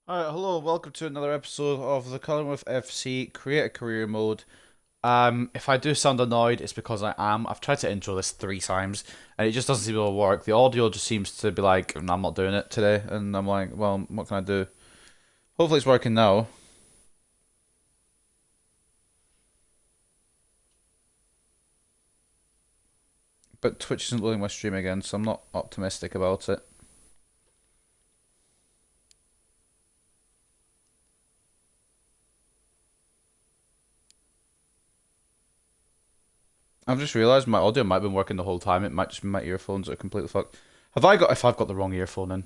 Alright, hello, welcome to another episode of the Cullingworth FC Create a Career Mode. If I do sound annoyed, it's because I am. I've tried to intro this 3 times, and it just doesn't seem to work. The audio just seems to be like, "No, I'm not doing it today," and I'm like, well, what can I do? Hopefully it's working now. But Twitch isn't loading my stream again, so I'm not optimistic about it. I've just realised my audio might have been working the whole time. It might just be my earphones that are completely fucked. If I've got the wrong earphone in?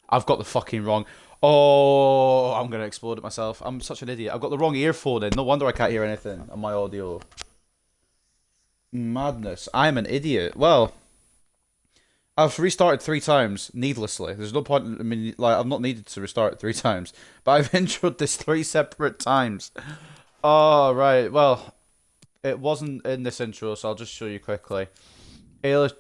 I've got the fucking wrong. Oh, I'm gonna explode it myself. I'm such an idiot. I've got the wrong earphone in. No wonder I can't hear anything on my audio. Madness. I'm an idiot. Well, I've restarted 3 times needlessly. There's no point. I mean, like I've not needed to restart 3 times, but I've introed this 3 separate times. Oh right. Well, it wasn't in this intro, so I'll just show you quickly. Ilic,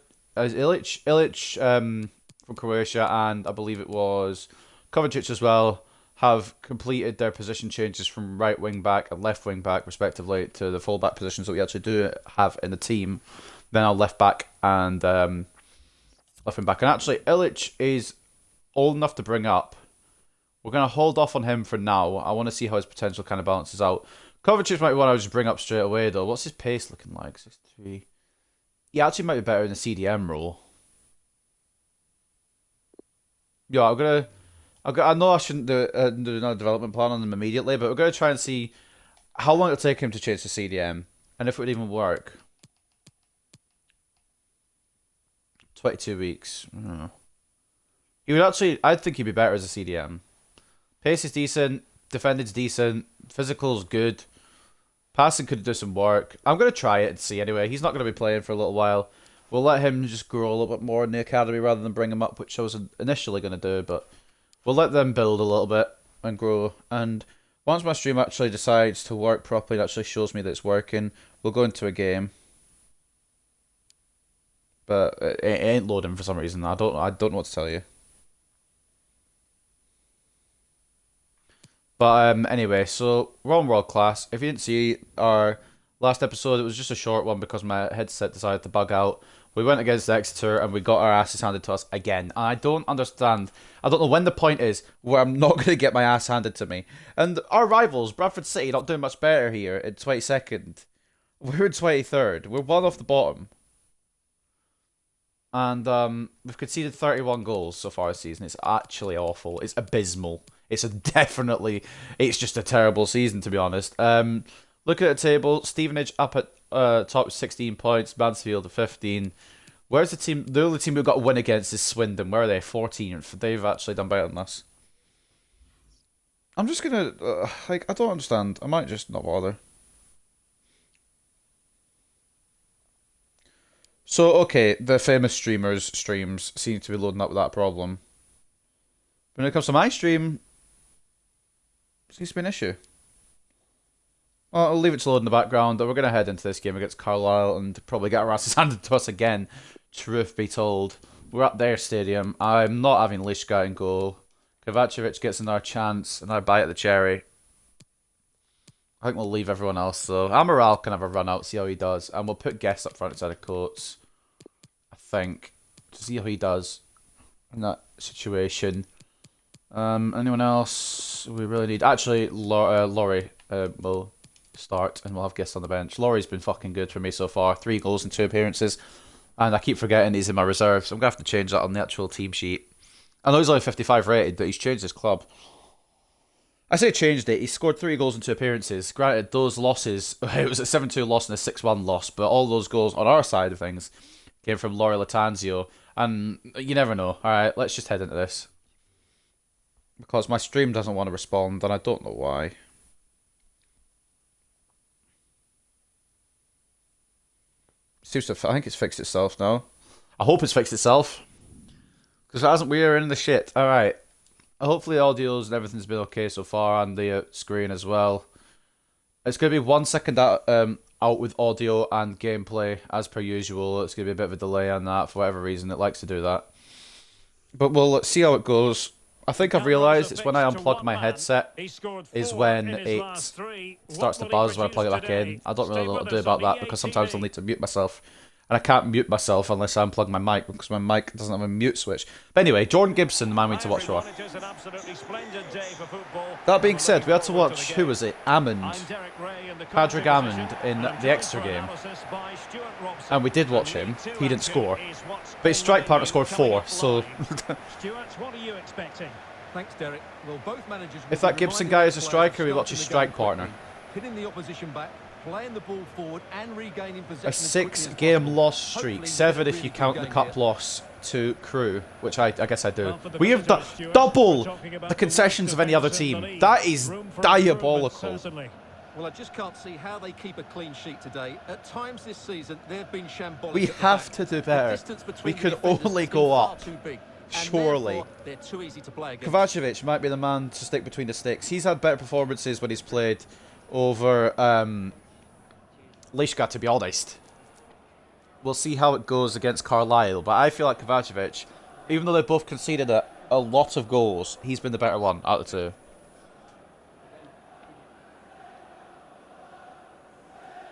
from Croatia, and I believe it was Kovacic as well, have completed their position changes from right wing back and left wing back, respectively, to the full back positions that we actually do have in the team. Then our left back and left wing back. And actually, Ilic is old enough to bring up. We're going to hold off on him for now. I want to see how his potential kind of balances out. Kovacic might be one I would just bring up straight away, though. What's his pace looking like? 6'3". He actually might be better in the CDM role. Yeah, I know I shouldn't do another development plan on them immediately, but we're gonna try and see how long it'll take him to change to CDM, and if it would even work. 22 weeks. I don't know. He would actually, I think he'd be better as a CDM. Pace is decent, defending's decent, physical's good, passing could do some work. I'm gonna try it and see anyway. He's not gonna be playing for a little while. We'll let him just grow a little bit more in the academy rather than bring him up, which I was initially gonna do, but we'll let them build a little bit and grow. And once my stream actually decides to work properly, it actually shows me that it's working, we'll go into a game. But it ain't loading for some reason. I don't know what to tell you. But anyway, so we're on World Class. If you didn't see our last episode, it was just a short one because my headset decided to bug out. We went against Exeter and we got our asses handed to us again. And I don't understand. I don't know when the point is where I'm not going to get my ass handed to me. And our rivals, Bradford City, not doing much better here in 22nd. We're in 23rd. We're one off the bottom. And we've conceded 31 goals so far this season. It's actually awful. It's abysmal. It's just a terrible season, to be honest. Looking at the table, Stevenage up at top 16 points, Mansfield at 15. Where's the team? The only team we've got to win against is Swindon. Where are they? 14th. They've actually done better than us. I'm just gonna I don't understand. I might just not bother. So okay, the famous streamers' streams seem to be loading up with that problem. When it comes to my stream, it seems to be an issue. Well, I'll leave it to load in the background. We're going to head into this game against Carlisle and probably get our asses handed to us again. Truth be told. We're at their stadium. I'm not having Lishka in goal. Kovacevic gets another chance, another bite at the cherry. I think we'll leave everyone else, though. Amaral can have a run out, see how he does. And we'll put Guess up front instead of Coates. I think. To see how he does in that situation. Anyone else we really need? Actually, Laurie will start and we'll have Guess on the bench. Laurie's been fucking good for me so far. 3 goals in 2 appearances. And I keep forgetting he's in my reserves. So I'm going to have to change that on the actual team sheet. I know he's only 55 rated, but he's changed his club. I say changed it. He scored 3 goals in 2 appearances. Granted, those losses, it was a 7-2 loss and a 6-1 loss, but all those goals on our side of things came from Laurie Latanzio. And you never know. Alright, let's just head into this. Because my stream doesn't want to respond, and I don't know why. Seems to, I think it's fixed itself now. I hope it's fixed itself. Because if it hasn't, we are in the shit. Alright. Hopefully audios and everything's been okay so far, and the screen as well. It's going to be 1 second out with audio and gameplay, as per usual. It's going to be a bit of a delay on that, for whatever reason. It likes to do that. But we'll see how it goes. I think I've realised it's when I unplug my headset is when it starts to buzz when I plug it back in. I don't really know what to do about that because sometimes I'll need to mute myself. And I can't mute myself unless I unplug my mic because my mic doesn't have a mute switch. But anyway, Jordan Gibson, the man we need to watch for. That being said, we had to watch, who was it? Ammond. Padraig Ammond in the extra game. And we did watch him. He didn't score. But his strike partner scored 4, so... Thanks, Derek. Well, both managers if that Gibson guy is a striker, we watch his strike partner. Hitting the opposition back, playing the ball forward and regaining possession. A 6-game loss streak, 7 if you count the cup loss to Crewe, which I guess I do. We have double the concessions of any other team. That is diabolical. Well, I just can't see how they keep a clean sheet today. At times this season, they've been shambolic. We have to do better. We could only go up. Surely. They're too easy to play against. Kovacevic might be the man to stick between the sticks. He's had better performances when he's played over Lishka, to be honest. We'll see how it goes against Carlisle, but I feel like Kovacevic, even though they both conceded a lot of goals, he's been the better one out of the two.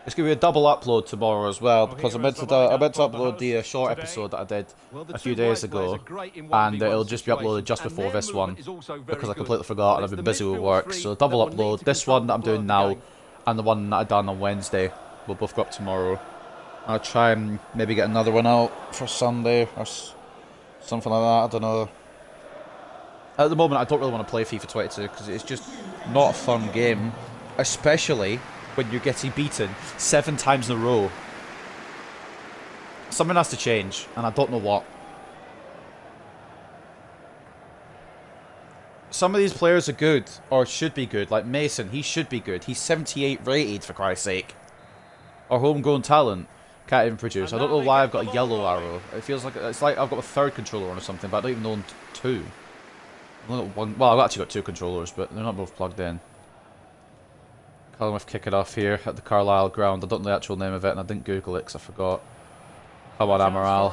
It's going to be a double upload tomorrow as well, because I meant to upload the short episode that I did a few days ago, and it'll just be uploaded just before this one, because I completely forgot and I've been busy with work. So double upload, this one that I'm doing now, and the one that I done on Wednesday, will both go up tomorrow. I'll try and maybe get another one out for Sunday, or something like that, I don't know. At the moment I don't really want to play FIFA 22, because it's just not a fun game, especially when you're getting beaten 7 times in a row. Something has to change, and I don't know what. Some of these players are good, or should be good, like Mason, he should be good. He's 78 rated, for Christ's sake. Or homegrown talent, can't even produce. I don't know why I've got a yellow arrow. It feels like, it's like I've got a third controller on or something, but I don't even own 2. I've only got one, well, I've actually got 2 controllers, but they're not both plugged in. Cullingworth kick it off here at the Carlisle ground. I don't know the actual name of it, and I didn't Google it because I forgot. Come on, Amaral.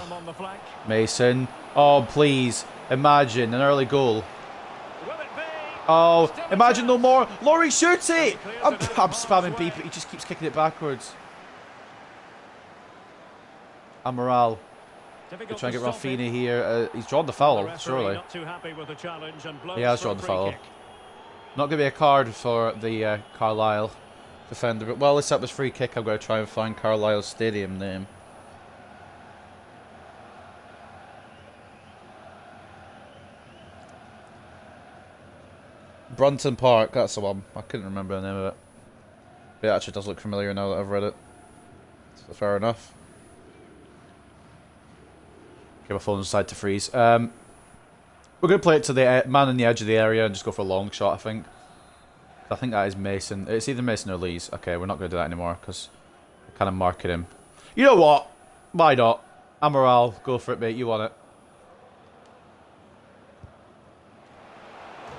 Mason. Oh, please. Imagine an early goal. Oh, imagine no more. Laurie, shoot it! I'm spamming B, but he just keeps kicking it backwards. Amaral. We're trying to get Rafinha here. He's drawn the foul, surely. He has drawn the foul. Not going to be a card for the Carlisle defender, but well, let's set this free kick. I'm going to try and find Carlisle's stadium name. Brunton Park, that's the one. I couldn't remember the name of it. But it actually does look familiar now that I've read it. So fair enough. Okay, my phone's decided to freeze. We're going to play it to the man on the edge of the area and just go for a long shot, I think. I think that is Mason. It's either Mason or Lees. Okay, we're not going to do that anymore because we're kind of marking him. You know what? Why not? Amaral, go for it, mate. You want it.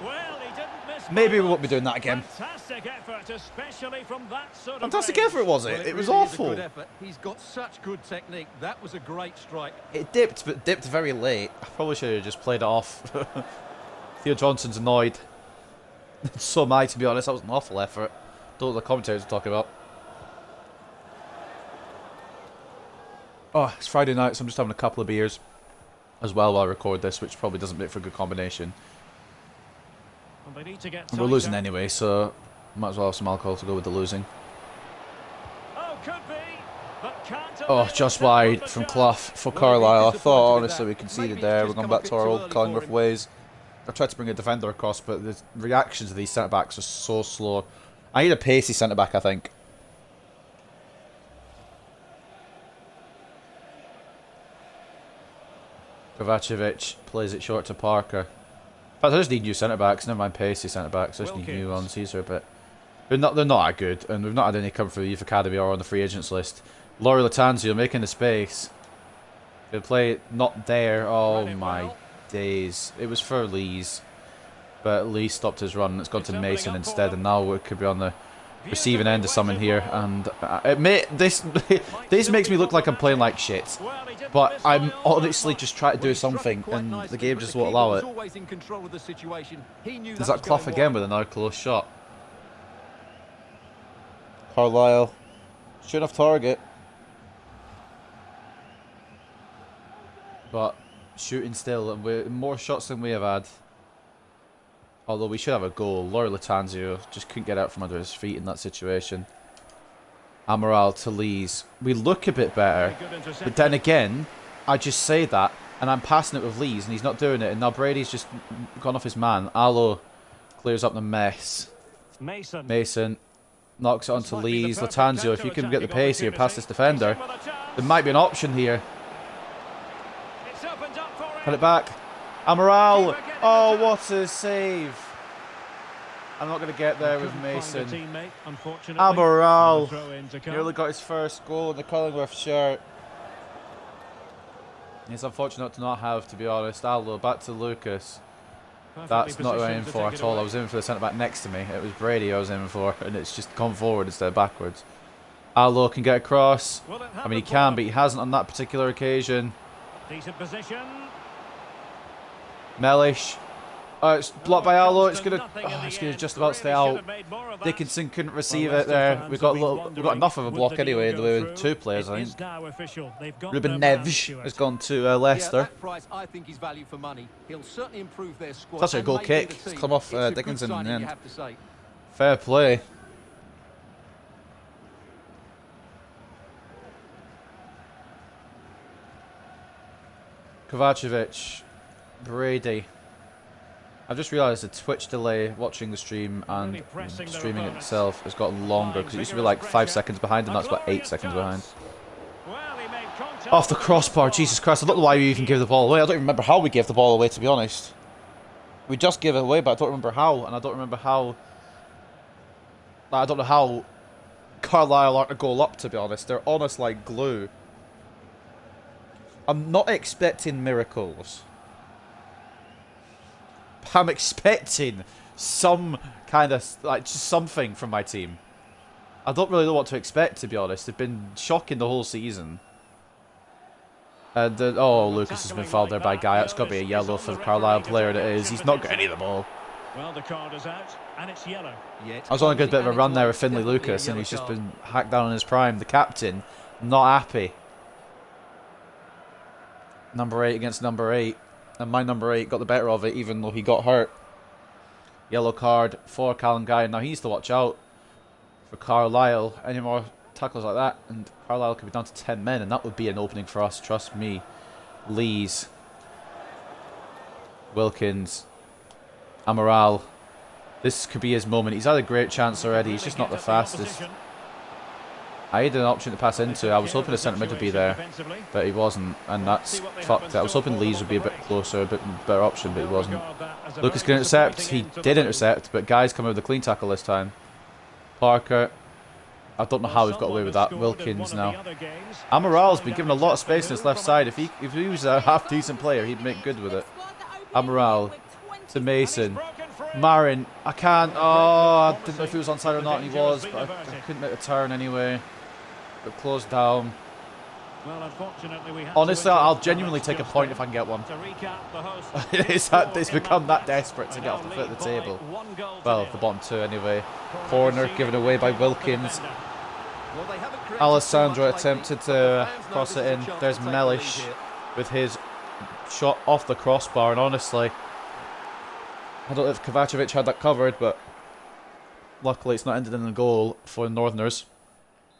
Well, he didn't miss. Maybe we won't be doing that again. Fantastic effort, especially from that sort of Fantastic range. effort, was it? Well, it was really awful. Is a good effort. He's got such good technique. That was a great strike. It dipped, but dipped very late. I probably should have just played it off. Theo Johnson's annoyed. So am I, to be honest. That was an awful effort. Don't know what the commentators are talking about. Oh, it's Friday night, so I'm just having a couple of beers as well while I record this, which probably doesn't make for a good combination. And we're losing anyway, so might as well have some alcohol to go with the losing. Oh, just wide from Clough for Carlisle. I thought, honestly, we conceded there. We're going back to our old Cullingworth ways. I tried to bring a defender across, but the reactions of these centre-backs are so slow. I need a pacey centre-back, I think. Kovacevic plays it short to Parker. In fact, I just need new centre-backs. Never mind pacey centre-backs. I just need new ones. These are a bit... They're not that good, and we've not had any come through the Youth Academy or on the free agents list. Laurie Latanzio making the space. They play it not there. Oh my days. It was for Lees. But Lee stopped his run. It's gone to Mason instead, and now it could be on the receiving end of something here, and this makes me look like I'm playing like shit. But I'm honestly just trying to do something, and the game just won't allow it. There's that Clough again with another close shot. Carlisle. Should have target. But shooting still, and we're more shots than we have had. Although we should have a goal. Laura Latanzio just couldn't get out from under his feet in that situation. Amaral to Lees. We look a bit better. But then again, I just say that, and I'm passing it with Lees, and he's not doing it. And now Brady's just gone off his man. Alo clears up the mess. Mason knocks it onto Lees. Latanzio, if you can get the pace here past this defender, there might be an option here. Put it back. Amaral. Oh, what a save. I'm not going to get there with Mason. Amaral nearly got his first goal in the Cullingworth shirt. It's unfortunate to not have, to be honest. Aldo, back to Lucas. That's not who I aiming for at all. I was aiming for the centre-back next to me. It was Brady I was aiming for, and it's just gone forward instead of backwards. Aldo can get across. I mean, he can, but he hasn't on that particular occasion. Decent position. Mellish. Oh, it's blocked by Allo. It's gonna just about stay out. Dickinson couldn't receive it there. We've got enough of a block anyway. The way with two players, I think. Ruben Neves has gone to Leicester. Such a goal kick. It's come off Dickinson in the end. Fair play. Kovacevic. Brady. I've just realised the Twitch delay watching the stream and streaming it itself has gotten longer because it used to be like 5 seconds behind and that's about 8 seconds behind. Off the crossbar, Jesus Christ, I don't know why we even gave the ball away. I don't even remember how we gave the ball away, to be honest. We just gave it away, but I don't remember how, and I don't remember how... I don't know how Carlisle aren't a goal up, to be honest. They're honest like glue. I'm not expecting miracles. I'm expecting some kind of, like, just something from my team. I don't really know what to expect, to be honest. They've been shocking the whole season. And, oh, Lucas has been fouled there by Guy. It's got to be a yellow for the Carlisle player, and it is. He's not got any of the ball. Well, the card is out, and it's yellow. I was on a good bit of a run there with Finlay Lucas, and he's just been hacked down in his prime. The captain, not happy. Number 8 against number 8. And my number 8 got the better of it, even though he got hurt. Yellow card for Callum Guy. Now he needs to watch out for Carlisle. Any more tackles like that, and Carlisle could be down to 10 men, and that would be an opening for us, trust me. Lees. Wilkins. Amaral. This could be his moment. He's had a great chance already. He's just not the fastest. I had an option to pass into. I was hoping the centre mid would be there, but he wasn't, and that's fucked. I was hoping Lees would be a bit closer, a bit better option, but he wasn't. Lucas can intercept. He did intercept, but Guy's come out with a clean tackle this time. Parker. I don't know how we've got away with that. Wilkins now. Amaral's been given a lot of space on his left side. If he was a half-decent player, he'd make good with it. Amaral to Mason. Marin. I can't. Oh, I didn't know if he was onside or not, and he was, but I couldn't make a turn anyway. But closed down. Well, unfortunately, honestly, I'll genuinely take a point if I can get one. It's become that desperate to get off the foot of the table. Well, the bottom two anyway. Corner given away by Wilkins. Alessandro attempted to cross it in. There's Mellish with his shot off the crossbar, and honestly, I don't know if Kovacevic had that covered, but luckily it's not ended in a goal for the Northerners.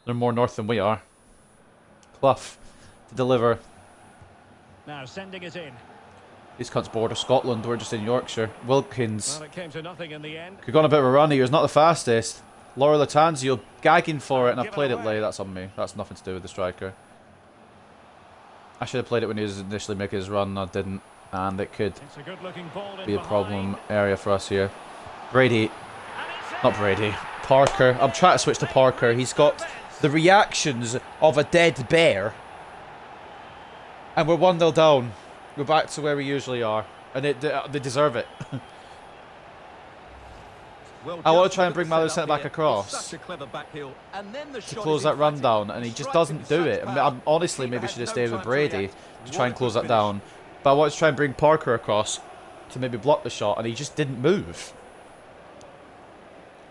They're more north than we are. Clough to deliver. Now sending it in. These cunts border Scotland. We're just in Yorkshire. Wilkins. Well, it came to nothing in the end. Could go on a bit of a run here. He's not the fastest. Laura Latanzio gagging for it, and I've played it late. That's on me. That's nothing to do with the striker. I should have played it when he was initially making his run. I didn't, and it could be a problem area for us here. Brady. Not Brady. Parker. I'm trying to switch to Parker. He's got the reactions of a dead bear. And we're 1-0 down. We're back to where we usually are. And they deserve it. Well, I want just to try and look bring at my the other setup centre-back here. across It's such a clever back heel, and then the to shot close is that run emphatic. down, and he just Strikes doesn't with do such it. power. Honestly, The maybe keeper should have had stayed no with time to Brady react. to try What and a close good that finish. down. But I wanted to try and bring Parker across to maybe block the shot, and he just didn't move.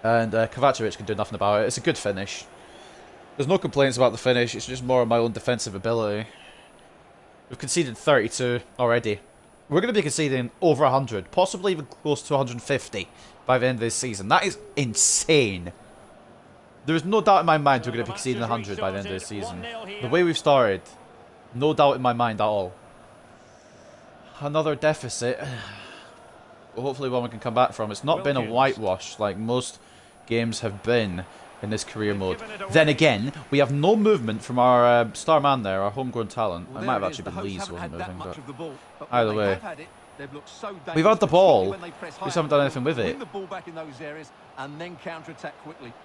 And Kovacevic can do nothing about it. It's a good finish. There's no complaints about the finish. It's just more of my own defensive ability. We've conceded 32 already. We're going to be conceding over 100, possibly even close to 150 by the end of this season. That is insane. There is no doubt in my mind we're going to be conceding 100 by the end of this season. The way we've started, no doubt in my mind at all. Another deficit. Hopefully one we can come back from. It's not been a whitewash like most games have been in this career mode. Then again, we have no movement from our star man there, our homegrown talent. It might have actually been Lees who wasn't moving, but either way. We've had the ball, we just haven't done anything with it.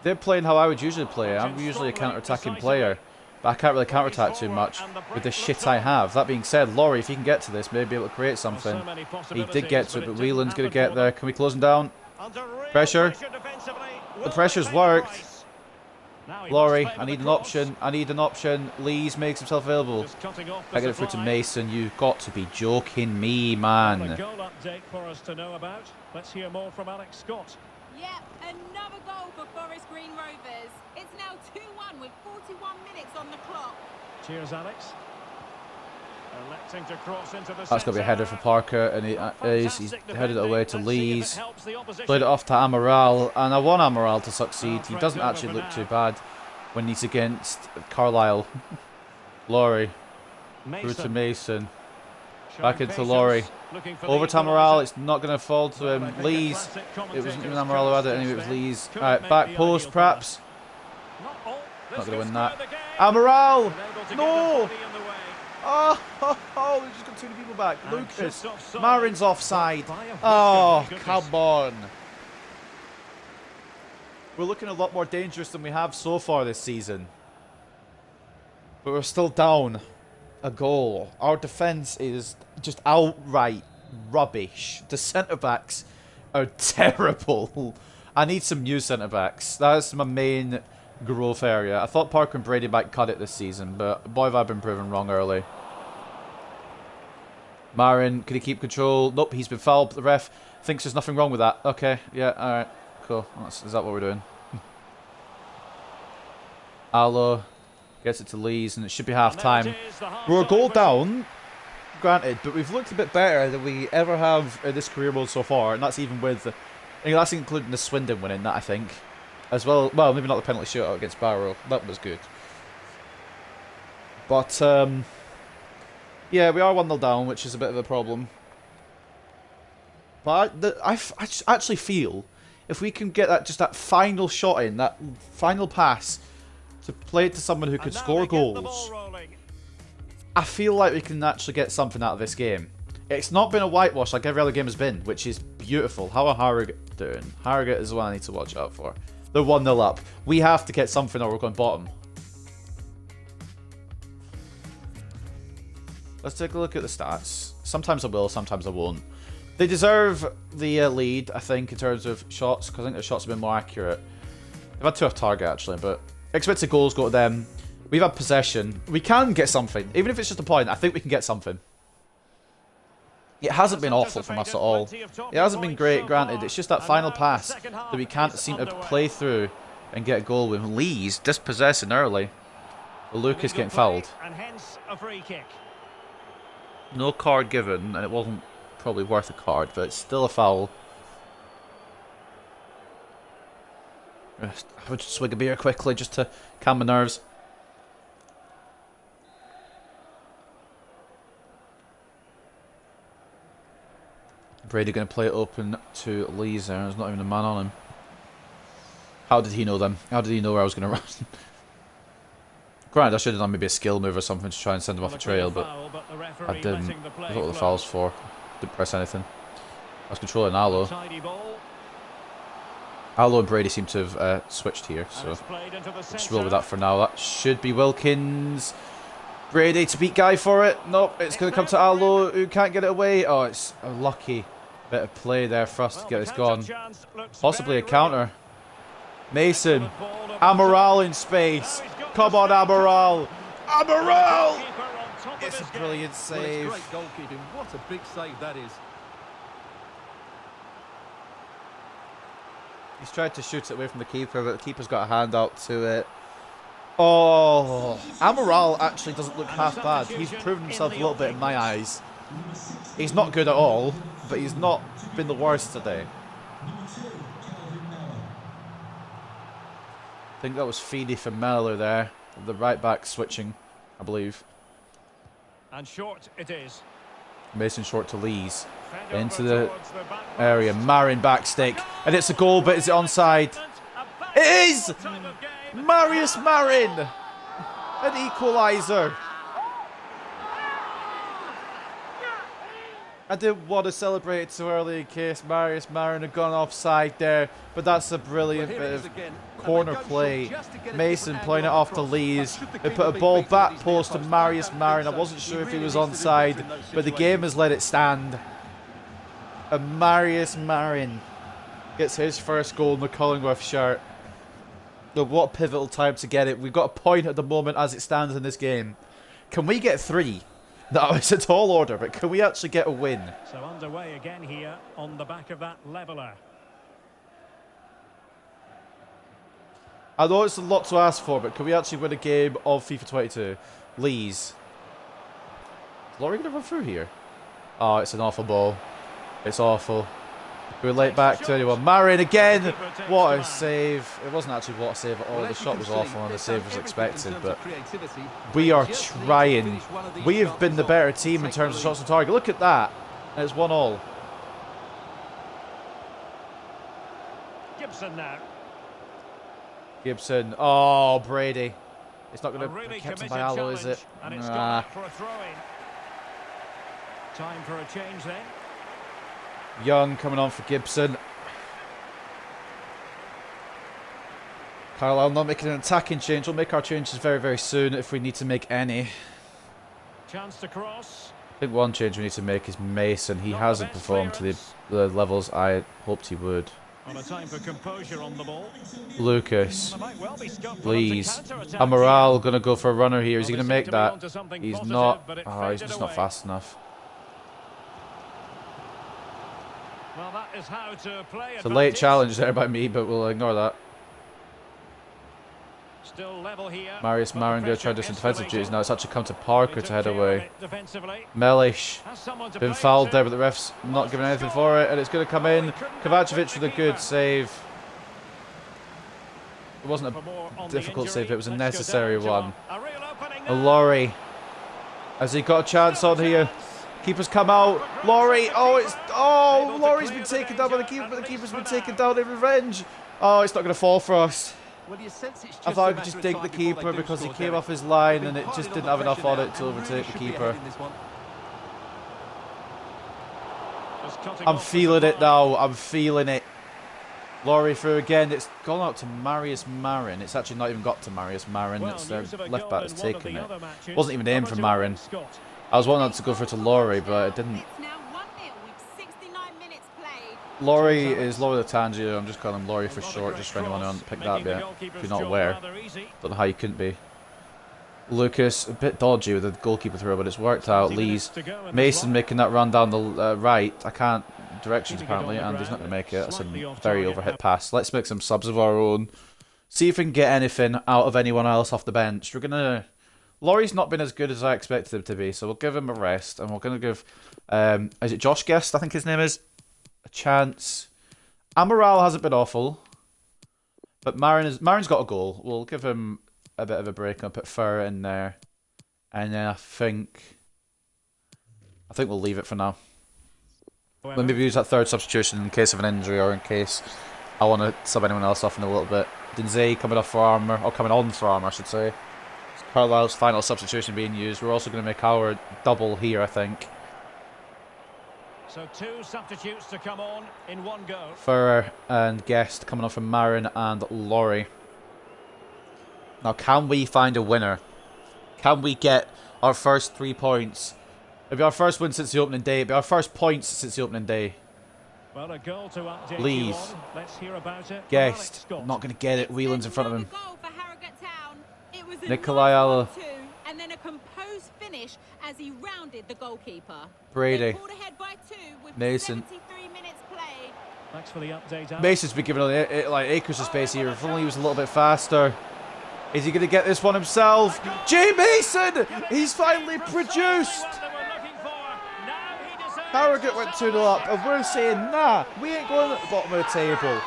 They're playing how I would usually play. I'm usually a counter-attacking player, but I can't really counter-attack too much with the shit I have. That being said, Laurie, if he can get to this, maybe be able to create something. He did get to it, but Whelan's going to get there. Can we close him down? Pressure. The pressure's worked. Laurie, I need an option. I need an option. Lees makes himself available. I get it through to Mason. You've got to be joking me, man. A goal update for us to know about. Let's hear more from Alex Scott. Yeah, another goal for Forest Green Rovers. It's now 2-1 with 41 minutes on the clock. Cheers, Alex. Electing to cross into the That's got to be a header for Parker, and he's headed it away to Lees. Played it off to Amaral, and I want Amaral to succeed. He doesn't actually look too bad when he's against Carlisle. Laurie, through to Mason. Back into Laurie. Over to Amaral, it's not going to fall to him. Lees, it wasn't even Amaral who had it, anyway, it was Lees. Alright, back post perhaps. Not going to win that. Amaral! No! Oh, we've just got too many people back. Lucas, Marin's offside. Oh, come on. We're looking a lot more dangerous than we have so far this season. But we're still down a goal. Our defence is just outright rubbish. The centre-backs are terrible. I need some new centre-backs. That's my main growth area. I thought Parker and Brady might cut it this season, but boy have I been proven wrong early. Marin, can he keep control? Nope, he's been fouled, but the ref thinks there's nothing wrong with that. Okay, yeah, alright, cool. Is that what we're doing? Alo gets it to Lees, and it should be half-time. We're a goal down, granted, but we've looked a bit better than we ever have in this career mode so far, and that's even with, that's including the Swindon winning, that I think. As well, maybe not the penalty shootout against Barrow. That was good. But, yeah, we are 1-0 down, which is a bit of a problem. But I actually feel if we can get that final shot in, that final pass, to play it to someone who could score goals, I feel like we can actually get something out of this game. It's not been a whitewash like every other game has been, which is beautiful. How are Harrogate doing? Harrogate is the one I need to watch out for. They're 1-0 up. We have to get something or we're going bottom. Let's take a look at the stats. Sometimes I will, sometimes I won't. They deserve the lead, I think, in terms of shots, because I think their shots have been more accurate. They've had 2 off target, actually, but expected goals go to them. We've had possession. We can get something. Even if it's just a point, I think we can get something. It hasn't been awful from us at all. It hasn't been great, granted. It's just that final pass that we can't seem to play through and get a goal with. Lees dispossessing early. Lucas getting fouled. No card given, and it wasn't probably worth a card, but it's still a foul. I would just swig a beer quickly just to calm my nerves. Brady going to play it open to Lees there. There's not even a man on him. How did he know them? How did he know where I was going to run? Granted, I should have done maybe a skill move or something to try and send him off a trail, but I didn't. I thought what the foul's for. Didn't press anything. I was controlling Alo. Alo and Brady seem to have switched here, so let's roll with that for now. That should be Wilkins. Brady to beat Guy for it. Nope, it's going to come to Alo, who can't get it away. Oh, it's lucky. Bit of play there for us to get this the gone. chance looks Possibly a very counter. Mason. real. Ball over the Amaral top. in space. Now he's got Come the on, save. Amaral. Amaral! Goalkeeper on top of It's a his game. brilliant Well, save. it's great goalkeeping. What a big save that is. He's tried to shoot it away from the keeper, but the keeper's got a hand out to it. Oh, Amaral actually doesn't look half bad. He's proven himself a little bit in my eyes. He's not good at all, but he's not been the worst today. I think that was Feedy for Mellor there. The right back switching, I believe. And short it is. Mason short to Lees. Fed Into over the towards back area. post. Marin back stick. And it's a goal, but is it onside? It is! Time of game. Marius Marin! An equaliser. I didn't want to celebrate it too early in case Marius Marin had gone offside there, but that's a brilliant Well, bit here it of is again, and corner they go play. short just to get a Mason different playing it angle off on to the cross. Lees. Should the They keeper put a be ball beaten back at his post to near post? Marius I don't Marin. I think wasn't so. sure He if he really was needs to do onside, better in those but the game situations. has let it stand. And Marius Marin gets his first goal in the Cullingworth shirt. Look, what a pivotal time to get it. We've got a point at the moment as it stands in this game. Can we get 3? No, it's a tall order, but can we actually get a win? So underway again here on the back of that leveller. I know it's a lot to ask for, but can we actually win a game of FIFA 22? Lees. Is Laurie going to run through here? Oh, it's an awful ball. It's awful. We're late back to anyone. Marin again! What a save. It wasn't actually what a save at all. Well, The as you shot can was see, awful and the they've save done was everything in expected, terms but of creativity. we They are just need to trying. finish one of these We have shots been the off better to team in take terms the of shots lead. on target. Look at that. And it's 1-1. Gibson now. Gibson. Oh, Brady. It's not A going to really be kept in committed by Allo, challenge, is it? and it's Nah. gone back for a throw-in. Time for a change then. Young coming on for Gibson. Carlisle not making an attacking change. We'll make our changes very, very soon if we need to make any. Chance to cross. I think one change we need to make is Mason. He Not hasn't the best performed to the levels I hoped he would. On a time for composure on the ball. Lucas. There might well be scope for Lees. them to counter-attack Amaral going to go for a runner here. Is he Well, going they to seem make to be that? onto something He's positive, not. but it Oh, he's faded just not away. fast enough. Well, that is how to play It's a late advantage. challenge there by me, but we'll ignore that. Still level here. Marius but the Marin going to try to do pressure some defensive escalating. duties now. It's actually come to They Parker took to head care of away. it defensively. Mellish. Has someone to Been play it fouled to. there, but the ref's not giving anything for it, and it's going to come in. Kovacevic with a good save. It wasn't For more on a the difficult injury. save, it was a Let's go necessary down to one. a real opening A now. Laurie. Has he got a chance on here? Keeper's come out. Laurie. Oh, it's. Oh, Laurie's been taken down by the keeper, but the keeper's been taken down in revenge. Oh, it's not going to fall for us. Well, you sense it's I just thought I a could just matter dig of the time before keeper they do because he score, came Derek. off his line They've and been it just piling didn't on have the enough pressure on now it to and really overtake the should be ahead keeper. in this one. Just cutting I'm off the feeling it supply. now. I'm feeling it. Laurie through again. It's gone out to Marius Marin. It's actually not even got to Marius Marin. Well, It's their news of a left goal back that's in one of taken the it. other matches. Wasn't even aimed for Number 2, Marin. Scott. I was wanting to go for it to Laurie, but it didn't. It's now 1-0 with 69 minutes played. Laurie is Laurie the Tangio. I'm just calling him Laurie for short, just for anyone who hasn't picked that up yet. If you're not aware. Don't know how you couldn't be. Lucas, a bit dodgy with the goalkeeper throw, but it's worked out. Lees. Mason making that run down the right. I can't. Directions apparently, and he's not going to make it. That's a very overhit pass. Let's make some subs of our own. See if we can get anything out of anyone else off the bench. We're going to... Laurie's not been as good as I expected him to be, so we'll give him a rest, and we're going to give... is it Josh Guest, I think his name is? A chance. Amaral hasn't been awful, but Marin's got a goal. We'll give him a bit of a break and put Fur in there. And then I think we'll leave it for now. We'll maybe use that third substitution in case of an injury or in case I want to sub anyone else off in a little bit. Dinzey coming off for armour, or coming on for armour, I should say. Carlisle's final substitution being used. We're also going to make our double here, I think. So 2 substitutes to come on in one go. Furrer and Guest coming on from Marin and Laurie. Now, can we find a winner? Can we get our first 3 points? It'll be our first win since the opening day. It'll be our first points since the opening day. Well, a goal to update Please. you on. Let's hear about it. Guest. Alex Not going to get it. Whelan's in front of him. Goal for Harrogate Town. It was a Nikolai nice Allo. 1-2, and then a composed finish as he rounded the goalkeeper. Brady. They pulled ahead by 2 with Mason. 73 minutes played. Thanks for the update, Alex. Mason's been given like acres of space here. If only he was a little bit faster. Is he going to get this one himself? Jay Mason! He's finally produced! Harrogate went 2-0 up, and we're saying, nah, we ain't going at the bottom of the table.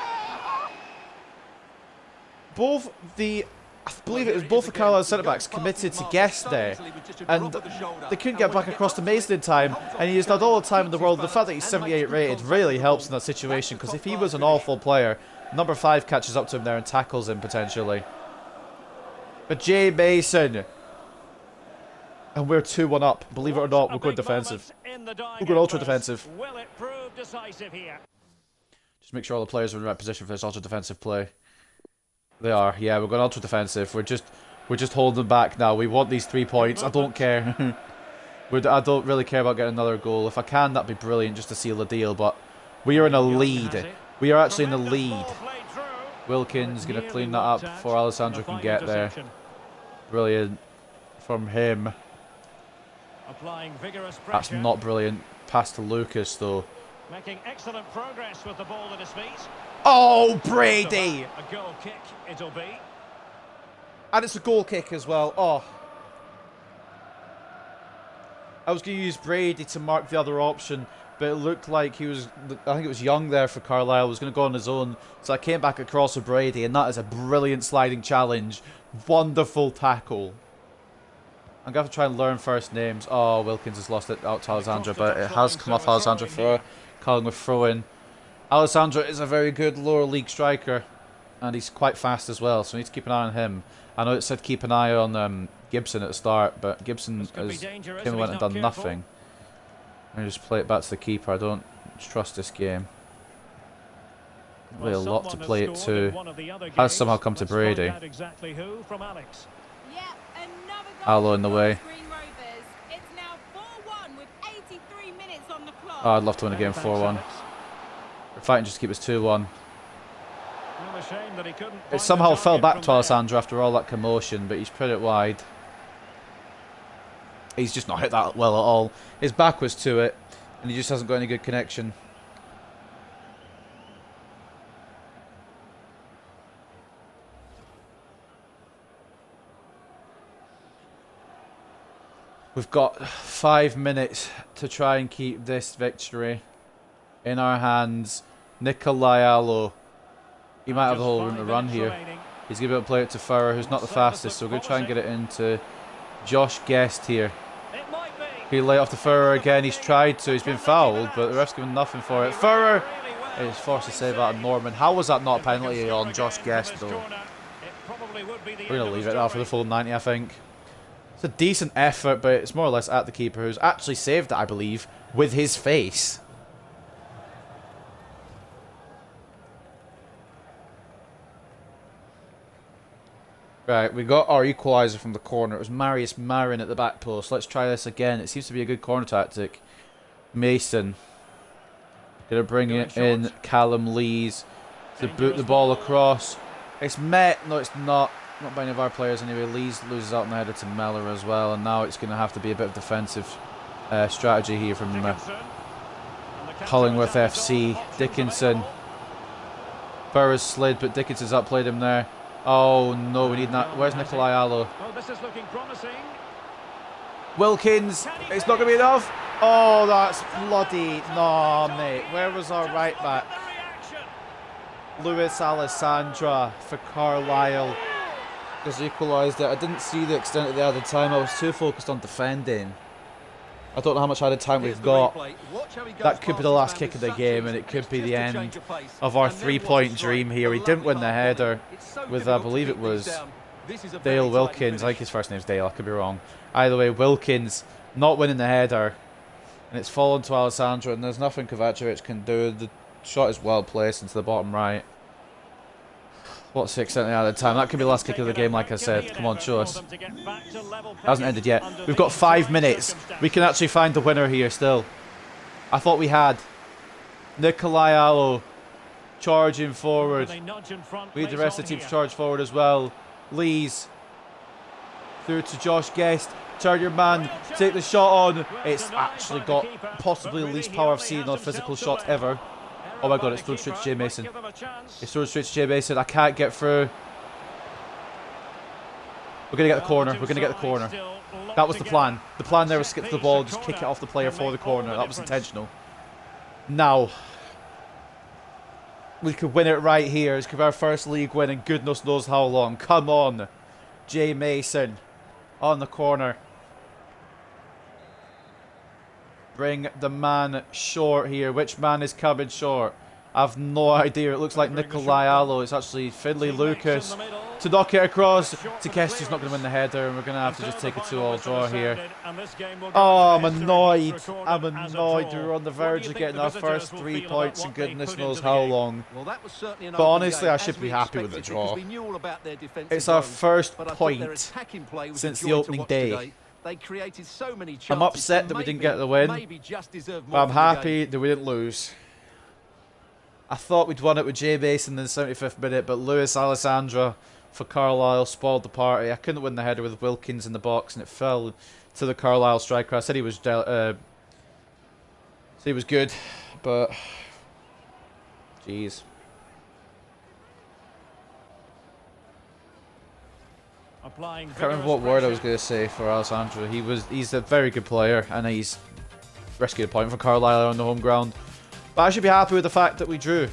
Both the, I believe it was both the Carlisle centre-backs committed to Guest there, and they couldn't get back across to Mason in time, and he has had all the time in the world. The fact that he's 78 rated really helps in that situation, because if he was an awful player, number 5 catches up to him there and tackles him potentially. But Jay Mason, and we're 2-1 up. Believe it or not, we're going defensive. We're going ultra defensive. Will it prove decisive here? Just make sure all the players are in the right position for this ultra defensive play. They are. Yeah, we're going ultra defensive. We're just holding them back now. We want these 3 points. I don't care. I don't really care about getting another goal. If I can, that'd be brilliant just to seal the deal. But we are in a lead. We are actually in the lead. Wilkins going to clean that up before Alessandro can get there. Brilliant from him. Applying vigorous pressure. That's not brilliant. Pass to Lucas though. Making excellent progress with the ball at his feet. Oh, Brady! A goal kick it'll be. And it's a goal kick as well. Oh. I was going to use Brady to mark the other option, but it looked like he was, I think it was Young there for Carlisle, was going to go on his own. So I came back across with Brady, and that is a brilliant sliding challenge. Wonderful tackle. I'm going to have to try and learn first names. Oh, Wilkins has lost it out to Alessandro, but it has come off Alessandro for a Cullingworth throw-in. Alessandro is a very good lower league striker, and he's quite fast as well, so we need to keep an eye on him. I know it said keep an eye on Gibson at the start, but Gibson has came and went and done nothing. Let me just play it back to the keeper. I don't trust this game. Really a lot to play it to. Has somehow come to Brady. Exactly who from Alex. Allo in the way. It's now 4-1 with 83 minutes on the clock. Oh, I'd love to win a game 4-1. We're fighting just to keep us 2-1. It somehow fell back to Alessandro after all that commotion, but he's put it wide. He's just not hit that well at all. His back was to it, and he just hasn't got any good connection. We've got 5 minutes to try and keep this victory in our hands. Nikolai Allo. He might have the whole room to run here. He's going to be able to play it to Furrer, who's not the fastest, so we're going to try and get it into Josh Guest here. He'll lay off to Furrer again. He's tried to. He's been fouled, but the ref's given nothing for it. Furrer is forced to save out of Norman. How was that not a penalty on Josh Guest, though? We're going to leave it now for the full 90, I think. It's a decent effort, but it's more or less at the keeper, who's actually saved it, I believe, with his face. Right, we got our equaliser from the corner. It was Marius Marin at the back post. Let's try this again. It seems to be a good corner tactic. Mason. Gonna bring it in. Callum Lees to boot the ball across. It's met. No, it's not. Not by any of our players anyway. Lees loses out on the header to Meller as well. And now it's going to have to be a bit of defensive strategy here from Cullingworth FC. Dickinson. Burroughs slid, but Dickinson's outplayed him there. Oh no, we need that. Where's Nikolai Allo? Oh, this is looking promising. Wilkins, it's not going to be enough. Oh, that's bloody... No, mate. Where was our right back? Luis Alessandra for Carlisle has equalised it. I didn't see the extent of the other time. I was too focused on defending. I don't know how much added time we've got. That could be the last kick of the game, and it could be the end of our three-point dream here. He didn't win the header with, I believe it was Dale Wilkins. I think his first name's Dale, I could be wrong. Either way, Wilkins not winning the header, and it's fallen to Alessandro, and there's nothing Kovacevic can do. The shot is well placed into the bottom right. What's the extent of the added time? That could be the last kick of the game, like I said. Come on, show us. Hasn't ended yet. We've got 5 minutes. We can actually find the winner here still. I thought we had. Nikolai Allo charging forward. They nudge in front, We need the plays rest of on the team to here. charge forward as well. Lees through to Josh Guest. Turn your man, take the shot on. It's actually got possibly the least power I've seen on a physical shot ever. Oh my god, it's thrown straight to Jay Mason. It's thrown straight to Jay Mason. I can't get through. We're going to get the corner. We're going to get the corner. That was the plan. The plan there was skip the ball, just kick it off the player for the corner. That was intentional. Now, we could win it right here. This could be our first league win in goodness knows how long. Come on. Jay Mason on the corner. Bring the man short here. Which man is coming short? I've no idea. It looks like Nikolai Allo. It's actually Finlay Lucas to knock it across. Takeshi's not going to win the header, and we're going to have to just take a 2-all draw here. Oh, I'm annoyed. I'm annoyed. We were on the verge of getting our first 3 points in goodness knows how long. But honestly, I should be happy with the draw. It's our first point since the opening day. I'm upset that we didn't get the win, but I'm happy that we didn't lose. I thought we'd won it with Jay Mason in the 75th minute, but Luis Alessandra for Carlisle spoiled the party. I couldn't win the header with Wilkins in the box, and it fell to the Carlisle striker. I said he was good, but jeez. I can't remember what word I was going to say for Alessandro. He's a very good player, and he's rescued a point for Carlisle on the home ground. But I should be happy with the fact that we drew.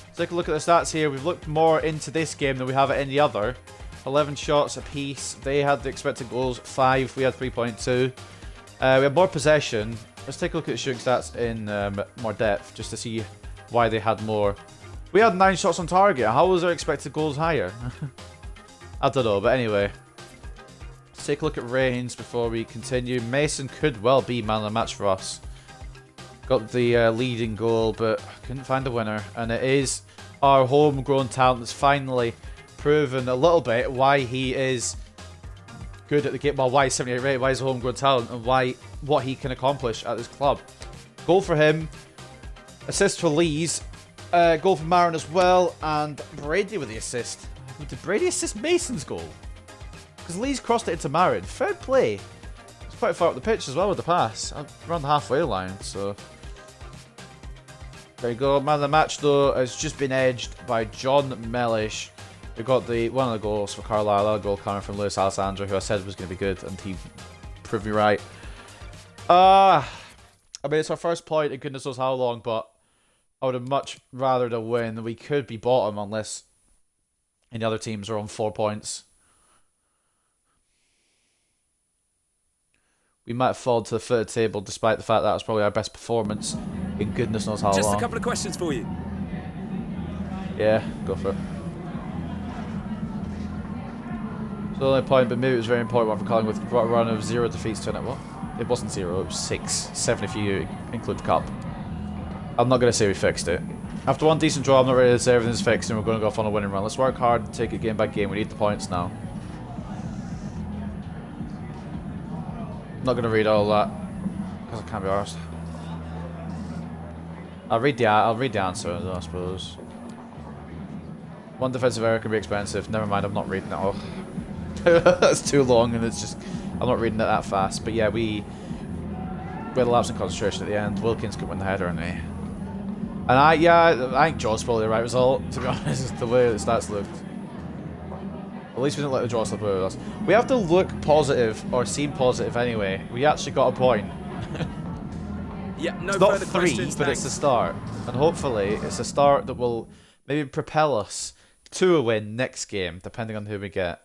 Let's take a look at the stats here. We've looked more into this game than we have at any other. 11 shots apiece. They had the expected goals, 5. We had 3.2. We had more possession. Let's take a look at the shooting stats in more depth, just to see why they had more. We had 9 shots on target. How was our expected goals higher? I don't know, but anyway. Let's take a look at Reigns before we continue. Mason could well be man of the match for us. Got the leading goal, but couldn't find a winner. And it is our homegrown talent that's finally proven a little bit why he is good at the game. Well, why he's 78 rated, why he's a homegrown talent, and what he can accomplish at this club. Goal for him. Assist for Lees. Goal for Marin as well. And Brady with the assist. Did Brady assist Mason's goal? Because Lees crossed it into Marin. Fair play. It's quite far up the pitch as well with the pass. Around the halfway line, so... There you go. Man of the match, though, has just been edged by John Mellish, who got one of the goals for Carlisle. A goal coming from Luis Alessandro, who I said was going to be good, and he proved me right. I mean, it's our first point in goodness knows how long, but I would have much rather to win. We could be bottom unless any other teams are on 4 points. We might have fallen to the third table, despite the fact that was probably our best performance in goodness knows how long. Just a couple of questions for you. Yeah, go for it. So the only point, but maybe it was a very important one for Cullingworth. We brought a run of 0 defeats to it. Well, it wasn't 0, it was 6. 7 if you include the cup. I'm not going to say we fixed it. After one decent draw, I'm not ready to say everything's fixed and we're going to go off on a winning run. Let's work hard and take it game by game. We need the points now. I'm not going to read all that because I can't be arsed. I'll read the answer, I suppose. One defensive error can be expensive. Never mind, I'm not reading it all. That's too long, and it's just I'm not reading it that fast. But yeah, we had a lapse in concentration at the end. Wilkins could win the header, and I think draw's probably the right result. To be honest, the way the stats looked. At least we didn't let the draw slip away with us. We have to look positive or seem positive anyway. We actually got a point. Yeah, no it's not further 3, questions, but thanks. it's a start. And hopefully it's a start that will maybe propel us to a win next game, depending on who we get.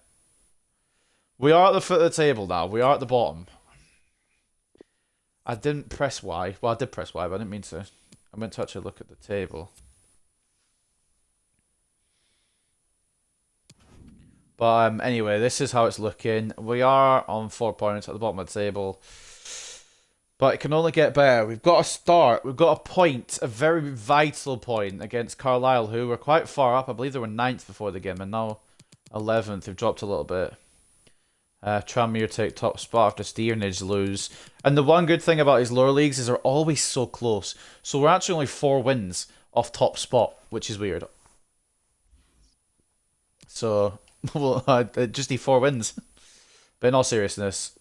We are at the foot of the table now. We are at the bottom. I didn't press Y. Well, I did press Y, but I didn't mean to. I meant to actually look at the table. But anyway, this is how it's looking. We are on 4 points at the bottom of the table. But it can only get better. We've got a start. We've got a point, a very vital point against Carlisle, who were quite far up. I believe they were 9th before the game, and now 11th. They've dropped a little bit. Tranmere take top spot after Stevenage lose. And the one good thing about his lower leagues is they're always so close. So we're actually only 4 wins off top spot, which is weird. So, well, I just need 4 wins. But in all seriousness,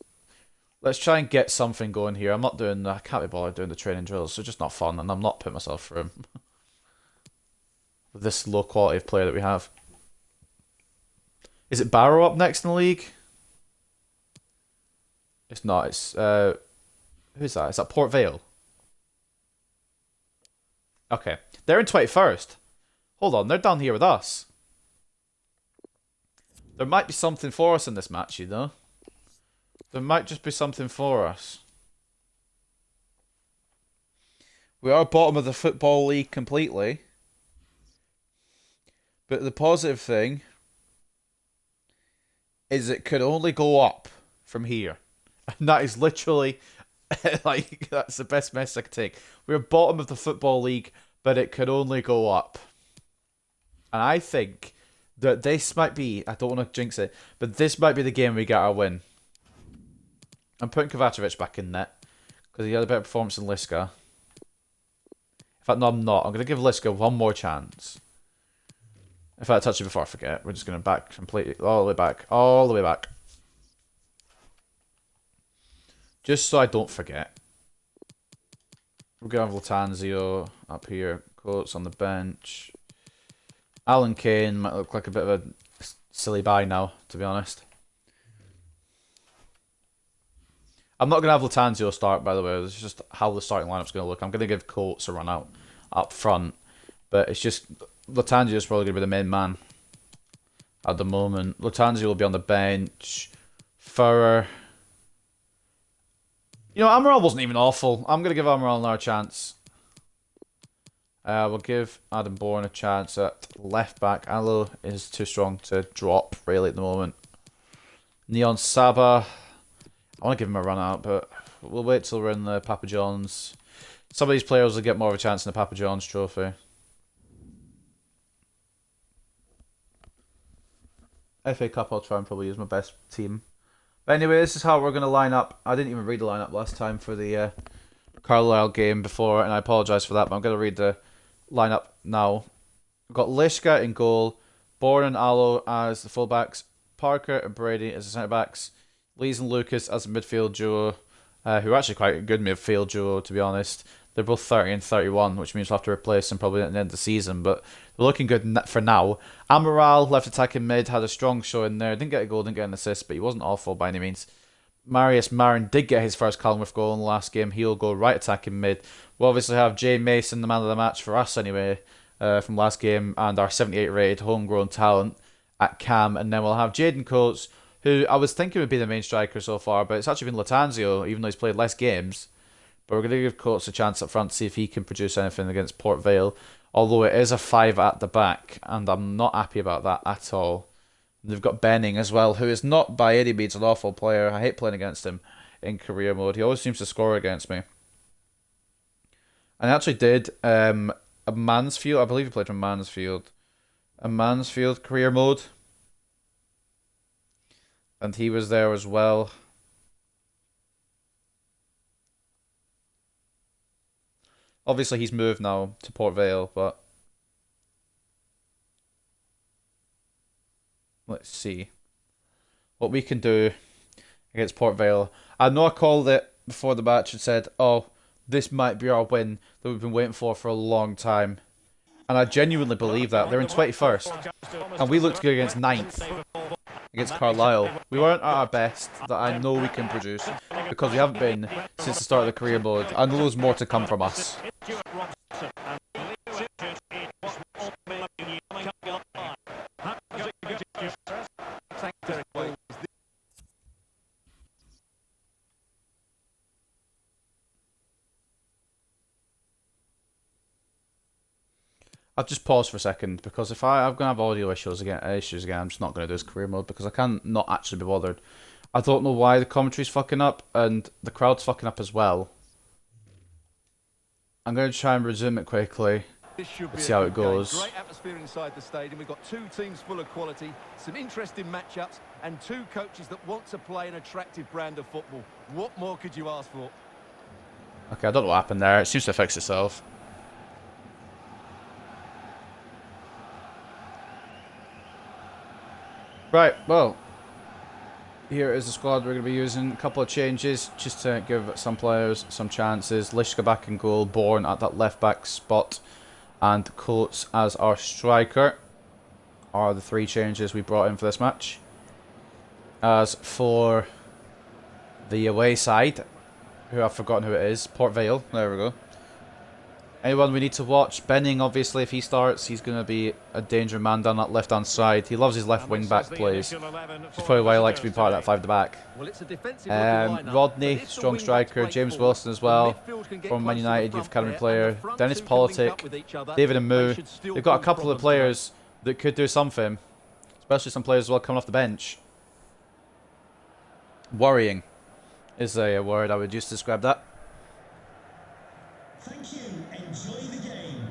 let's try and get something going here. I can't be bothered doing the training drills. They're just not fun, and I'm not putting myself through them. With this low quality of player that we have. Is it Barrow up next in the league? It's not. It's who's that? Is that Port Vale? Okay, they're in 21st. Hold on, they're down here with us. There might be something for us in this match, you know. There might just be something for us. We are bottom of the Football League completely. But the positive thing is it could only go up from here. And that is literally, like, that's the best message I could take. We're bottom of the Football League, but it could only go up. And I think that this might be, I don't want to jinx it, but this might be the game we get our win. I'm putting Kovacevic back in net, because he had a better performance than Liska. In fact, no, I'm not. I'm going to give Liska one more chance. In fact, touch it before I forget. We're just going to back completely, all the way back, all the way back. Just so I don't forget. We're going to have Latanzio up here. Coates on the bench. Alan Kane might look like a bit of a silly buy now, to be honest. I'm not going to have Latanzio start, by the way. This is just how the starting lineup's going to look. I'm going to give Coates a run out up front. But it's just, Latanzio is probably going to be the main man at the moment. Latanzio will be on the bench. Furrer. You know, Amaral wasn't even awful. I'm going to give Amaral another chance. We'll give Adam Bourne a chance at left back. Alo is too strong to drop, really, at the moment. Neon Saba. I want to give him a run out, but we'll wait till we're in the Papa John's. Some of these players will get more of a chance in the Papa John's trophy. FA Cup, I'll try and probably use my best team. But anyway, this is how we're going to line up. I didn't even read the lineup last time for the Carlisle game before, and I apologise for that, but I'm going to read the lineup now. We've got Lishka in goal, Bourne and Alo as the fullbacks, Parker and Brady as the centre-backs, Lees and Lucas as a midfield duo, who are actually quite a good midfield duo, to be honest. They're both 30 and 31, which means we'll have to replace them probably at the end of the season, but they're looking good for now. Amaral, left attacking mid, had a strong showing there. Didn't get a goal, didn't get an assist, but he wasn't awful by any means. Marius Marin did get his first Cullingworth goal in the last game. He'll go right attacking mid. We'll obviously have Jay Mason, the man of the match for us anyway, from last game, and our 78 rated homegrown talent at cam. And then we'll have Jaden Coates, who I was thinking would be the main striker so far, but it's actually been Latanzio, even though he's played less games. But we're going to give Coates a chance up front to see if he can produce anything against Port Vale. Although it is a 5 at the back, and I'm not happy about that at all. They've got Benning as well, who is not by any means an awful player. I hate playing against him in career mode. He always seems to score against me. And I actually did a Mansfield, I believe he played from Mansfield. A Mansfield career mode. And he was there as well. Obviously, he's moved now to Port Vale, but let's see what we can do against Port Vale. I know I called it before the match and said, oh, this might be our win that we've been waiting for a long time. And I genuinely believe that. They're in 21st, and we looked good against 9th. Against Carlisle. We weren't at our best that I know we can produce because we haven't been since the start of the career mode. I know there's more to come from us. I've just paused for a second because if I'm going to have audio issues again, I'm just not going to do this career mode because I can't not actually be bothered. I don't know why the commentary's fucking up and the crowd's fucking up as well. I'm going to try and resume it quickly. This should be Let's see how a it good game. goes. Great atmosphere inside the stadium. We've got two teams full of quality, some interesting matchups, and two coaches that want to play an attractive brand of football. What more could you ask for? Okay, I don't know what happened there. It seems to fix itself. Right, well, here is the squad we're going to be using. A couple of changes just to give some players some chances. Lishka back in goal, Bourne at that left back spot, and Coates as our striker are the three changes we brought in for this match. As for the away side, who I've forgotten who it is, Port Vale, there we go. Anyone we need to watch? Benning, obviously, if he starts, he's going to be a danger man down that left-hand side. He loves his left wing-back plays, which is probably why he likes to be part of that 5 at the back. Well, it's a defensive lineup, Rodney, strong striker. James Wilson as well, from Man United, youth academy player. Dennis Politic, David Amu. They've got a couple of players that could do something, especially some players as well coming off the bench. Worrying is a word I would use to describe that. Thank you. Enjoy the game.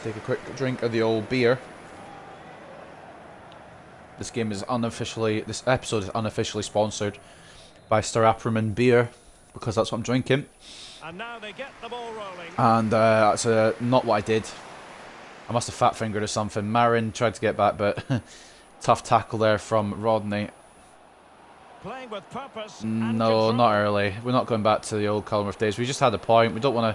Take a quick drink of the old beer. This episode is unofficially sponsored by Starapraman beer, because that's what I'm drinking. And now they get the ball rolling. And that's not what I did. I must have fat fingered or something. Marin tried to get back, but tough tackle there from Rodney. Playing with purpose and No, control. not early. We're not going back to the old Cullingworth days. We just had a point. We don't want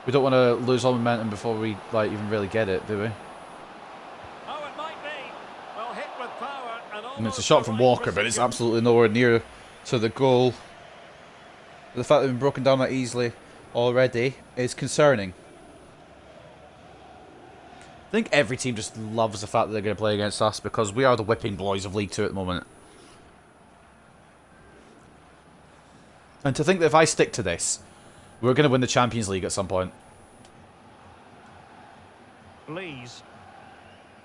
to lose all momentum before we even really get it, do we? Oh, it might be. Well, hit with power and I mean, it's a shot from Walker, but it's absolutely nowhere near to the goal. The fact that we've been broken down that easily already is concerning. I think every team just loves the fact that they're going to play against us, because we are the whipping boys of League 2 at the moment. And to think that if I stick to this, we're going to win the Champions League at some point. Lees.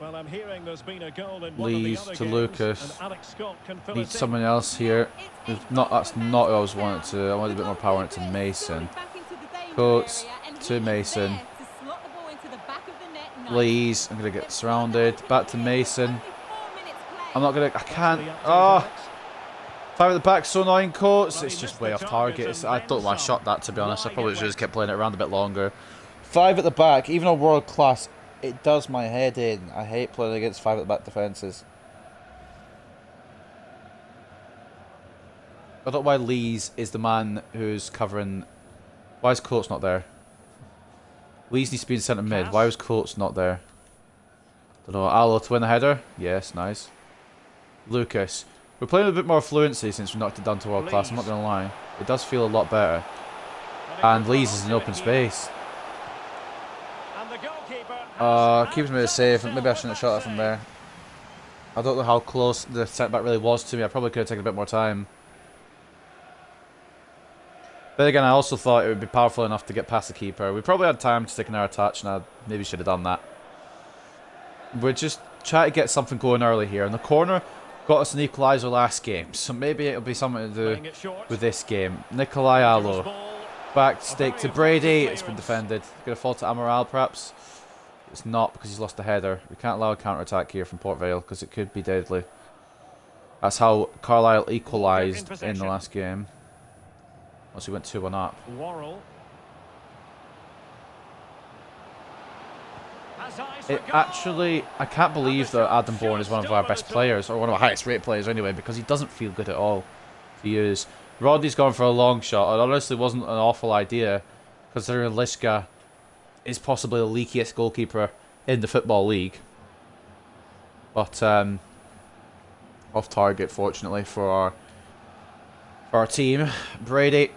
Well, I'm hearing there's been a goal in one Lees of the other to games, Lucas. and Alex Scott can fill Need us in. someone else here. That's not who I was wanted to. I wanted a bit more power into Mason. Coates to Mason. Lees. I'm going to get surrounded. Back to Mason. I'm not going to... I can't... Oh! 5 at the back, so annoying. Coates. It's just way off target. I don't know why I shot that, to be honest. I probably should have just kept playing it around a bit longer. 5 at the back, even on world class, it does my head in. I hate playing against 5 at the back defences. I don't know why Lees is the man who's covering... Why is Coates not there? Lees needs to be in centre mid. Why was Coates not there? Don't know. Allo to win the header? Yes, nice. Lucas. We're playing with a bit more fluency since we knocked it down to world class, I'm not going to lie. It does feel a lot better. And Lees is in open space. Keeps me safe. Maybe I shouldn't have shot that from there. I don't know how close the setback really was to me. I probably could have taken a bit more time. But again, I also thought it would be powerful enough to get past the keeper. We probably had time to stick an air touch, and I maybe should have done that. We're just trying to get something going early here. In the corner, got us an equaliser last game, so maybe it'll be something to do with this game. Nikolai Allo. Back stick to Brady. It's been defended. Going to fall to Amaral, perhaps. It's not, because he's lost the header. We can't allow a counter-attack here from Port Vale, because it could be deadly. That's how Carlisle equalised in the last game. Once we went 2-1 up. It actually, I can't believe that Adam Bourne is one of our best players, or one of our highest rated players anyway, because he doesn't feel good at all to use. Rodney's gone for a long shot. It honestly wasn't an awful idea, considering Lishka is possibly the leakiest goalkeeper in the Football League. But off target, fortunately, for our team. Brady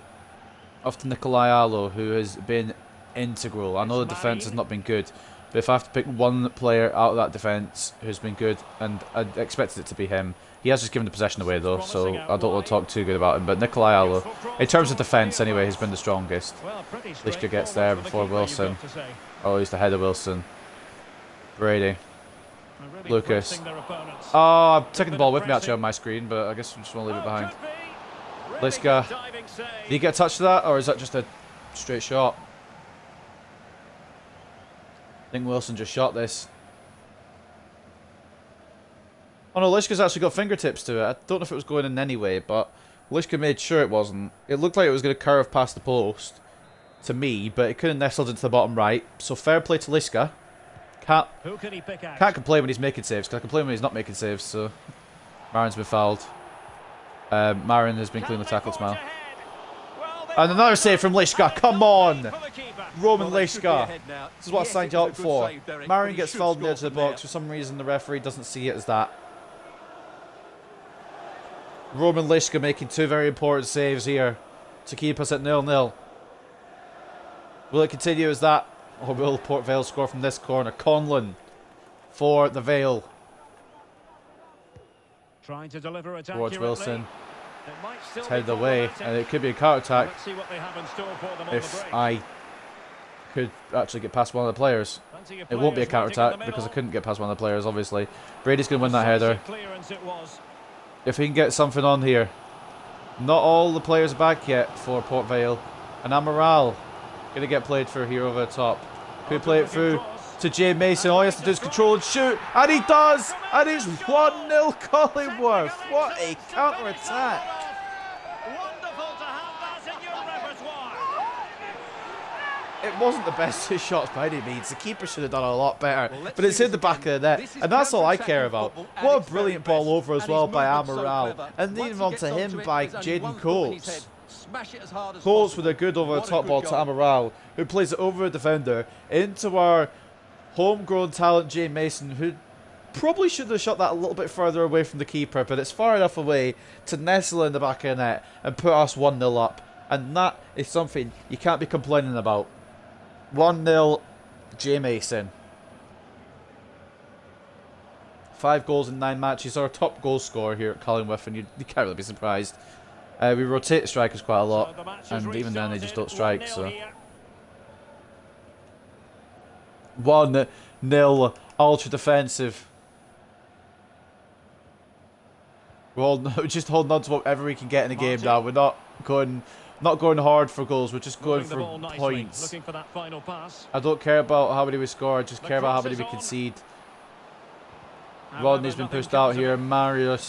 off to Nikolai Allo, who has been integral. I know the defence has not been good, but if I have to pick one player out of that defence who's been good, and I expected it to be him, he has just given the possession away though, so I don't want to talk too good about him. But Nikolai Allo, in terms of defence anyway, has been the strongest. Lishka gets there before Wilson. Oh, he's the header Wilson. Brady. Lucas. Oh, I'm taking the ball with me actually on my screen, but I guess I'm just going to leave it behind. Liska. Did he get a touch to that, or is that just a straight shot? I think Wilson just shot this. Oh no, Liska's actually got fingertips to it. I don't know if it was going in anyway, but Liska made sure it wasn't. It looked like it was going to curve past the post to me, but it could have nestled into the bottom right. So fair play to Liska. Can't complain when he's making saves, because I complain when he's not making saves, so... Marin's been fouled. Marin has been cleanly tackled now. And another save from Liska. Come on! Roman Liska. This is what I signed you up for. Marin gets fouled in the edge of the box. For some reason, the referee doesn't see it as that. Roman Liska making two very important saves here to keep us at 0-0. Will it continue as that? Or will Port Vale score from this corner? Conlon for the Vale. Trying to deliver it Towards Wilson. It's It's headed away, and it could be a counter-attack if I could actually get past one of the players. It won't be a counter-attack because I couldn't get past one of the players, obviously. Brady's going to win that header. If he can get something on here. Not all the players are back yet for Port Vale. And Amaral going to get played through here over the top. Could play it through to Jay Mason. All he has to do is control and shoot. And he does! And it's 1-0 Cullingworth. What a counter-attack. Wonderful to have that in your repertoire. It wasn't the best of shots by any means. The keeper should have done a lot better. But it's in the back of the net. And that's all I care about. What a brilliant ball over as well by Amaral. And then on to him by Jaden Coates. Coates with a good over the top ball to Amaral, who plays it over a defender into our homegrown talent Jay Mason, who probably should have shot that a little bit further away from the keeper, but it's far enough away to nestle in the back of the net and put us 1-0 up. And that is something you can't be complaining about. 1-0 Jay Mason. 5 goals in 9 matches, our top goal scorer here at Cullingworth, and you can't really be surprised. We rotate the strikers quite a lot, and even then they just don't strike, so... 1-0 ultra defensive. We're just holding on to whatever we can get in the game now. We're not going hard for goals. We're just going for points. Looking for that final pass. I don't care about how many we score. I just care about how many we concede. Rodney's been pushed out here. Marin.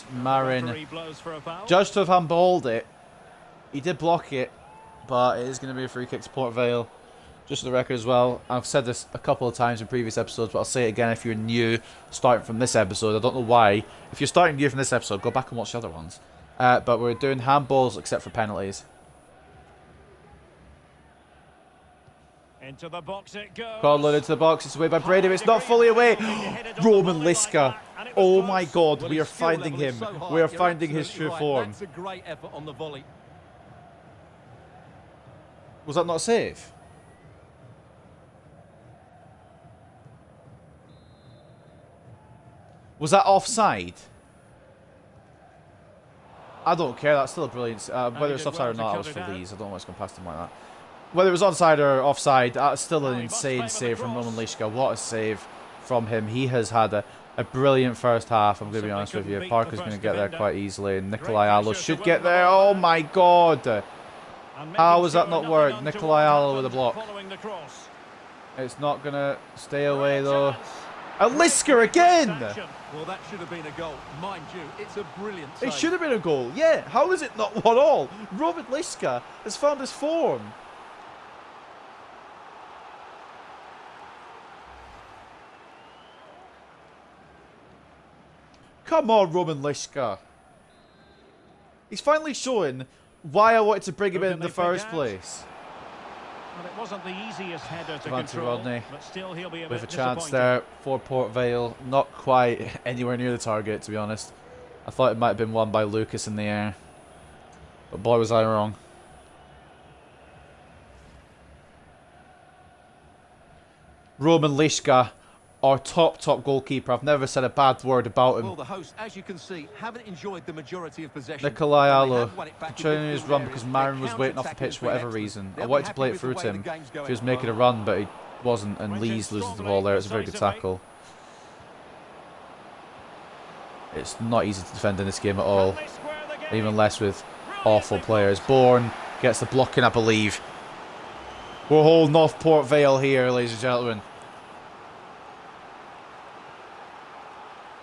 Judged to have handballed it. He did block it, but it is going to be a free kick to Port Vale. Just for the record as well, I've said this a couple of times in previous episodes, but I'll say it again if you're new, starting from this episode. I don't know why. If you're starting new from this episode, go back and watch the other ones. But we're doing handballs except for penalties. Into the box it goes. Conlon into the box. It's away by Brady. It's not fully away. Roman Liska. Oh my God, we are finding him. We are finding his true form. That's a great effort on the volley. Was that not a save? Was that offside? I don't care. That's still a brilliant... whether it's offside or not, I was for these. I don't know what's going past him like that. Whether it was onside or offside, that's still an insane save from Roman Liska. What a save from him. He has had a brilliant first half, I'm going to be honest with you. Parker's going to get there quite easily, and Nikolai Allo should get there. Oh my God! How has that not worked? Nikolai Allo with a block. It's not going to stay away though. And Liska again! Well, that should have been a goal. Mind you, it's a brilliant save. It should have been a goal, yeah. How is it not 1-1? Robert Liska has found his form. Come on, Roman Liska. He's finally showing why I wanted to bring him in the first place. Well, it wasn't the easiest header to Devante control, Rodney but still he'll be a with bit a chance disappointed. there for Port Vale. Not quite anywhere near the target, to be honest. I thought it might have been won by Lucas in the air. But boy, was I wrong. Roman Liska, our top goalkeeper. I've never said a bad word about him. Well, the hosts, as you can see, haven't enjoyed the majority of possession. Nikolai Allo They have won it back in continuing his midfield run areas. because Marin Their was waiting off the counter-attacking pitch has for been whatever excellent. reason. I They'll be wanted to happy play it with through the to way him the game's if going he was at the making a moment. run, but he wasn't, and Lees loses the ball there. It's a very good tackle. It's not easy to defend in this game at all, even less with Awful players. Bourne gets the blocking, I believe. We're holding off Port Vale here, ladies and gentlemen.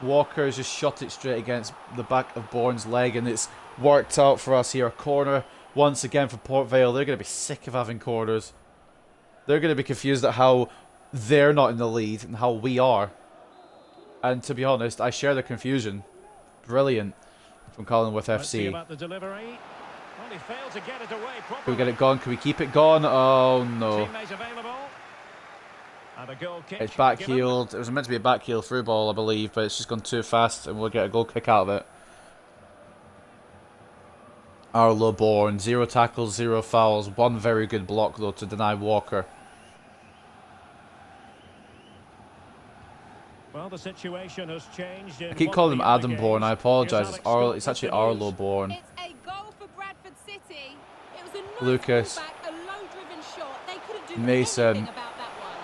Walker's just shot it straight against the back of Bourne's leg, and it's worked out for us here. A corner once again for Port Vale. They're going to be sick of having corners. They're going to be confused at how they're not in the lead and how we are. And to be honest, I share the confusion. Brilliant from Cullingworth FC. About the delivery. Well, he failed to get it away properly. Can we get it gone? Can we keep it gone? Oh no. Teammates available. And a goal kick. It's backheeled. It was meant to be a backheel through ball, I believe, but it's just gone too fast and we'll get a goal kick out of it. Arlo Bourne, 0 tackles, 0 fouls. One very good block though to deny Walker. Well, the situation has changed. I keep calling him Adam Bourne. I apologise. It's actually Arlo Bourne. It's a goal for Bradford City. It was a nice Lucas. ball back, a low-driven shot. They couldn't do Mason. anything about that one.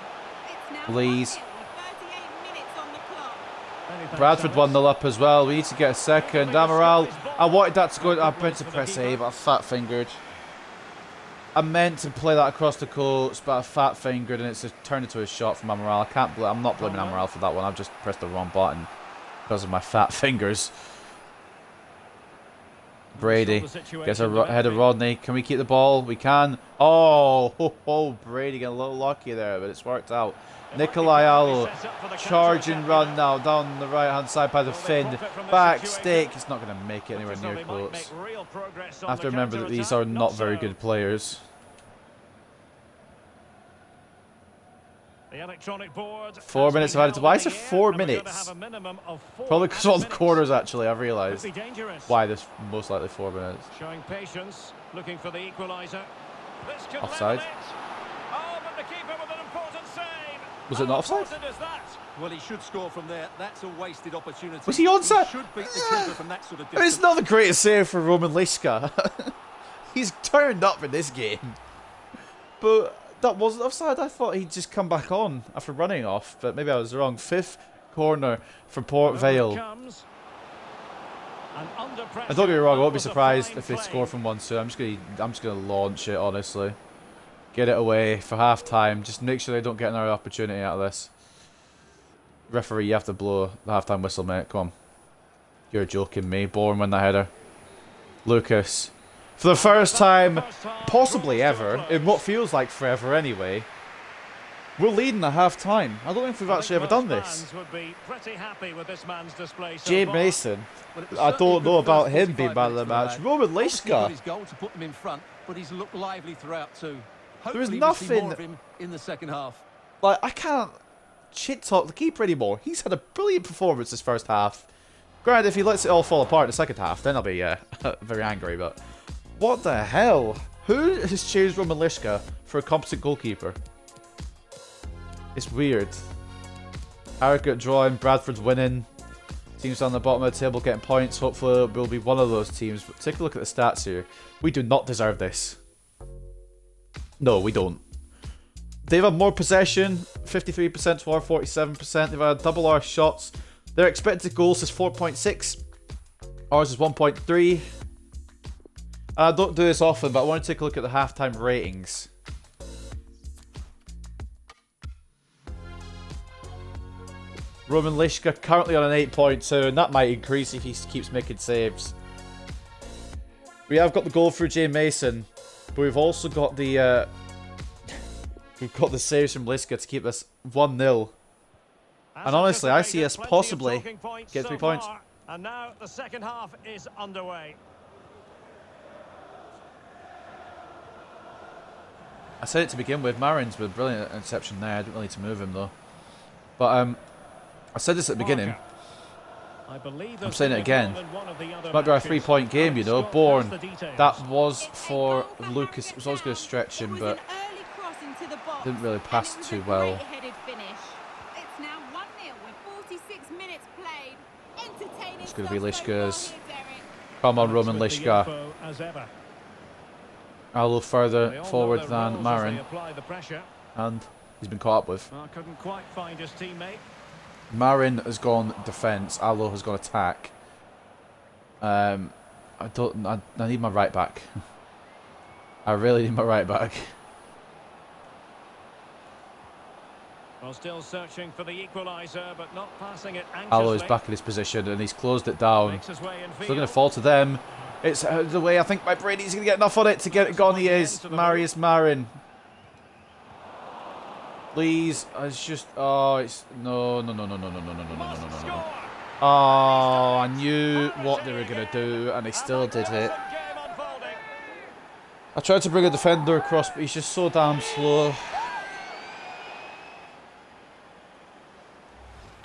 It's now Lees. 1-0 with 38 minutes on the clock. Bradford 1-0 up as well. We need to get a second. Amaral. I wanted that to go. I meant to press A, but I fat-fingered. I meant to play that across the courts, but I fat-fingered and it's just turned into a shot from Amaral. I'm not blaming Amaral for that one. I've just pressed the wrong button because of my fat fingers. Brady gets ahead of Rodney. Can we keep the ball? We can. Oh, Brady getting a little lucky there, but it's worked out. Nikolai Allo, charging run now down the right-hand side by the Finn. Back stick. It's not going to make it anywhere near close. I have to remember that these are not very good players. The electronic board 4 minutes have added to. Why is it 4 minutes? Probably because of all the corners, actually, I've realised. Why there's most likely 4 minutes. Showing patience, looking for the equaliser. Offside. Oh, but the keeper with an important save. Was it not offside? Well, he should score from there. That's a wasted opportunity. Was he onside? He should beat the keeper from that sort of I mean, it's distance. not the greatest save for Roman Liska. He's turned up in this game. But that wasn't offside. I thought he'd just come back on after running off, but maybe I was wrong. 5th corner for Port Vale. And don't get me wrong, I won't be surprised if they score from 1-2. I'm just gonna launch it, honestly. Get it away for half time. Just make sure they don't get another opportunity out of this. Referee, you have to blow the half-time whistle, mate. Come on. You're joking me. Bourne win the header. Lucas. For the first time, possibly ever, in what feels like forever anyway, we're leading at half-time. I don't think we've actually ever done this. Jay Mason. I don't know about him being man of the match. Roman Liska. But he's looked lively throughout too. There is Hopefully we see nothing. more of him in the second half. Like, I can't shit talk the keeper anymore. He's had a brilliant performance this first half. Granted, if he lets it all fall apart in the second half, then I'll be very angry. But what the hell? Who has changed Roman Liska for a competent goalkeeper? It's weird. Harrogate drawing, Bradford's winning. Teams on the bottom of the table getting points. Hopefully we'll be one of those teams. But take a look at the stats here. We do not deserve this. No, we don't. They've had more possession, 53% to our 47%. They've had double our shots. Their expected goals is 4.6. Ours is 1.3. I don't do this often, but I want to take a look at the halftime ratings. Roman Liska currently on an 8.2, and that might increase if he keeps making saves. We have got the goal through Jay Mason, but we've also got the saves from Liska to keep us 1-0. And honestly, I see us possibly get 3 points. And now the second half is underway. I said it to begin with. Marin's with a brilliant interception there. I didn't really need to move him though. But I said this at the beginning. I'm saying it again. It might be our 3-point game, you know. Bourne. That was for Lucas. It was always going to stretch him, but didn't really pass too well. It's going to be Liska's. Come on, Roman Liska. A little further forward than Marin. And he's been caught up with. Couldn't quite find his teammate. Marin has gone defence. Allo has gone attack. I need my right back. I really need my right back. Well, still searching for the equaliser, but not passing it Alo's anxiously. back in his position and he's closed it down. Makes his way in Still going to field. fall to them. It's the way I think my Brady's going to get enough on it to get it gone. He is. Marius Marin. Please. It's just. Oh, it's. No. Oh, I knew what they were going to do and they still did it. I tried to bring a defender across, but he's just so damn slow.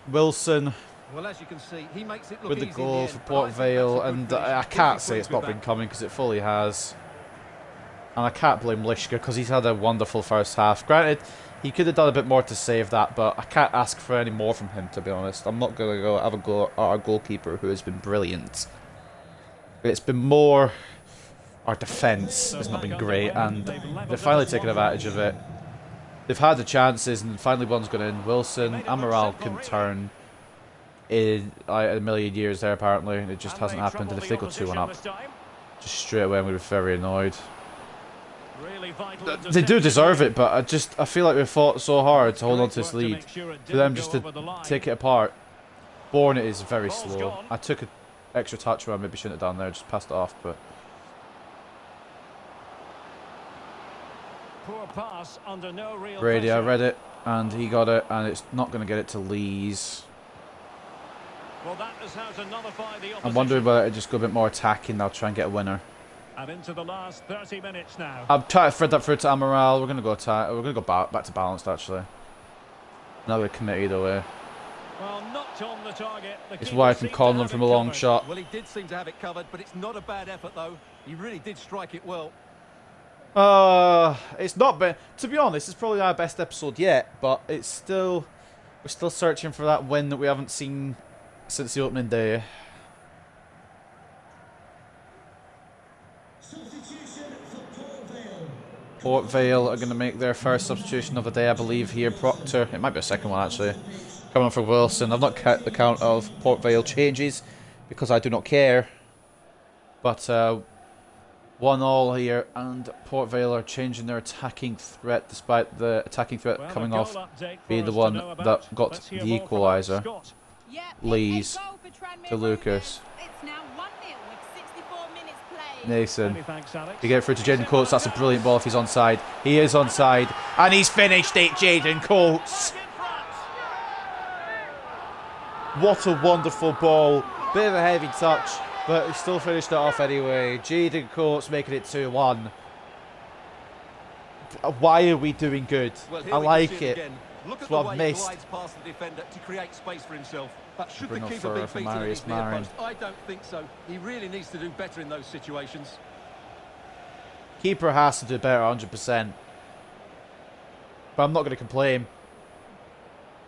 Wilson. Well, as you can see, he makes it look with the easy goal in for the end, Port but I think Vale, that's a good and finish. I can't Good say it's to not be been back. coming because it fully has. And I can't blame Lishka because he's had a wonderful first half. Granted, he could have done a bit more to save that, but I can't ask for any more from him, to be honest. I'm not going to go have a go at our goalkeeper, who has been brilliant. It's been more... Our defence has not been great, and they've finally taken advantage of it. They've had the chances, and finally one's gone in. Wilson, Amaral can turn in a million years there, apparently. It just hasn't happened, and if they go 2-1 up, just straight away I'm going to be very annoyed. They do deserve it, but I feel like we fought so hard to hold on to this lead. For them just to take it apart. Bourne is very slow. I took an extra touch where I maybe shouldn't have done there, just passed it off, but... Poor pass under no real Brady, I pressure. read it, and he got it, and it's not going to get it to Lees. Well, that is how to nullify the opposition. I'm wondering whether I just go a bit more attacking, they'll try and get a winner. And into the last 30 minutes now. I'm trying to thread that through to Amaral. We're going to go back to balanced, actually. Another commit either way. Well, not on the target. The It's keeper why I can seemed call to them have from it a long covered. shot. Well, he did seem to have it covered, but it's not a bad effort, though. He really did strike it well. It's not been... To be honest, it's probably our best episode yet, but it's still... We're still searching for that win that we haven't seen since the opening day. Substitution for Port Vale. Port Vale are going to make their first substitution of the day, I believe, here. Proctor, it might be a second one, actually. Coming on for Wilson. I've not kept the count of Port Vale changes, because I do not care. But, 1-1 here, and Port Vale are changing their attacking threat, despite the attacking threat Well, coming a off goal update being for the us one to know about. that got Let's hear the more from our equaliser. Scott. Yep, Lees it's a goal for Tranmere to Lucas. Rovers. It's now 1-0 with 64 minutes played. Nathan. Many thanks, Alex. To get it through to Jaden Coates, that's a brilliant ball if he's onside. He is onside, and he's finished it, Jaden Coates. What a wonderful ball. Bit of a heavy touch, but he still finished it off anyway. Jaden Coates making it 2-1. Why are we doing good? Well, here I we can like see it. Again. Look That's at the what way I've he missed. glides past the defender to create space for himself. But should the Bruno keeper Ferrer be for beaten at Marius his near Marin. post? I don't think so. He really needs to do better in those situations. Keeper has to do better 100%. But I'm not going to complain.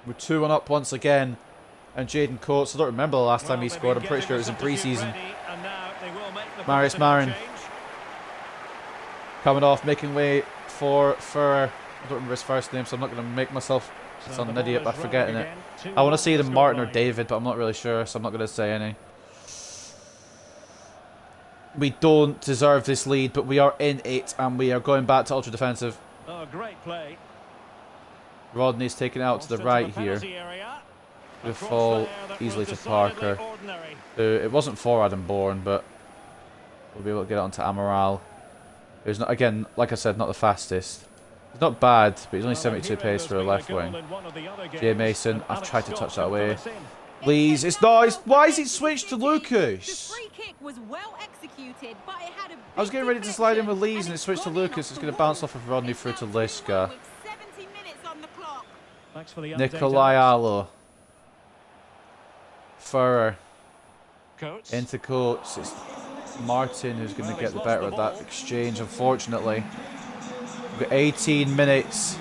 We're 2-1 up once again. And Jaden Coates, I don't remember the last time he scored. I'm pretty sure it was in pre-season. Marius Marin coming off, making way for Ferrer. I don't remember his first name, so I'm not going to make myself sound an idiot by forgetting it. I want to say either Martin or David, but I'm not really sure, so I'm not going to say any. We don't deserve this lead, but we are in it, and we are going back to ultra defensive. Oh, great play. Rodney's taken it out to the right here. The fall easily to Parker. It wasn't for Adam Bourne, but we'll be able to get it onto Amaral. Who's not, again, like I said, not the fastest. He's not bad, but he's only 72 pace for a left wing. Jay Mason, I've tried to touch that away. Lees, it's nice. Why is it switched to The Lucas? free kick was well executed, but it had a I was big getting ready to slide in with deflection, Lees and it switched to gone in Lucas. off It's the going to bounce wall. off of Rodney It's through to now 2-1 Liska. with 70 minutes on the clock. Thanks for the update, Nikolai Alex. Allo. Ferrer. Coates. Into Coates. It's Martin who's going to get the better of that exchange, unfortunately. We've got 18 minutes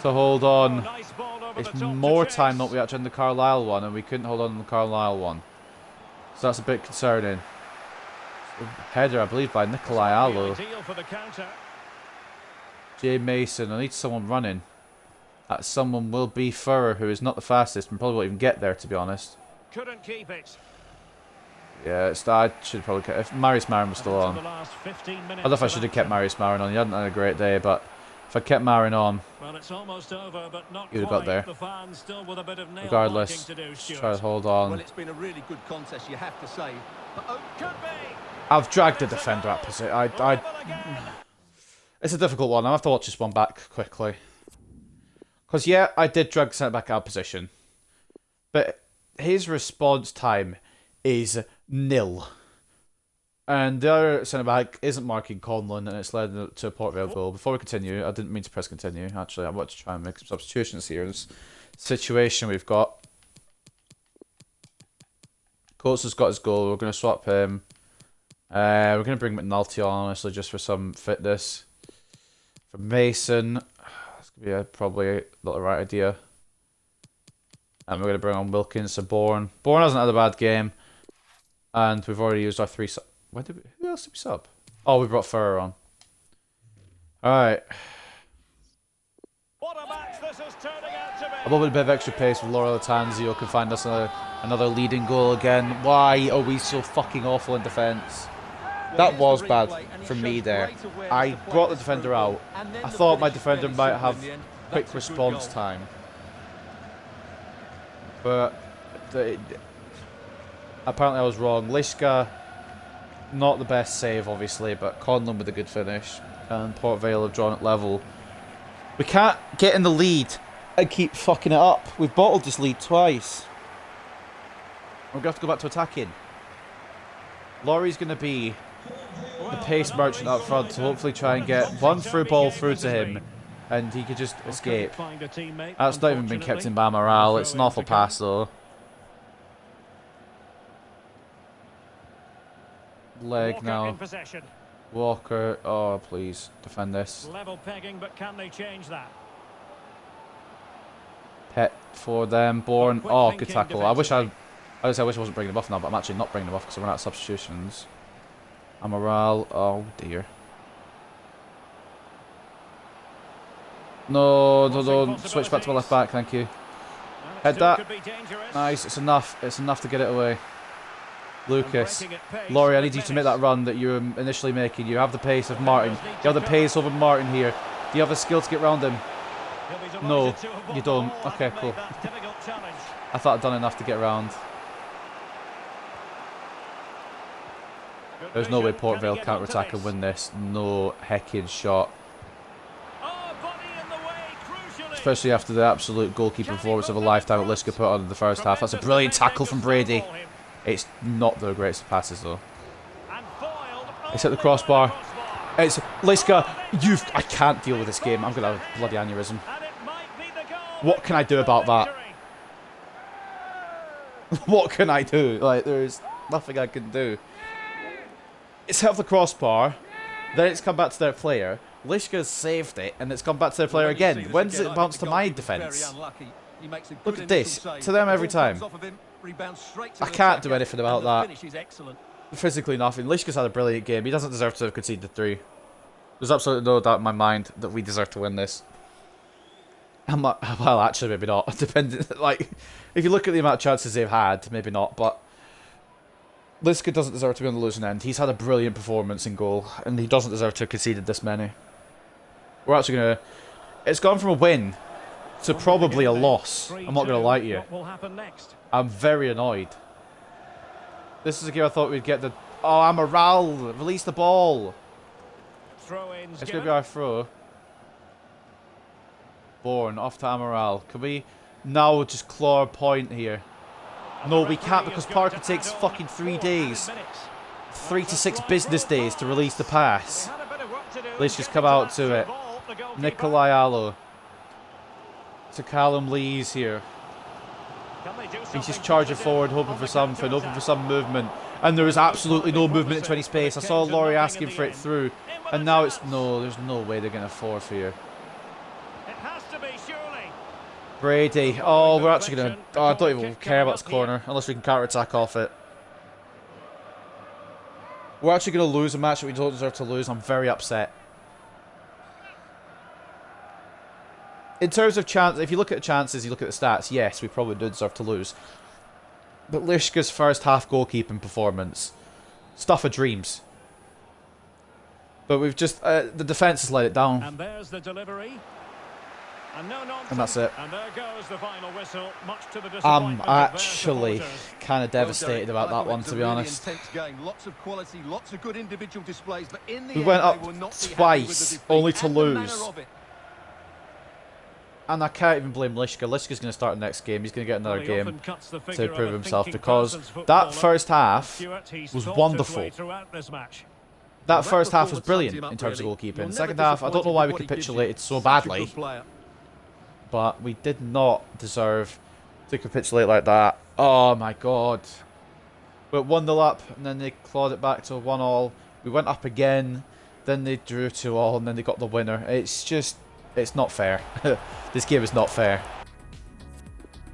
to hold on. Nice ball over It's the top more to time chase. than we actually had in the Carlisle one, and we couldn't hold on to the Carlisle one. So that's a bit concerning. Header, I believe, by Nikolai Allo. Ideal for the counter. Jay Mason, I need someone running. That someone will be Ferrer, who is not the fastest and probably won't even get there, to be honest. Couldn't keep it. Yeah, it's I should probably kept, if Marius Marin was still on. I don't know if I should have kept Marius Marin on. He hadn't had a great day, but if I kept Marin on, Well, it's almost over, but not he would have got there. the fans still with a bit of Regardless, to do, just try to hold on. Well, it's been a really good contest, you have to say. But, Could be. I've dragged the defender up. It's a difficult one. I have to watch this one back quickly. Because, yeah, I did drag centre back out of position. But his response time is nil. And the other centre back isn't marking Conlon, and it's led to a Port Vale goal. Before we continue, I didn't mean to press continue. Actually, I want to try and make some substitutions here. This situation we've got. Coates has got his goal. We're going to swap him. We're going to bring McNulty on, honestly, just for some fitness. For Mason, that's going to be probably not the right idea. And we're going to bring on Wilkins to Bourne. Bourne hasn't had a bad game. And we've already used our 3 sub. Who else did we sub? Oh, we brought Ferrer on. Alright. What a match this is turning out to be. A little bit of extra pace with Laura Latanzio can find us another leading goal again. Why are we so fucking awful in defence? That was bad from me there. I brought the defender out. I thought my defender might have quick response time. But apparently I was wrong. Lishka, not the best save obviously, but Conlon with a good finish. And Port Vale have drawn at level. We can't get in the lead and keep fucking it up. We've bottled this lead twice. We're going to have to go back to attacking. Laurie's going to be the pace merchant up front to hopefully try and get one through ball through to him and he could just escape. That's not even been kept in by morale. It's an awful pass though. Leg now. Walker, oh please defend this. Level pegging, but can they change that? Pet for them. Bourne, oh good tackle. I wish I wasn't bringing them off now, but I'm actually not bringing them off because I run out of substitutions. Amaral, oh dear. No, switch back to my left back, thank you. Head that. Nice, it's enough to get it away. Lucas, Laurie, I need you to make that run that you were initially making. You have the pace of Martin. You have the pace over Martin here. Do you have the skill to get round him? No, you don't. Okay, cool. I thought I'd done enough to get round. There's no way Port Vale counter-attack and win this. No hecking shot. Especially after the absolute goalkeeper performance of a lifetime that Liska put on in the first half. That's a brilliant tackle from Brady. It's not the greatest passes though. It's at the crossbar. It's Liska. I can't deal with this game. I'm gonna have a bloody aneurysm. What can I do about that? What can I do? Like, there's nothing I can do. It's hit the crossbar, then it's come back to their player. Lishka's saved it, and it's come back to their player again. When does it bounce to my defence? Look at this. To them every time. I can't do anything about that. Physically nothing. Lishka's had a brilliant game. He doesn't deserve to have conceded 3. There's absolutely no doubt in my mind that we deserve to win this. I'm not, well, actually, maybe not. Depending, like, if you look at the amount of chances they've had, maybe not, but Liska doesn't deserve to be on the losing end. He's had a brilliant performance in goal, and he doesn't deserve to have conceded this many. We're actually going to... It's gone from a win to probably a loss. I'm not going to lie to you. I'm very annoyed. This is a game I thought we'd get the... Oh, Amaral! Release the ball! It's going to be our throw. Bourne, off to Amaral. Can we now just claw a point here? No, we can't because Parker takes fucking 3 days. 3 to 6 business days to release the pass. Let's just come out to it. Nikolai Allo. To Callum Lees here. He's just charging forward, hoping for something, hoping for some movement. And there is absolutely no movement into any space. I saw Laurie asking for it through. And now it's... No, there's no way they're going to forfeit here. Brady. Oh, we're actually going to... Oh, I don't even care about this corner, unless we can counter-attack off it. We're actually going to lose a match that we don't deserve to lose. I'm very upset. In terms of chance, if you look at the chances, you look at the stats, yes, we probably do deserve to lose. But Lishka's first half goalkeeping performance, stuff of dreams. But we've just the defence has let it down. And there's the delivery. And no nonsense. And that's it. And there goes the final whistle, much to the I'm disappointment of their actually supporters. kind of devastated about that one, to be honest. Intense game, lots of quality, lots of good individual displays, but in the We end, went they up will not be happy with the twice, defeat only to and the manner lose. of it. And I can't even blame Lishka. Lishka's going to start the next game. He's going to get another Well, he game often cuts the to figure of prove a himself, thinking because person's that footballer. first half Stuart, he's was thought his wonderful. way throughout this match. That Well, first half was performance brilliant sums him up, in terms of really. goalkeeping. You're never Second half, I don't know disappointed why with we what he gives you. capitulated so Such a badly, good player. but we did not deserve to capitulate like that. Oh my god. We were 1-0 up, and then they clawed it back to 1-1. We went up again, then they drew 2-2, and then they got the winner. It's just, it's not fair. This game is not fair.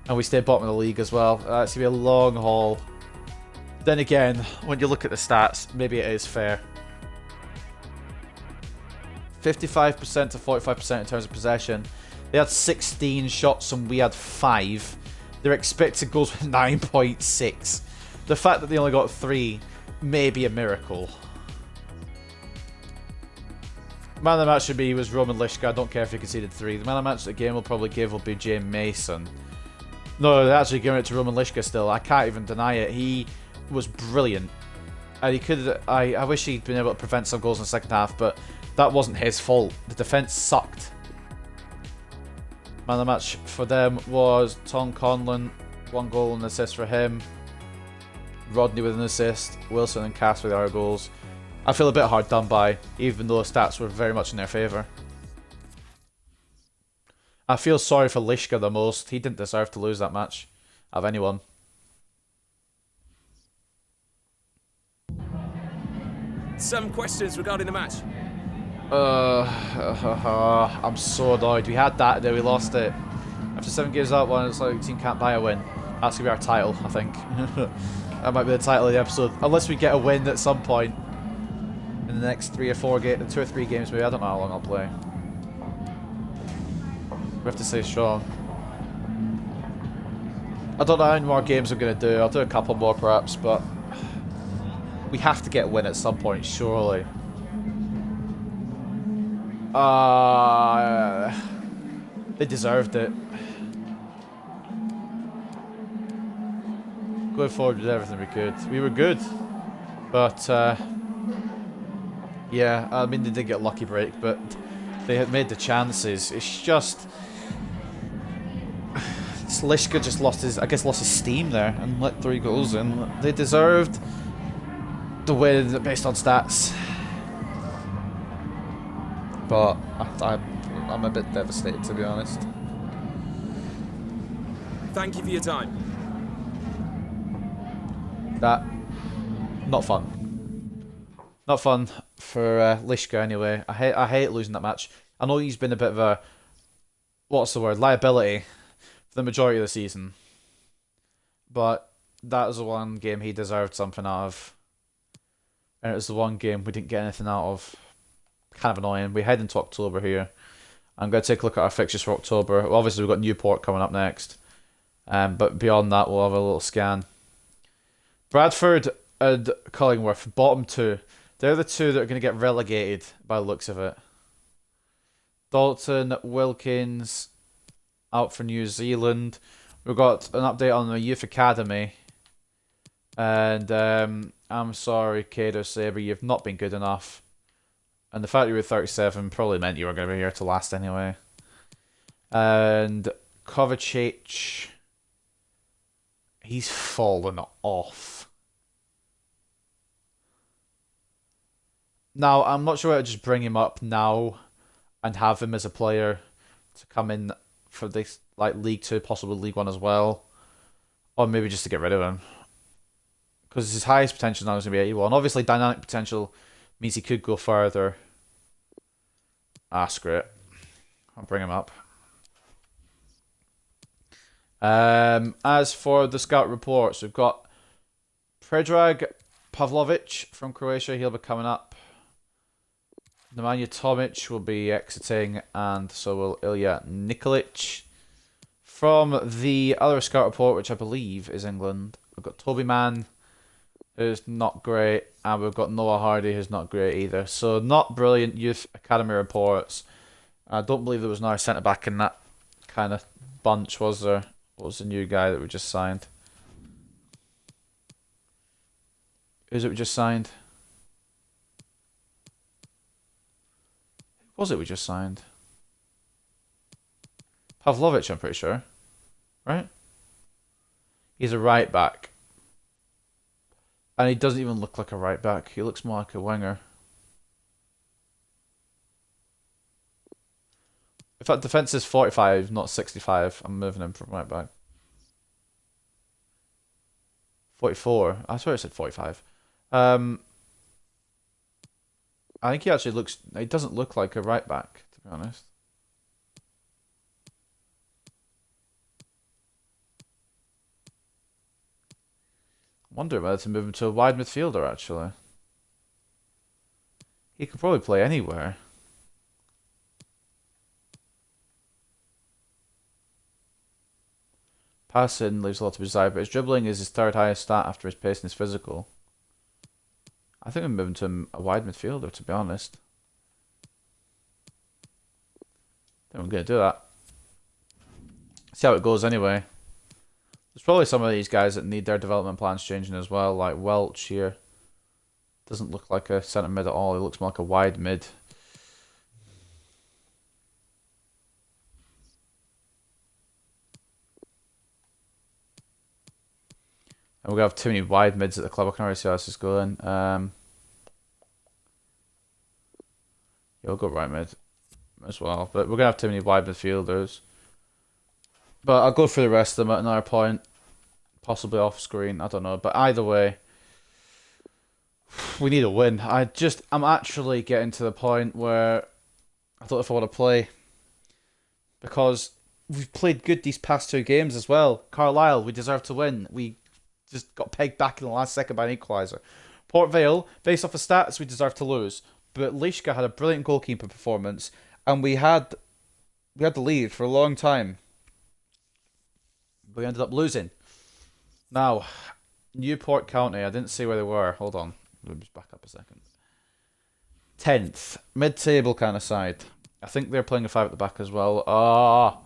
And we stayed bottom of the league as well. It's going to be a long haul. Then again, when you look at the stats, maybe it is fair. 55% to 45% in terms of possession. They had 16 shots and we had 5. Their expected goals were 9.6. The fact that they only got 3 may be a miracle. Man of the match should be was Roman Lishka. I don't care if he conceded 3. The man of the match the game will probably give will be James Mason. No, they're actually giving it to Roman Lishka still. I can't even deny it. He was brilliant. And he could. I wish he'd been able to prevent some goals in the second half, but that wasn't his fault. The defence sucked. Man of the match for them was Tom Conlon. 1 goal and assist for him. Rodney with an assist. Wilson and Cass with our goals. I feel a bit hard done by, even though stats were very much in their favour. I feel sorry for Lishka the most. He didn't deserve to lose that match of anyone. Some questions regarding the match. I'm so annoyed. We had that, then we lost it. After 7 games out, one, it's like the team can't buy a win. That's gonna be our title, I think. That might be the title of the episode, unless we get a win at some point in the next 3 or 4 games, 2 or 3 games maybe. I don't know how long I'll play. We have to stay strong. I don't know how many more games I'm gonna do. I'll do a couple more perhaps, but we have to get a win at some point, surely. They deserved it. Going forward with everything we could. We were good. But, yeah, I mean, they did get a lucky break, but they had made the chances. It's just... Lishka just lost his, lost his steam there and let 3 goals in. They deserved the win based on stats. But I'm a bit devastated, to be honest. Thank you for your time. Not fun. Not fun for Lishka anyway. I hate losing that match. I know he's been a bit of a, what's the word, liability for the majority of the season. But that was the one game he deserved something out of. And it was the one game we didn't get anything out of. Kind of annoying. We head into October here. I'm going to take a look at our fixtures for October. Well, obviously, we've got Newport coming up next. But beyond that, we'll have a little scan. Bradford and Cullingworth, bottom 2. They're the 2 that are going to get relegated by the looks of it. Dalton Wilkins out for New Zealand. We've got an update on the Youth Academy. And I'm sorry, Kato Sabre, you've not been good enough. And the fact you were 37 probably meant you were going to be here to last anyway. And Kovacic, he's fallen off. Now, I'm not sure how to just bring him up now and have him as a player to come in for this, like, League 2, possibly League 1 as well. Or maybe just to get rid of him. Because his highest potential now is going to be 81. Obviously, dynamic potential means he could go further. Screw it. I'll bring him up. As for the scout reports, we've got Predrag Pavlovic from Croatia. He'll be coming up. Nemanja Tomic will be exiting, and so will Ilya Nikolic. From the other scout report, which I believe is England, We've got Toby Mann, who's not great, and we've got Noah Hardy, who's not great either. So not brilliant youth academy reports. I don't believe there was another centre back in that kind of bunch, was there? What was the new guy that we just signed? Who's it we just signed? Who was it we just signed? Pavlovic, I'm pretty sure. Right? He's a right back. And he doesn't even look like a right back. He looks more like a winger. In fact, defence is 45, not 65. I'm moving him from right back. 44. I swear it said 45. I think he actually looks... He doesn't look like a right back, to be honest. I wonder whether to move him to a wide midfielder, actually. He could probably play anywhere. Passing leaves a lot to be desired, but his dribbling is his third highest stat after his pace and his physical. I think I'm moving to a wide midfielder, to be honest. I think I'm going to do that. See how it goes anyway. There's probably some of these guys that need their development plans changing as well, like Welch here. Doesn't look like a centre mid at all. He looks more like a wide mid. And we're going to have too many wide mids at the club. I can already see how this is going. Yeah, we'll go right mid as well. But we're going to have too many wide midfielders. But I'll go through the rest of them at another point. Possibly off screen. I don't know. But either way, we need a win. I'm actually getting to the point where I don't know if I want to play. Because we've played good these past two games as well. Carlisle, we deserve to win. We just got pegged back in the last second by an equaliser. Port Vale, based off the stats, we deserve to lose. But Leishka had a brilliant goalkeeper performance, and we had the lead for a long time. We ended up losing. Now, Newport County, I didn't see where they were. Hold on, let me just back up a second. 10th, mid-table kind of side. I think they're playing a 5 at the back as well.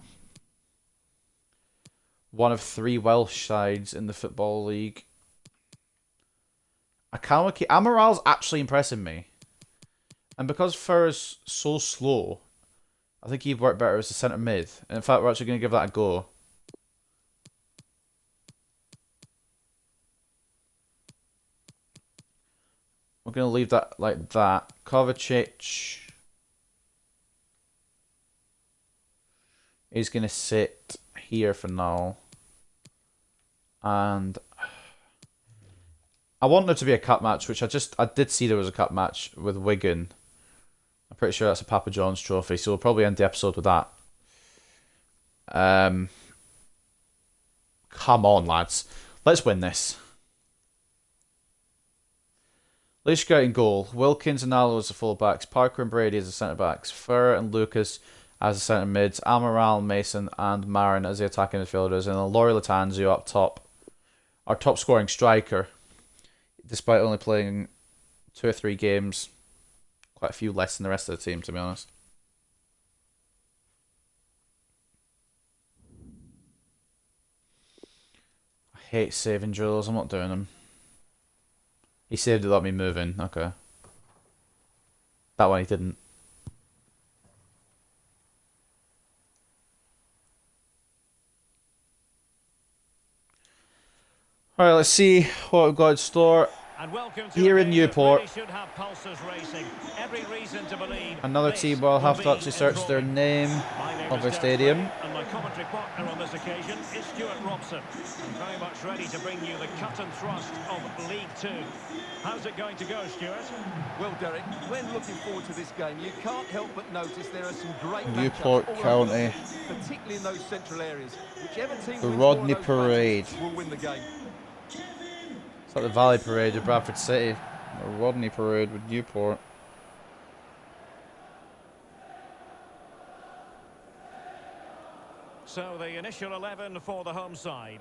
One of 3 Welsh sides in the Football League. Amaral's actually impressing me. And because Furr's so slow, I think he'd work better as a centre mid. And in fact, we're actually going to give that a go. We're going to leave that like that. Kovacic is going to sit here for now. And I want there to be a cup match, which I did see there was a cup match with Wigan. I'm pretty sure that's a Papa John's trophy, so we'll probably end the episode with that. Come on, lads. Let's win this. Leishka in goal. Wilkins and Allo as the full-backs. Parker and Brady as the centre-backs. Furr and Lucas as the centre mids. Amaral, Mason and Marin as the attacking midfielders. And then Laurie Latanzio up top. Our top scoring striker. Despite only playing 2 or 3 games. Quite a few less than the rest of the team, to be honest. I hate saving drills. I'm not doing them. He saved it without me moving. Okay. That one he didn't. Alright, let's see what we've got in store. Here in Newport. Another team will have to actually search their name of their stadium. And my commentary partner on this occasion is Stuart Robson. I'm very much ready to bring you the cut and thrust of League Two. How's it going to go, Stuart? Well, Derek, when looking forward to this game, you can't help but notice there are some great Newport matchups all County. over, particularly in those central areas. Whichever team The wins Rodney more of those Parade. matches will win the game. It's like the Valley Parade with Bradford City. The Rodney Parade with Newport. So the initial 11 for the home side.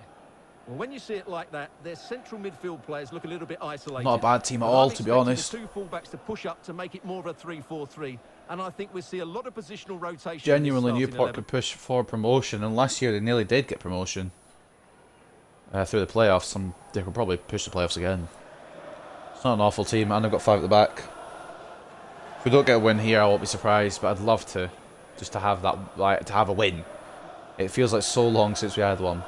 Well, when you see it like that, their central midfield players look a little bit isolated. Not a bad team at But I'm all, to be expecting honest. the two fullbacks to push up to make it more of a 3-4-3, and I think we'll see a lot of positional rotation. Genuinely, in this starting Newport 11. could push for promotion, and last year they nearly did get promotion through the playoffs, and they could probably push the playoffs again. It's not an awful team, and they've got 5 at the back. If we don't get a win here, I won't be surprised, but I'd love to, just to have that, like, to have a win. It feels like so long since we had one.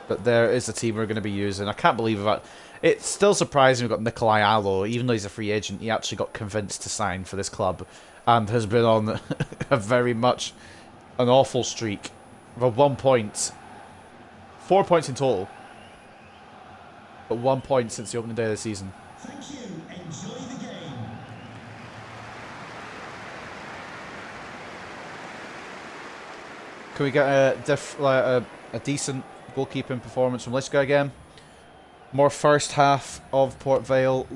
But there is a team we're going to be using. I can't believe that. It's still surprising we've got Nikolai Allo. Even though he's a free agent, he actually got convinced to sign for this club. And has been on a very much an awful streak. For 1 point. 4 points in total. But 1 point since the opening day of the season. Thank you. Enjoy the game. Can we get a decent goalkeeping performance from Liska again? More first half of Port Vale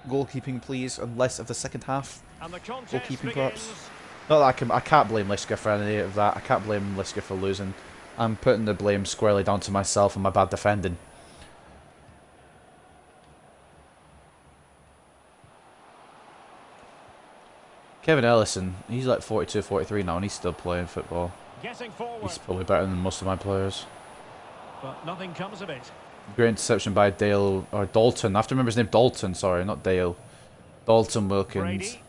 goalkeeping, please, and less of the second half And the contest goalkeeping, perhaps. begins. Not that I can't blame Liska for any of that. I can't blame Liska for losing. I'm putting the blame squarely down to myself and my bad defending. Kevin Ellison, he's like 42, 43 now, and he's still playing football. Getting forward, He's probably better than most of my players. but nothing comes of it. Great interception by Dale, or Dalton. I have to remember his name, Dalton, sorry, not Dale. Dalton Wilkins. Brady.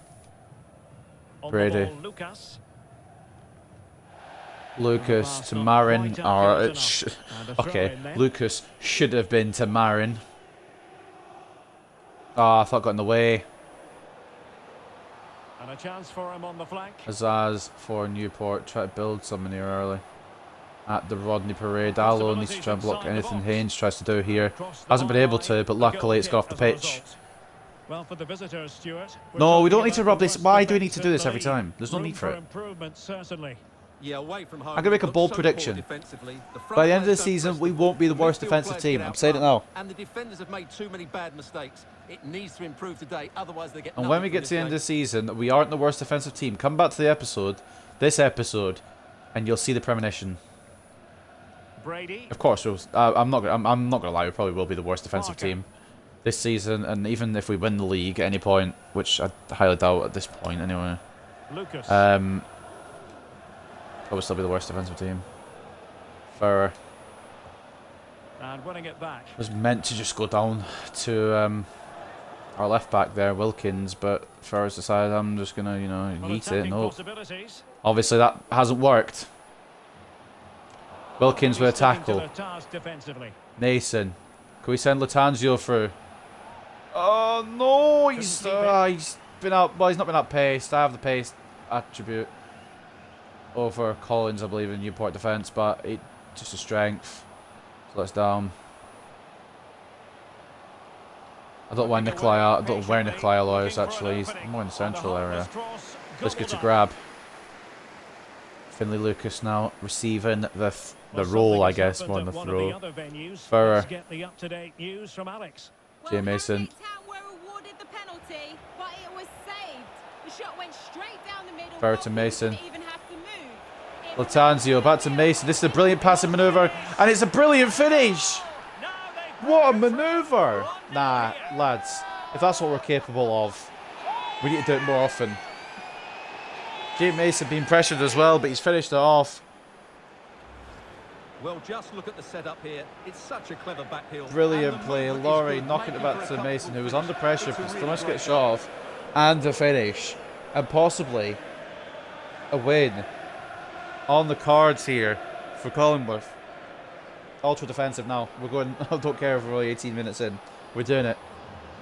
On Brady. the ball, Lucas. Lucas pass to not Marin. quite Or accurate enough. And a throw okay, in there. Lucas should have been to Marin. Oh, I thought I got in the way. And a chance for him on the flank. Azaz for Newport. Try to build something here early. At the Rodney Parade. Allo needs to try and block anything Haynes tries to do here. Cross the Hasn't been line, able to, but a luckily goal it's got off the kick as a pitch. result. Well, for the visitors, Stuart. No, we don't need to rub this. Why do we need to do this every time? There's no Room need for it. improvement, certainly. Yeah, away from home. I'm gonna make a looked bold so prediction. poor defensively. The front By the end of the players don't season, press we the won't be the ball. worst Midfield defensive players team. get I'm out saying it front, now. And the defenders have made too many bad mistakes. It needs to improve today, otherwise they get. And when nothing we from get this to the end of game. the season, we aren't the worst defensive team. Come back to the episode, this episode, and you'll see the premonition. Brady. Of course, I'm not gonna lie. We probably will be the worst defensive Parker. team this season, and even if we win the league at any point, which I highly doubt at this point, anyway. Lucas. Probably still be the worst defensive team. Ferrer And winning it back. was meant to just go down to our left back there, Wilkins, but Ferrer's decided I'm just gonna, you know, Well, eat it. attacking No, possibilities. obviously that hasn't worked. Wilkins with a Sticking to tackle. their task defensively. Nason. Can we send Latanzio through? Oh no, he's been out. Well, he's not been outpaced. I have the pace attribute over Collins, I believe, in Newport defence, but it just a strength. So that's down. I don't know why Nikolai. I don't know where Nikolai Allo is actually. He's more in the central area. Let's get to grab. Finley Lucas now receiving the roll, I guess, more than the throw. Ferrer. Let's get the up-to-date news from Alex. Well, Jay Mason. Harriet Town were awarded the penalty, but it was saved. The shot went straight down the middle. Ferrer to Goalkeeper Mason. didn't even have to move. It was Latanzio back to Mason. This is a brilliant passing manoeuvre, and it's a brilliant finish. What a manoeuvre! Nah, lads, if that's what we're capable of, we need to do it more often. Jay Mason being pressured as well, but he's finished it off. Well, just look at the setup here. It's such a clever back heel. Brilliant And the play. movement is Laurie good, knocking it making back for a to Mason, who was comfortable under finish. pressure, It's a but still really managed to get great a shot off, and a finish, and possibly a win on the cards here for Cullingworth. Ultra defensive now. We're going. I don't care if we're only 18 minutes in. We're doing it.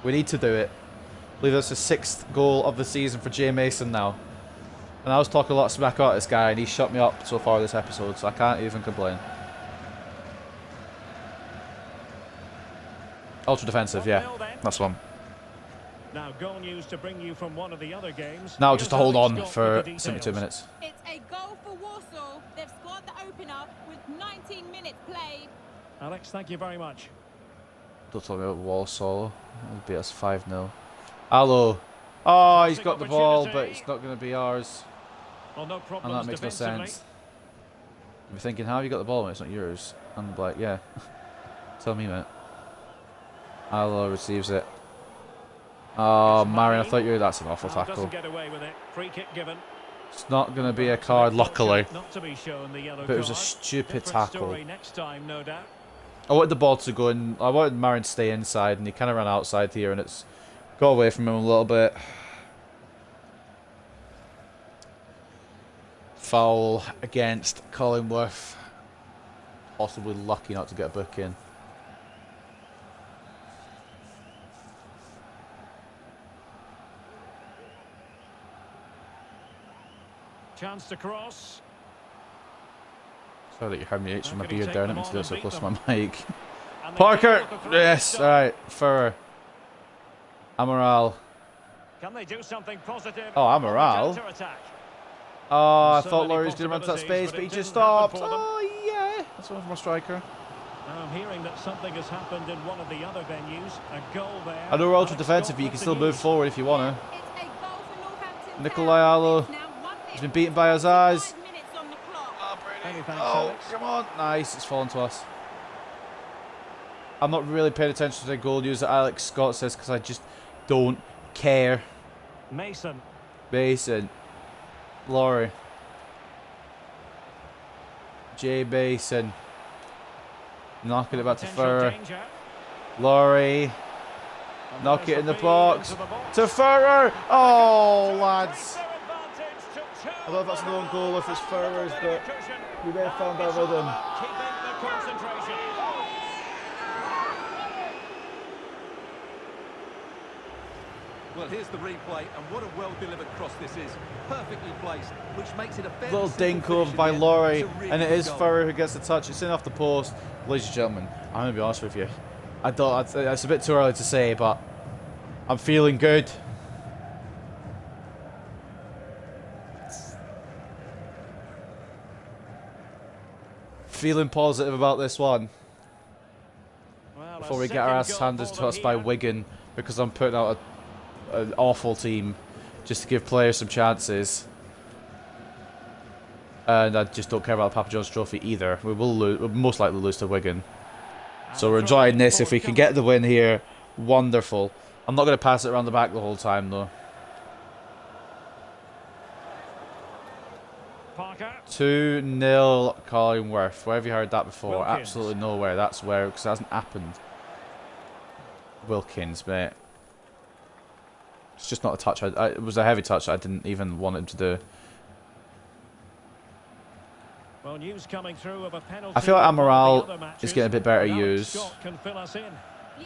We need to do it. I believe that's the 6th goal of the season for Jay Mason now. And I was talking a lot of smack about this guy, and he shut me up so far this episode, so I can't even complain. Ultra defensive, yeah. That's one. Now, goal news to bring you from one of the other games. Now Here's just to hold Alex on Scott for with the 72 details. minutes. It's a goal for Warsaw. They've scored the opener with 19 minutes played. Alex, thank you very much. Don't talk about Walsall. It'll beat us 5-0. Allo. Oh, he's got the ball, but it's not going to be ours. Well, no And problems that makes no defensively. sense. You're thinking, how have you got the ball when it's not yours? I'm like, yeah. Tell me, mate. Allo receives it. Oh, Marion, I thought you were... That's an awful tackle. Doesn't get away with it. Free kick given. It's not going to be a card, luckily. Not to be shown the yellow But it was a card. stupid Different tackle. story next time, no doubt. I wanted the ball to go in. I wanted Marion to stay inside, and he kind of ran outside here, and it's got away from him a little bit. Foul against Cullingworth. Possibly lucky not to get a book in. Chance to cross. Sorry that you heard me itching my How can he beard take down. them I meant to on do it and so beat close to them? my mic. And they Parker! do look a Yes, threat. alright. Furrer. Amaral. Can they do something positive? Oh, Amaral. on the counter-attack? Oh, I So thought many Laurie was going to run to that possibilities, space, but but he it just didn't happen stopped. for them. Oh, yeah. That's one from a striker. Now I'm hearing that something has happened in one of the other venues. A goal there. I know we're ultra And it's defensive, but you can still move Scotland forward if you want to. It's a goal for Northampton Nikolai Town. Allo. It's now 1-0. He's been beaten by Azaz. 5 minutes on the clock. Many thanks, Oh, Alex. come on. Nice. It's fallen to us. I'm not really paying attention to the goal news that Alex Scott says because I just don't care. Mason. Basin. Laurie. Jay Basin. Knocking it back to Potential Furrer. danger. Laurie. And Knock there's it in the feed box. into the box. To Furrer. Oh, lads. Their advantage to two. I love that's an own goal if it's Furrer's, but Cushion. we may have found our rhythm. Keeping the concentration. Well, here's the replay, and what a well-delivered cross this is. Perfectly placed, which makes it a fairly Little simple dink over finish by in the end. Laurie, It's a really and it good is goal. Furrer who gets the touch. It's in off the post. Ladies and gentlemen, I'm going to be honest with you. I don't. It's a bit too early to say, but I'm feeling good. Feeling positive about this one. Well, Before a we get our second asses goal handed for to them us by here. Wigan, because I'm putting out an awful team just to give players some chances. And I just don't care about the Papa John's Trophy either. We will lose. We'll most likely lose to Wigan. So we're enjoying this. If we can get the win here, wonderful. I'm not going to pass it around the back the whole time, though. Parker. 2-0 Cullingworth. Where have you heard that before? Wilkins. Absolutely nowhere. That's where, because it hasn't happened. Wilkins, mate. It's just not a touch. It was a heavy touch I didn't even want him to do. Well, news coming through of a penalty. I feel like in one of Amaral the other matches. is getting a bit better Alex used. Scott can fill us in.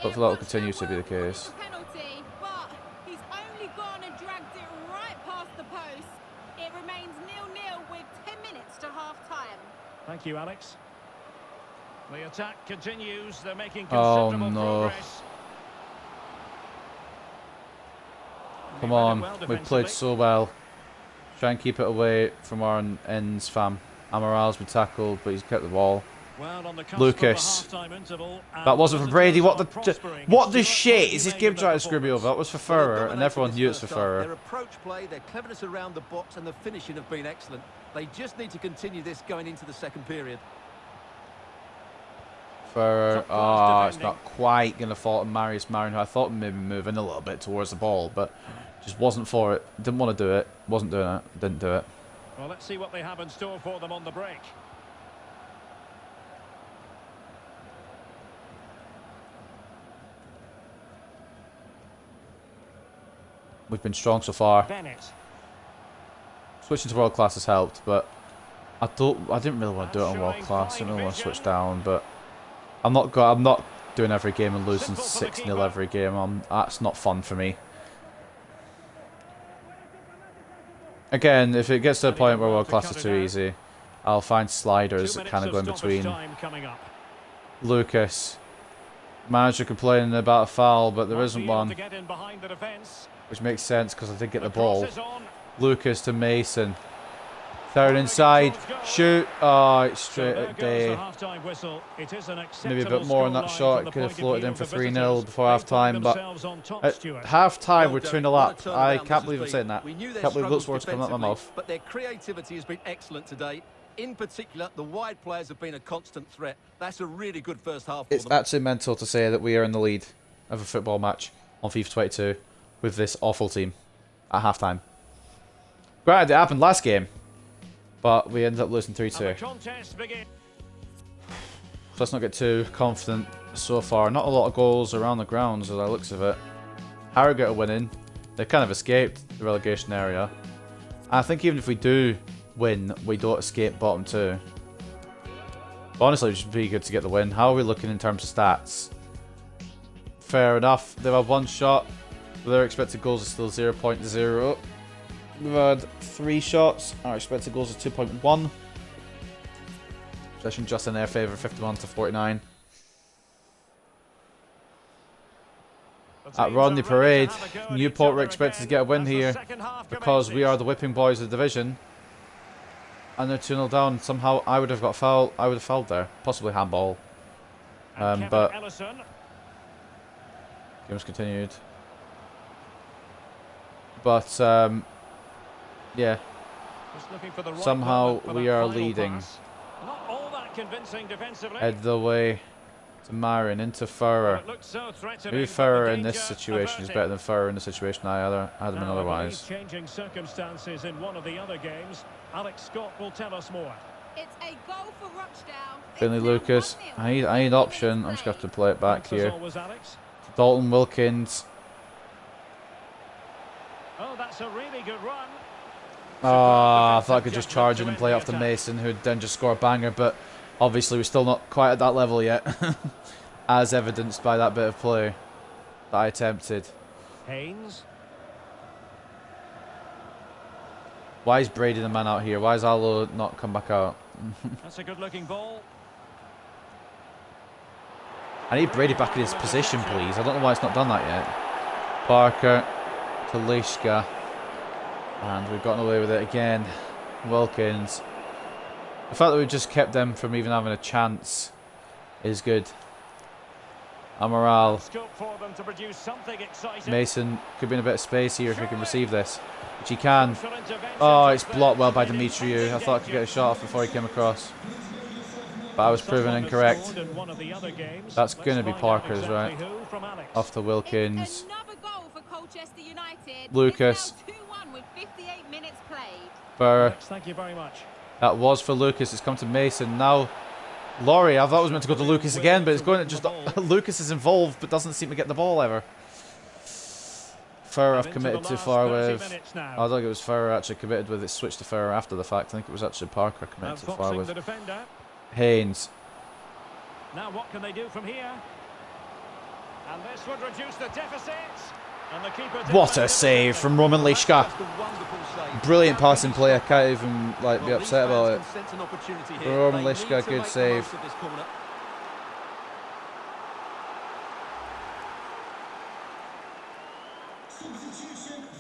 Hopefully that will continue to be the case. Penalty, but he's only gone and dragged it right past the post. It remains 0-0 with 10 minutes to half-time. Thank you, Alex. The attack continues. They're making Oh, considerable no. progress. Come They read it on, well we played defensively. so well. Try and keep it away from our ends, fam. Amaral's been tackled, but he's kept the ball. Well, on the cusp Lucas. of a half-time interval, and That wasn't for visitors Brady. What are the prospering. what the Stuart, shit what is do this you game make of trying that to screw me over? That was for Well, they Furrer, and everyone dominated knew this it's for first half. Furrer. Their approach play, their cleverness around the box, and the finishing have been excellent. They just need to continue this going into the second period. Furrer. Top class Oh, it's defending. not quite going to fall to Marius Marin, who I thought maybe moving a little bit towards the ball, but just wasn't for it. Didn't want to do it. Wasn't doing it. Didn't do it. Well, let's see what they have in store for them on the break. We've been strong so far. Bennett. Switching to world class has helped, but I didn't really want to do it on world class. I didn't really want to switch down, but I'm not doing every game and losing Simple for the 6-0 keeper. every game. That's not fun for me. Again, if it gets to a point where world class is too easy, I'll find sliders 2 that minutes kind of go in of stoppage between. time coming up. Lucas. Manager complaining about a foul, but there Might isn't be able one, to get in behind the defence. which makes sense because I did get the cross ball. is on. Lucas to Mason. Third inside. Shoot. Oh, it's So straight there at goes the day. half-time whistle. It is an Maybe a acceptable bit more on that scoreline shot. from the It could have point of floated view in of for the 3-0 visitors. before They've half put time, but themselves on top, at Stuart. half time Well we're done. 2 0 What a up. turnaround I this can't has believe I'm been. saying that. We knew their Can't believe those struggles words coming out of my defensively, mouth. but their creativity has been excellent today. In particular, the wide players have been a constant threat. That's a really good first half for It's them. actually mental to say that we are in the lead of a football match on FIFA 22 with this awful team at halftime. Granted, it happened last game, but we ended up losing 3-2. Let's not get too confident so far. Not a lot of goals around the grounds as I looks of it. Harrogate are winning. They kind of escaped the relegation area. I think even if we do win, we don't escape bottom two. But honestly, it should be good to get the win. How are we looking in terms of stats? Fair enough. They've had one shot. But their expected goals are still 0.0. We've had 3 shots. Our expected goals are 2.1. Possession just in their favour, 51-49. At Rodney Parade, Newport were expected to get a win here because we are the whipping boys of the division. And they're 2-0 down. Somehow I would have got fouled. I would have fouled there. Possibly handball. But game's continued. But yeah. Somehow we are leading. Head the way to Marin into Ferrer. Maybe Ferrer in this situation is better than Ferrer in the situation I had him in otherwise. Changing circumstances in one of the other games. Alex Scott will tell us more. It's a goal for Rochdale. Finley It's now Lucas. 1-0. I need option. I'm just going to have to play it back Thanks as here. always, Alex. Dalton Wilkins. Oh, that's a really good run. Ah, I thought I could just charge in and play off to Mason, who'd then just score a banger, but obviously we're still not quite at that level yet, as evidenced by that bit of play that I attempted. Haynes. Why is Brady the man out here? Why is Arlo not come back out? That's a good-looking ball. I need Brady back in his position, please. I don't know why it's not done that yet. Parker, Talishka, and we've gotten away with it again. Wilkins. The fact that we've just kept them from even having a chance is good. Amaral. Scope for them to produce something exciting. Mason could be in a bit of space here if he can receive this, which he can. Oh, it's blocked well by Demetriou. I thought I could get a shot off before he came across, but I was proven incorrect. That's going to be Parker's, right? Off to Wilkins. Another goal for Colchester United. Lucas. It's now 2-1 with 58 minutes played. Burr. Thank you very much. That was for Lucas. It's come to Mason. Now, Laurie. I thought it was meant to go to Lucas again, but it's going to just... Lucas is involved, but doesn't seem to get the ball ever. Ferrer I've committed too far with. I don't think it was Ferrer actually committed with. It switched to Ferrer after the fact. I think it was actually Parker committed too far with. Haynes. Now what can they do from here? And this would reduce the deficit. And the keeper What a save from Roman Lishka. Brilliant passing play. I can't even be upset about it. Roman Lishka, good save.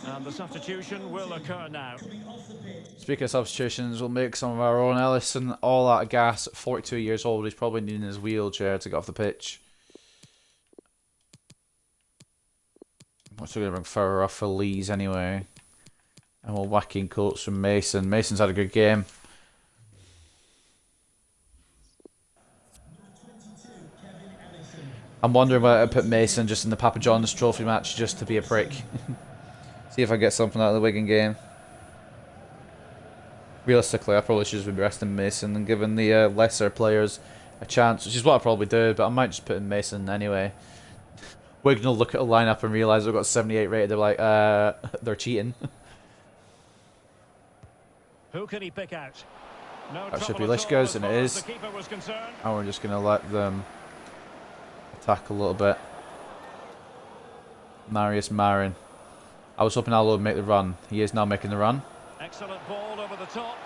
And the substitution will occur now. Speaking of substitutions, we'll make some of our own. Ellison, all out of gas, 42 years old. He's probably needing his wheelchair to get off the pitch. I'm still going to bring Ferrer off for Lees anyway. And we'll whack in Coates from Mason. Mason's had a good game. I'm wondering whether I put Mason just in the Papa John's trophy match just to be a prick. See if I get something out of the Wigan game. Realistically, I probably should just be resting Mason and giving the lesser players a chance, which is what I'll probably do, but I might just put in Mason anyway. Wigan will look at a lineup and realise they've got 78 rated. They're like, they're cheating. Who can he pick out? No That should be trouble at all Lishka's, as and it far as is. the keeper was concerned. And we're just going to let them attack a little bit. Marius Marin. I was hoping Allo would make the run. He is now making the run. Excellent ball over the top.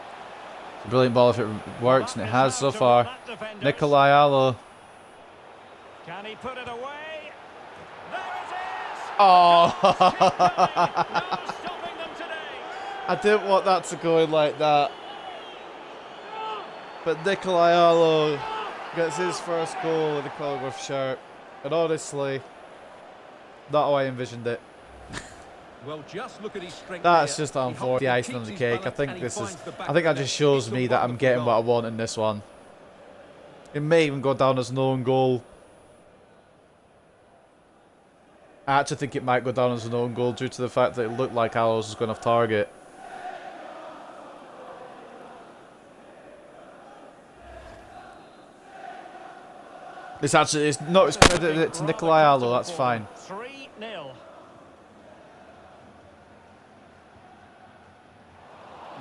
It's a brilliant ball if it works, and it has so far. Nikolai Allo. Can he put it away? There it is! Oh! No stopping them today. I didn't want that to go in like that. But Nikolai Allo gets his first goal in the Cullingworth shirt. And honestly, not how I envisioned it. Well, just look at his strength. That's there. just He holds unfortunate. The it, icing on keeps the his cake. I balance, think and he this is. finds the back I think of that the just net. shows It's a me that I'm wonderful getting what I goal. want in this one. It may even go down as an own goal. I actually think it might go down as an own goal due to the fact that it looked like Aloes was going off target. It's actually, it's not as credited to Nikolai Alo, that's fine. 3-0.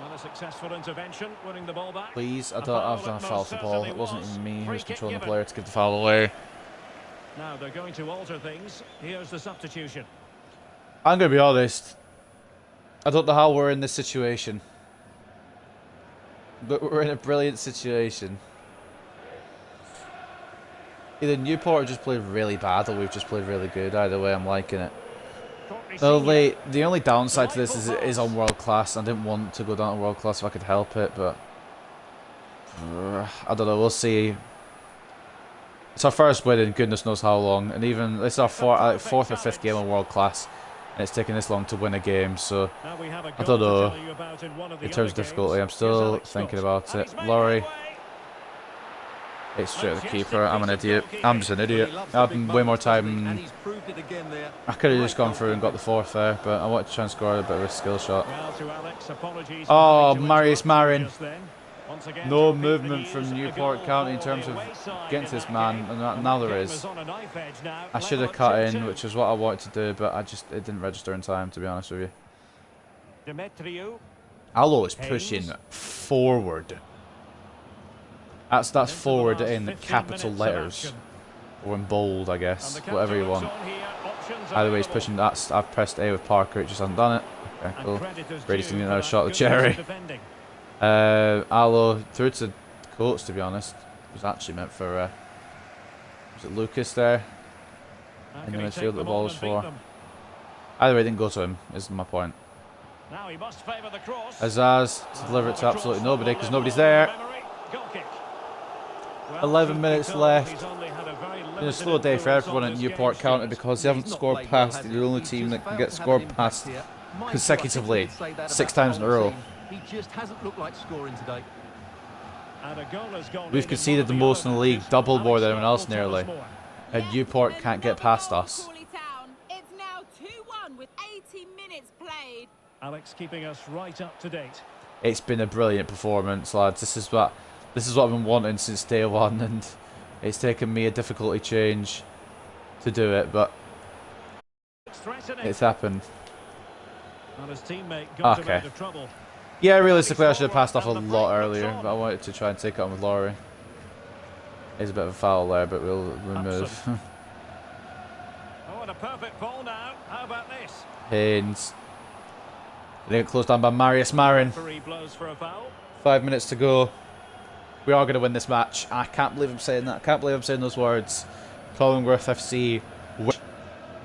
Not a successful intervention, winning the ball back. Please, I've A done foul a that foul most for the ball. certainly It wasn't was. even me who Free was kick controlling the given. player to give the foul away. Now they're going to alter things. Here's the substitution. I'm going to be honest. I don't know how we're in this situation. But we're in a brilliant situation. Either Newport just played really bad or we've just played really good. Either way, I'm liking it. The only downside to this is on world class. I didn't want to go down to world class if I could help it, but I don't know. We'll see. It's our first win in goodness knows how long, and even it's our fourth or fifth game on world class, and it's taken this long to win a game. So I don't know. In terms of difficulty, I'm still thinking about it. Laurie. It's straight at the keeper. I'm an idiot. I'm just an idiot. I've been way more time. And he's proved it again there. I could have just gone through and got the fourth there, but I wanted to try and score a bit of a skill shot. Oh, Marius Marin. No No movement from Newport County in terms of getting to this man, and now there is. I should have cut in, which is what I wanted to do, but it didn't register in time, to be honest with you. Alo is pushing forward. That's forward in capital letters. Or in bold, I guess. Whatever you want. Either way, he's pushing that. I've pressed A with Parker, it just hasn't done it. Okay, cool. Brady's going to get another shot at the cherry. Alo through to Coates, to be honest. It was actually meant for. Was it Lucas there? In the midfield the ball was for. Either way, it didn't go to him, is my point. Azaz to deliver it to absolutely nobody because nobody's there. 11 minutes left. Been a slow day for everyone at Newport County because they haven't scored past. They're the only team that can get scored past consecutively 6 times in a row. He just hasn't looked like scoring today. We've conceded the most in the league, double more than anyone else nearly. And Newport can't get past us. It's now 2-1 with 80 minutes played. Alex keeping us right up to date. It's been a brilliant performance, lads. This is what I've been wanting since day one, and it's taken me a difficulty change to do it, but it's happened. Okay. Yeah, realistically, I should have passed off a lot earlier, but I wanted to try and take it on with Laurie. It's a bit of a foul there, but we'll remove. Oh, and a perfect ball now. How about this? Haynes. They get closed down by Marius Marin. Referee blows for a foul. 5 minutes to go. We are going to win this match. I can't believe I'm saying that. I can't believe I'm saying those words. Cullingworth FC, which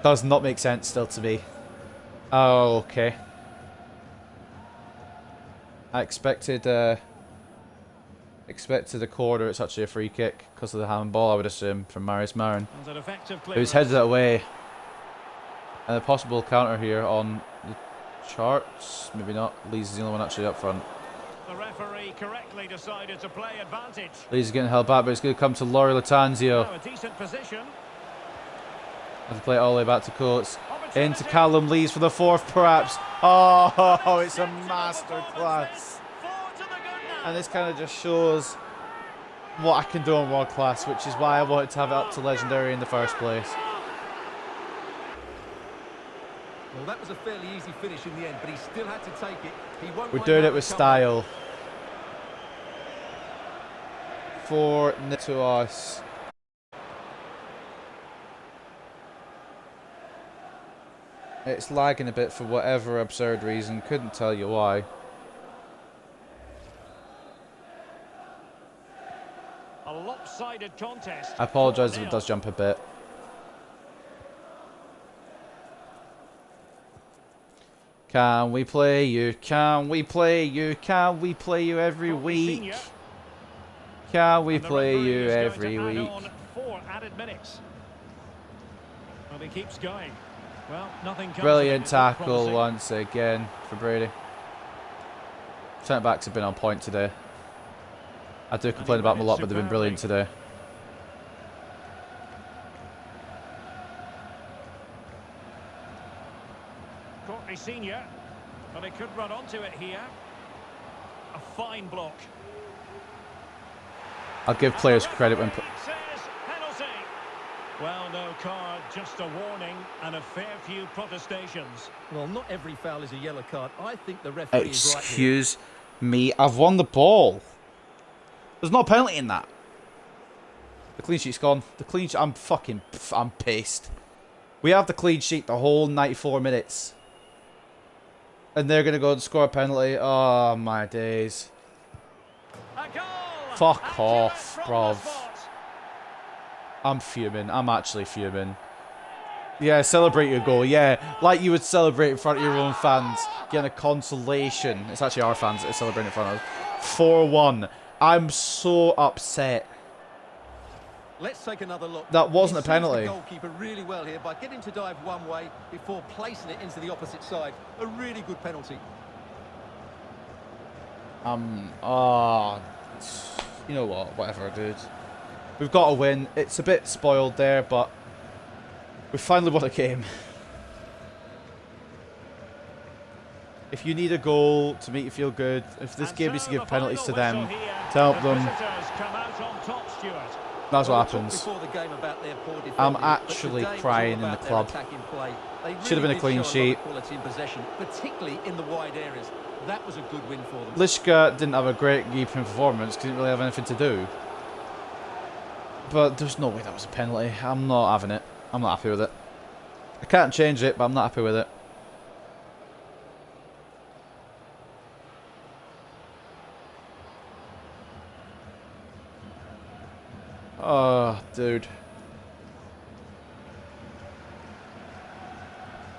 does not make sense still to me. Oh, okay. I expected a corner. It's actually a free kick because of the handball, I would assume, from Marius Marin. It was headed that way. And a possible counter here on the charts. Maybe not. Lee's the only one actually up front. The referee correctly decided to play advantage. Lee's getting held back, but it's going to come to Laurie Latanzio. Now a decent position. Have to play it all the way back to Coates. Into Callum Lees for the fourth, perhaps. Oh, it's a masterclass. And this kind of just shows what I can do on world class, which is why I wanted to have it up to legendary in the first place. Well, that was a fairly easy finish in the end, but he still had to take it. He won't We're mind doing how it with come. style. 4-0 to us. It's lagging a bit for whatever absurd reason. Couldn't tell you why. A lopsided contest. I apologise if it does jump a bit. Can we play you? Can we play you? Can we play you every week? Can we play you every week? 4 added minutes. Well, he keeps going. Well, nothing comes Brilliant of it. It looked tackle promising. once again for Brady. Centre backs have been on point today. I do complain about them a lot, but they've been brilliant today. Courtney Senior, but he could run onto it here. A fine block. I'll give players credit when... Says penalty. Well, no card, just a warning and a fair few protestations. Well, not every foul is a yellow card. I think the referee is right here. Excuse me, I've won the ball. There's no penalty in that. The clean sheet's gone. The clean sheet, I'm pissed. We have the clean sheet the whole 94 minutes. And they're going to go and score a penalty. Oh, my days. A goal! Fuck And off, from the bruv. spot. I'm fuming. I'm actually fuming. Yeah, celebrate your goal. Yeah, like you would celebrate in front of your own fans. Getting a consolation. It's actually our fans that are celebrating in front of us. 4-1. I'm so upset. Let's take another look. That wasn't He a suits penalty. the goalkeeper really well here by getting to dive one way before placing it into the opposite side. A really good penalty. You know what? Whatever, dude. We've got to win. It's a bit spoiled there, but we finally won a game. If you need a goal to make you feel good, if this game needs to give penalties to them, to help them, that's what happens. I'm actually crying in the club. Should have been a clean sheet. Particularly in the wide areas. That was a good win for them. Lishka didn't have a great keeping performance because he didn't really have anything to do. But there's no way that was a penalty. I'm not having it. I'm not happy with it. I can't change it, but I'm not happy with it. Oh, dude.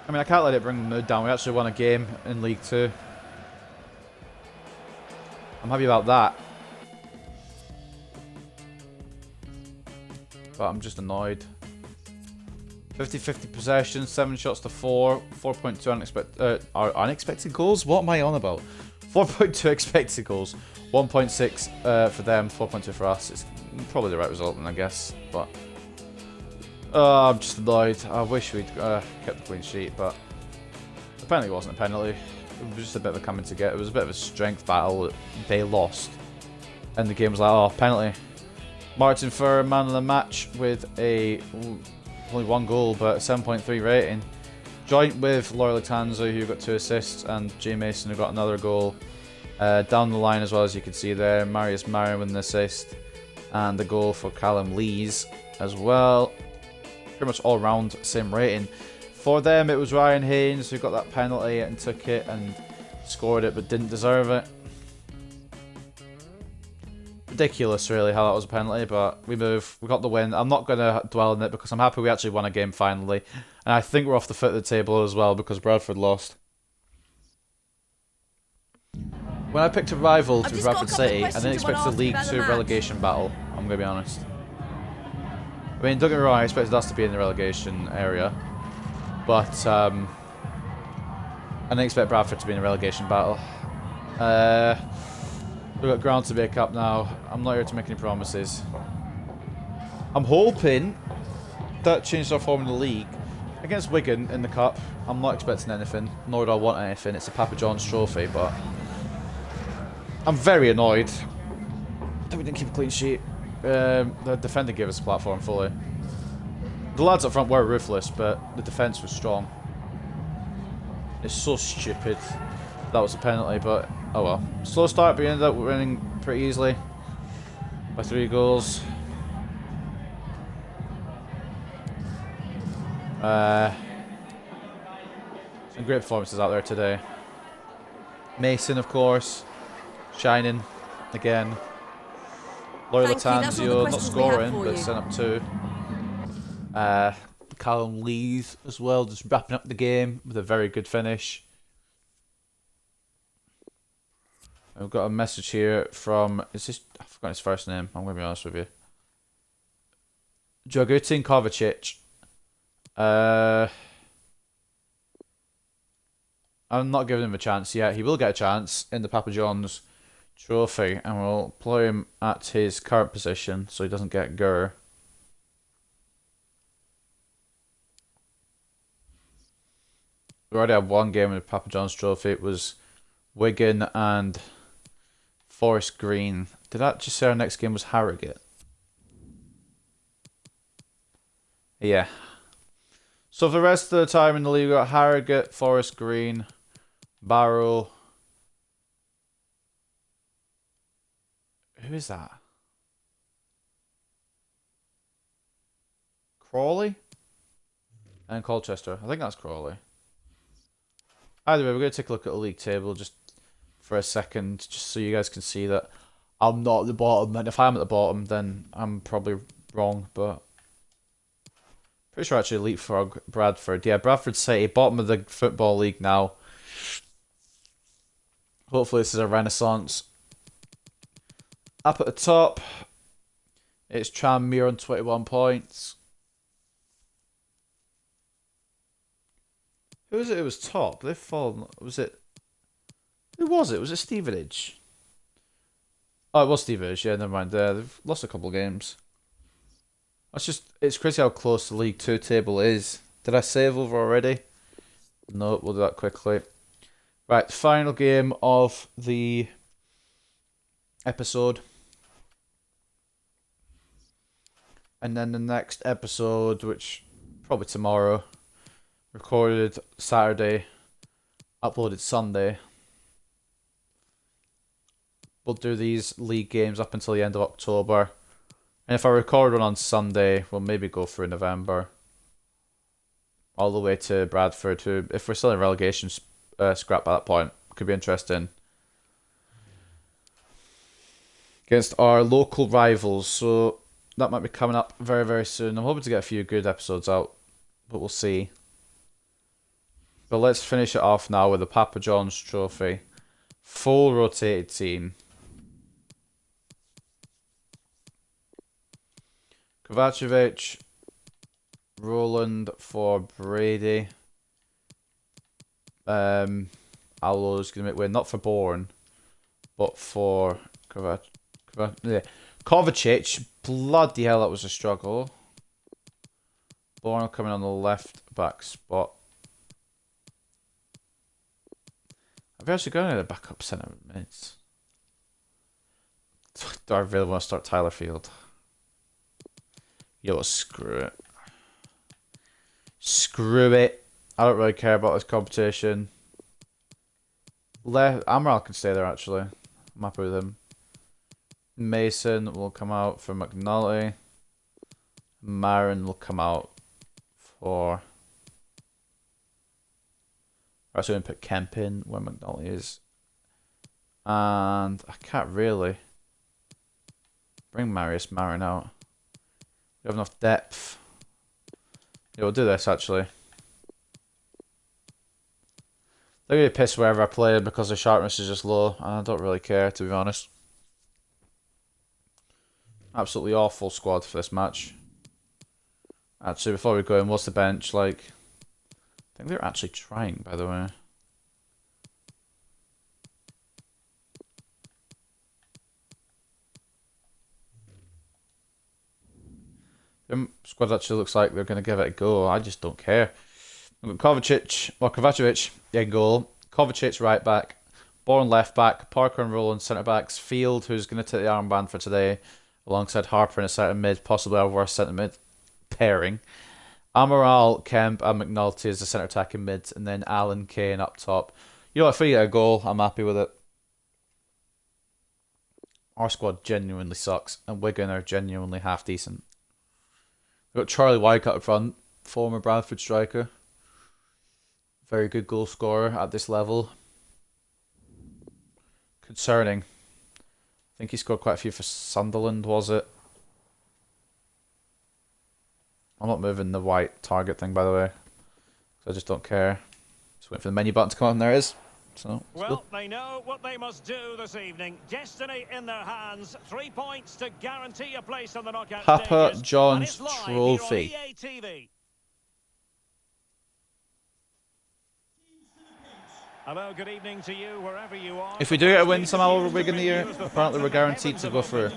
I mean, I can't let it bring the mood down. We actually won a game in League 2. I'm happy about that. But I'm just annoyed. 50-50 possession, 7 shots to 4, 4.2 unexpected goals? What am I on about? 4.2 expected goals, 1.6 for them, 4.2 for us. It's probably the right result then, I guess. But I'm just annoyed. I wish we'd kept the clean sheet, but apparently it wasn't a penalty. It was just a bit of a coming to get. It was a bit of a strength battle that they lost. And the game was like, oh, penalty. Martin Furr, man of the match with only 1 goal, but a 7.3 rating. Joint with Laura Latanzo, who got 2 assists, and Jay Mason, who got another goal. Down the line as well, as you can see there, Marius Marin with an assist. And the goal for Callum Lees as well. Pretty much all round same rating. For them, it was Ryan Haynes who got that penalty and took it and scored it, but didn't deserve it. Ridiculous, really, how that was a penalty, but we move. We got the win. I'm not going to dwell on it because I'm happy we actually won a game finally. And I think we're off the foot of the table as well because Bradford lost. When I picked a rival to be Bradford City, I didn't expect a League 2 relegation battle, I'm going to be honest. I mean, don't get me wrong, I expected us to be in the relegation area. But, I didn't expect Bradford to be in a relegation battle. We've got ground to make up now. I'm not here to make any promises. I'm hoping that changed our form in the league. Against Wigan in the cup, I'm not expecting anything, nor do I want anything. It's a Papa John's trophy, but I'm very annoyed that we didn't keep a clean sheet. The defender gave us a platform fully. The lads up front were ruthless, but the defence was strong. It's so stupid. That was a penalty, but oh well. Slow start, but we ended up winning pretty easily by 3 goals. Some great performances out there today. Mason, of course, shining again. Loyola Tanzio not scoring, but sent up 2. Callum Lees as well, just wrapping up the game with a very good finish. I've got a message here from, is this, I forgot his first name, I'm going to be honest with you. Dragutin Kovacic. I'm not giving him a chance yet. He will get a chance in the Papa John's trophy, and we'll play him at his current position so he doesn't get Gur. We already had one game in the Papa John's trophy. It was Wigan and Forest Green. Did that just say our next game was Harrogate? Yeah. So for the rest of the time in the league, we've got Harrogate, Forest Green, Barrow. Who is that? Crawley? And Colchester. I think that's Crawley. Either way, we're going to take a look at the league table just for a second, just so you guys can see that I'm not at the bottom. And if I'm at the bottom, then I'm probably wrong, but pretty sure I actually leapfrog Bradford. Yeah, Bradford City, bottom of the Football League now. Hopefully this is a renaissance. Up at the top, it's Tranmere on 21 points. Who was it who was top? They've fallen. Was it? Who was it? Was it Stevenage? Oh, it was Stevenage. Yeah, never mind. They've lost a couple of games. It's crazy how close the League 2 table is. Did I save over already? No, we'll do that quickly. Right, the final game of the episode. And then the next episode, which probably tomorrow, recorded Saturday, uploaded Sunday. We'll do these league games up until the end of October. And if I record one on Sunday, we'll maybe go through November. All the way to Bradford, who, if we're still in relegation scrap by that point, could be interesting. Against our local rivals, so that might be coming up very, very soon. I'm hoping to get a few good episodes out, but we'll see. But let's finish it off now with the Papa John's Trophy. Full rotated team. Kovacevic, Roland for Brady. Allo's going to make way, not for Bourne, but for Kovacic. Bloody hell, that was a struggle. Bourne coming on the left back spot. I've actually got a backup centre mids. Do I really want to start Tyler Field? Yo, screw it. Screw it. I don't really care about this competition. Amaral can stay there, actually. I'm happy with him. Mason will come out for McNulty. Marin will come out for... I'm actually going to put Kemp in where McNulty is. And I can't really bring Marius Marin out. We have enough depth. Yeah, we'll do this actually. They're going to be pissed wherever I play because the sharpness is just low, and I don't really care, to be honest. Absolutely awful squad for this match. Actually, before we go in, what's the bench like? I think they're actually trying, by the way. Their squad actually looks like they're going to give it a go. I just don't care. We've got Kovacevic in goal. Kovacic right back. Bourne left back. Parker and Rowland centre backs. Field, who's going to take the armband for today, alongside Harper in a centre mid, possibly our worst centre mid pairing. Amaral, Kemp, and McNulty as the centre attacking mids, and then Alan Kane up top. You know, if we get a goal, I'm happy with it. Our squad genuinely sucks, and Wigan are genuinely half decent. We've got Charlie Wycott up front, former Bradford striker. Very good goal scorer at this level. Concerning. I think he scored quite a few for Sunderland, was it? I'm not moving the white target thing, by the way. So I just don't care. Just waiting for the menu button to come up, and there it is. So, well, they know what they must do this evening. Destiny in their hands. 3 points to guarantee a place on the knockout Papa stages. John's Trophy. Hello, good evening to you wherever you are. If we do get a win somehow over Wigan here, apparently we're guaranteed to go through.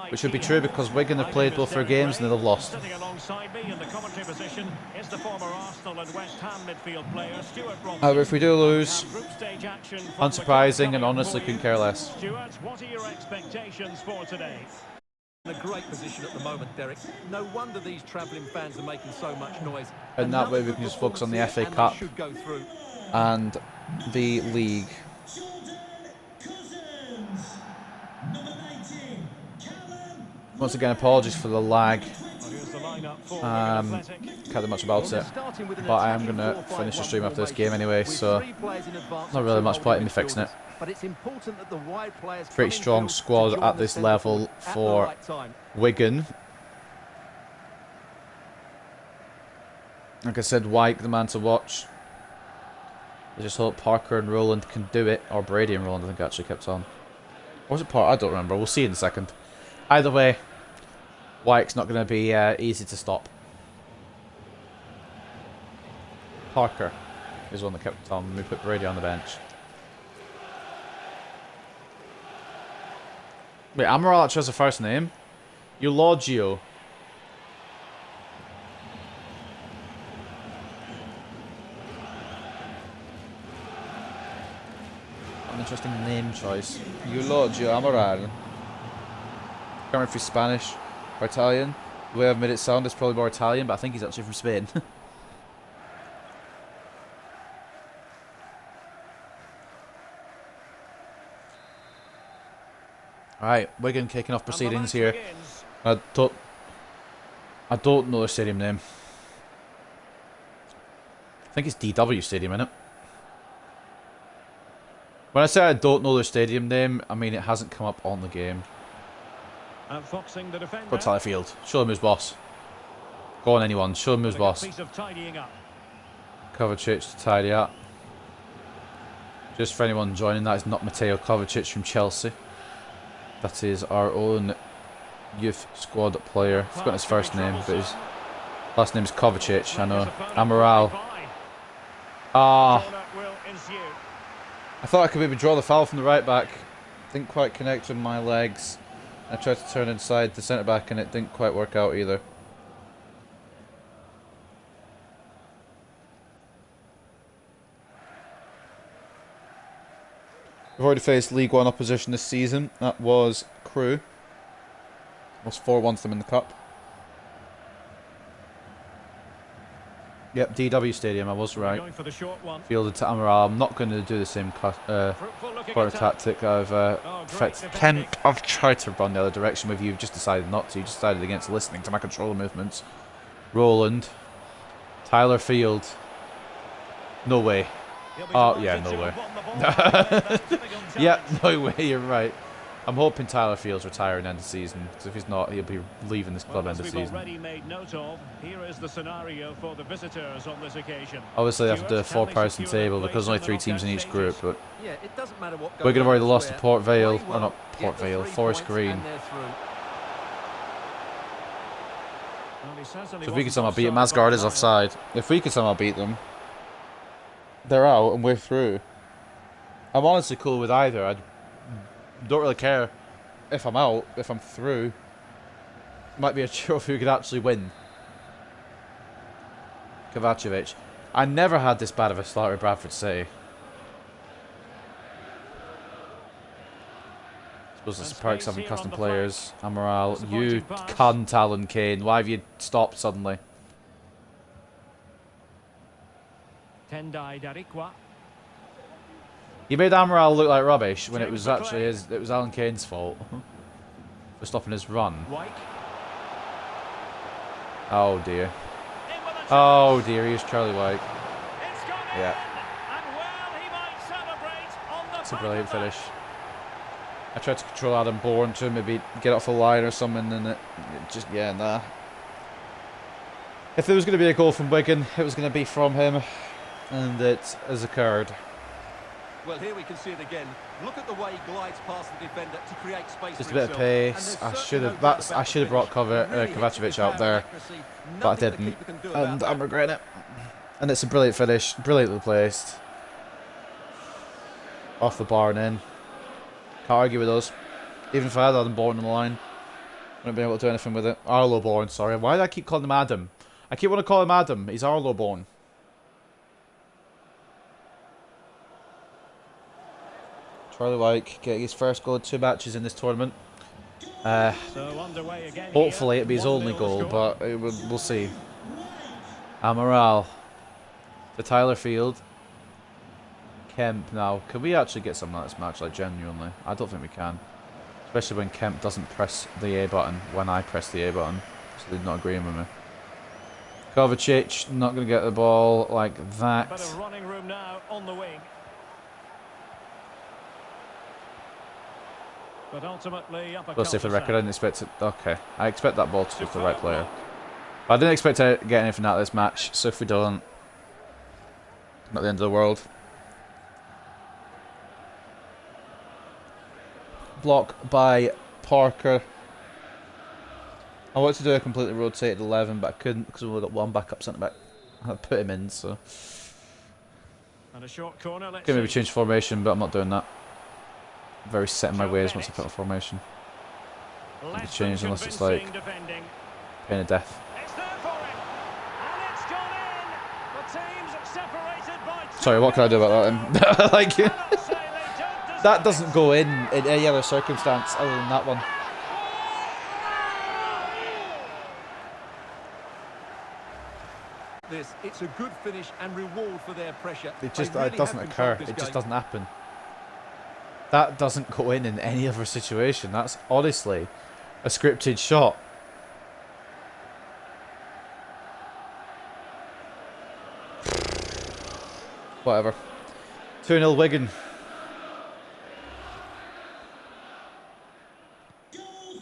Which would be true because Wigan have played both their games and they've lost. Sitting alongside me in the commentary position is the former Arsenal and West Ham midfield player Stuart Robson. However, if we do lose, Group stage action from the unsurprising club and honestly coming couldn't care less. Stuart, what are your expectations for today? In a great position at the moment, Derek. No wonder these travelling fans are making so much noise. And that way we can just focus on the FA And Cup they should go through. and the league. Once again, apologies for the lag. Well, here's the lineup for Wigan Athletic. Can't do much about it, but I am going to finish the stream after this game anyway, so not really much point in me fixing it. But it's important that the wide players Pretty strong squad at this level for Wigan. Like I said, Wyke, the man to watch. I just hope Parker and Roland can do it, or Brady and Roland I think actually kept on. Or was it Parker? I don't remember, we'll see in a second. Either way, Wyke's not going to be easy to stop. Parker is one that kept on when we put Brady on the bench. Wait, Amaral actually has a first name? Eulogio. An interesting name choice. Eulogio Amaral. Can't remember if he's Spanish or Italian. The way I've made it sound is probably more Italian, but I think he's actually from Spain. Alright, Wigan kicking off proceedings here. I don't know the stadium name. I think it's DW Stadium, innit? When I say I don't know their stadium name, I mean it hasn't come up on the game. Outfoxing the defender. Go Tyler Field. Show him who's boss. Go on anyone, show him who's boss. Piece of tidying up. Kovacic to tidy up. Just for anyone joining, that is not Mateo Kovacic from Chelsea. That is our own youth squad player. I've forgotten his first name, but his last name is Kovacic, I know. Amaral. Ah. I thought I could maybe draw the foul from the right back. Didn't quite connect with my legs. I tried to turn inside the centre back and it didn't quite work out either. We've already faced League One opposition this season. That was Crewe. Was 4-1 to them in the cup. Yep, DW Stadium, I was right. Fielded to Amaral. I'm not going to do the same quarter tactic I've I've tried to run the other direction with you. You've just decided not to. You just decided against listening to my controller movements. Roland. Tyler Field. No way. Oh, yeah, no way. Yeah, no way, you're right. I'm hoping Tyler Field's retiring end of season, because if he's not, he'll be leaving this club end of season. Already made note of, here is the scenario for the visitors on this occasion. Obviously, after the four-person table, because there's only 3 teams in each group, but Yeah, it doesn't matter what Wigan have already goes lost to elsewhere. Port Vale, Play or well, not get Port the Vale, 3 Forest points, Green. and they're through. So if we can somehow beat them, Asgard is offside. If we can somehow beat them, they're out and we're through. I'm honestly cool with either. I don't really care if I'm out, if I'm through. Might be a trophy we could actually win. Kovacevic. I never had this bad of a start with Bradford City. I suppose it's the perks having custom players. Amaral, you cunt, Alan Kane. Why have you stopped suddenly? Tendai Darikwa. You made Amaral look like rubbish when it was actually it was Alan Kane's fault for stopping his run. Oh dear. Oh dear, here's Charlie White. Yeah. It's a brilliant finish. I tried to control Adam Bourne to maybe get off a line or something, and it just, yeah, nah. If there was going to be a goal from Wigan, it was going to be from him, and it has occurred. Well, here we can see it again. Look at the way he glides past the defender to create space. Just a for bit of himself. pace. I should have brought Kovacevic out there, but I didn't, and I'm regretting it. And it's a brilliant finish, brilliantly placed. Off the bar and in. Can't argue with us. Even if I had Adam Bourne on the line, wouldn't be able to do anything with it. Arlo Bourne, sorry. Why do I keep calling him Adam? I keep wanting to call him Adam. He's Arlo Bourne. Charlie Wyke getting his first goal in 2 matches in this tournament. So underway again Hopefully here. it'll be his only 1-0 goal, score. but we'll see. Amaral. To Tyler Field. Kemp now. Can we actually get something out of this match, like genuinely? I don't think we can. Especially when Kemp doesn't press the A button when I press the A button. So they're not agreeing with me. Kovacic not going to get the ball like that. Bit of running room now on the wing. But ultimately up a We'll see for the record. I cul-de-sac. didn't expect it. Okay, I expect that ball to go to the right player. But I didn't expect to get anything out of this match. So if we don't, not the end of the world. Block by Parker. I wanted to do a completely rotated 11, but I couldn't because we only got one backup centre back. I put him in, so. And a short corner, let's Could maybe see. change formation, but I'm not doing that. Very set in my ways once I put a formation. Less change than unless it's like convincing defending. pain of death. It's there for him. And it's gone in. The team's separated by 2 Sorry, what can I do about that then? Like, Cannot say they don't deserve that doesn't it. go in any other circumstance other than that one. It's a good finish and reward for their pressure. It just They really it doesn't have occur. controlled It this just game. doesn't happen. That doesn't go in any other situation. That's honestly a scripted shot. Whatever. 2-0 Wigan.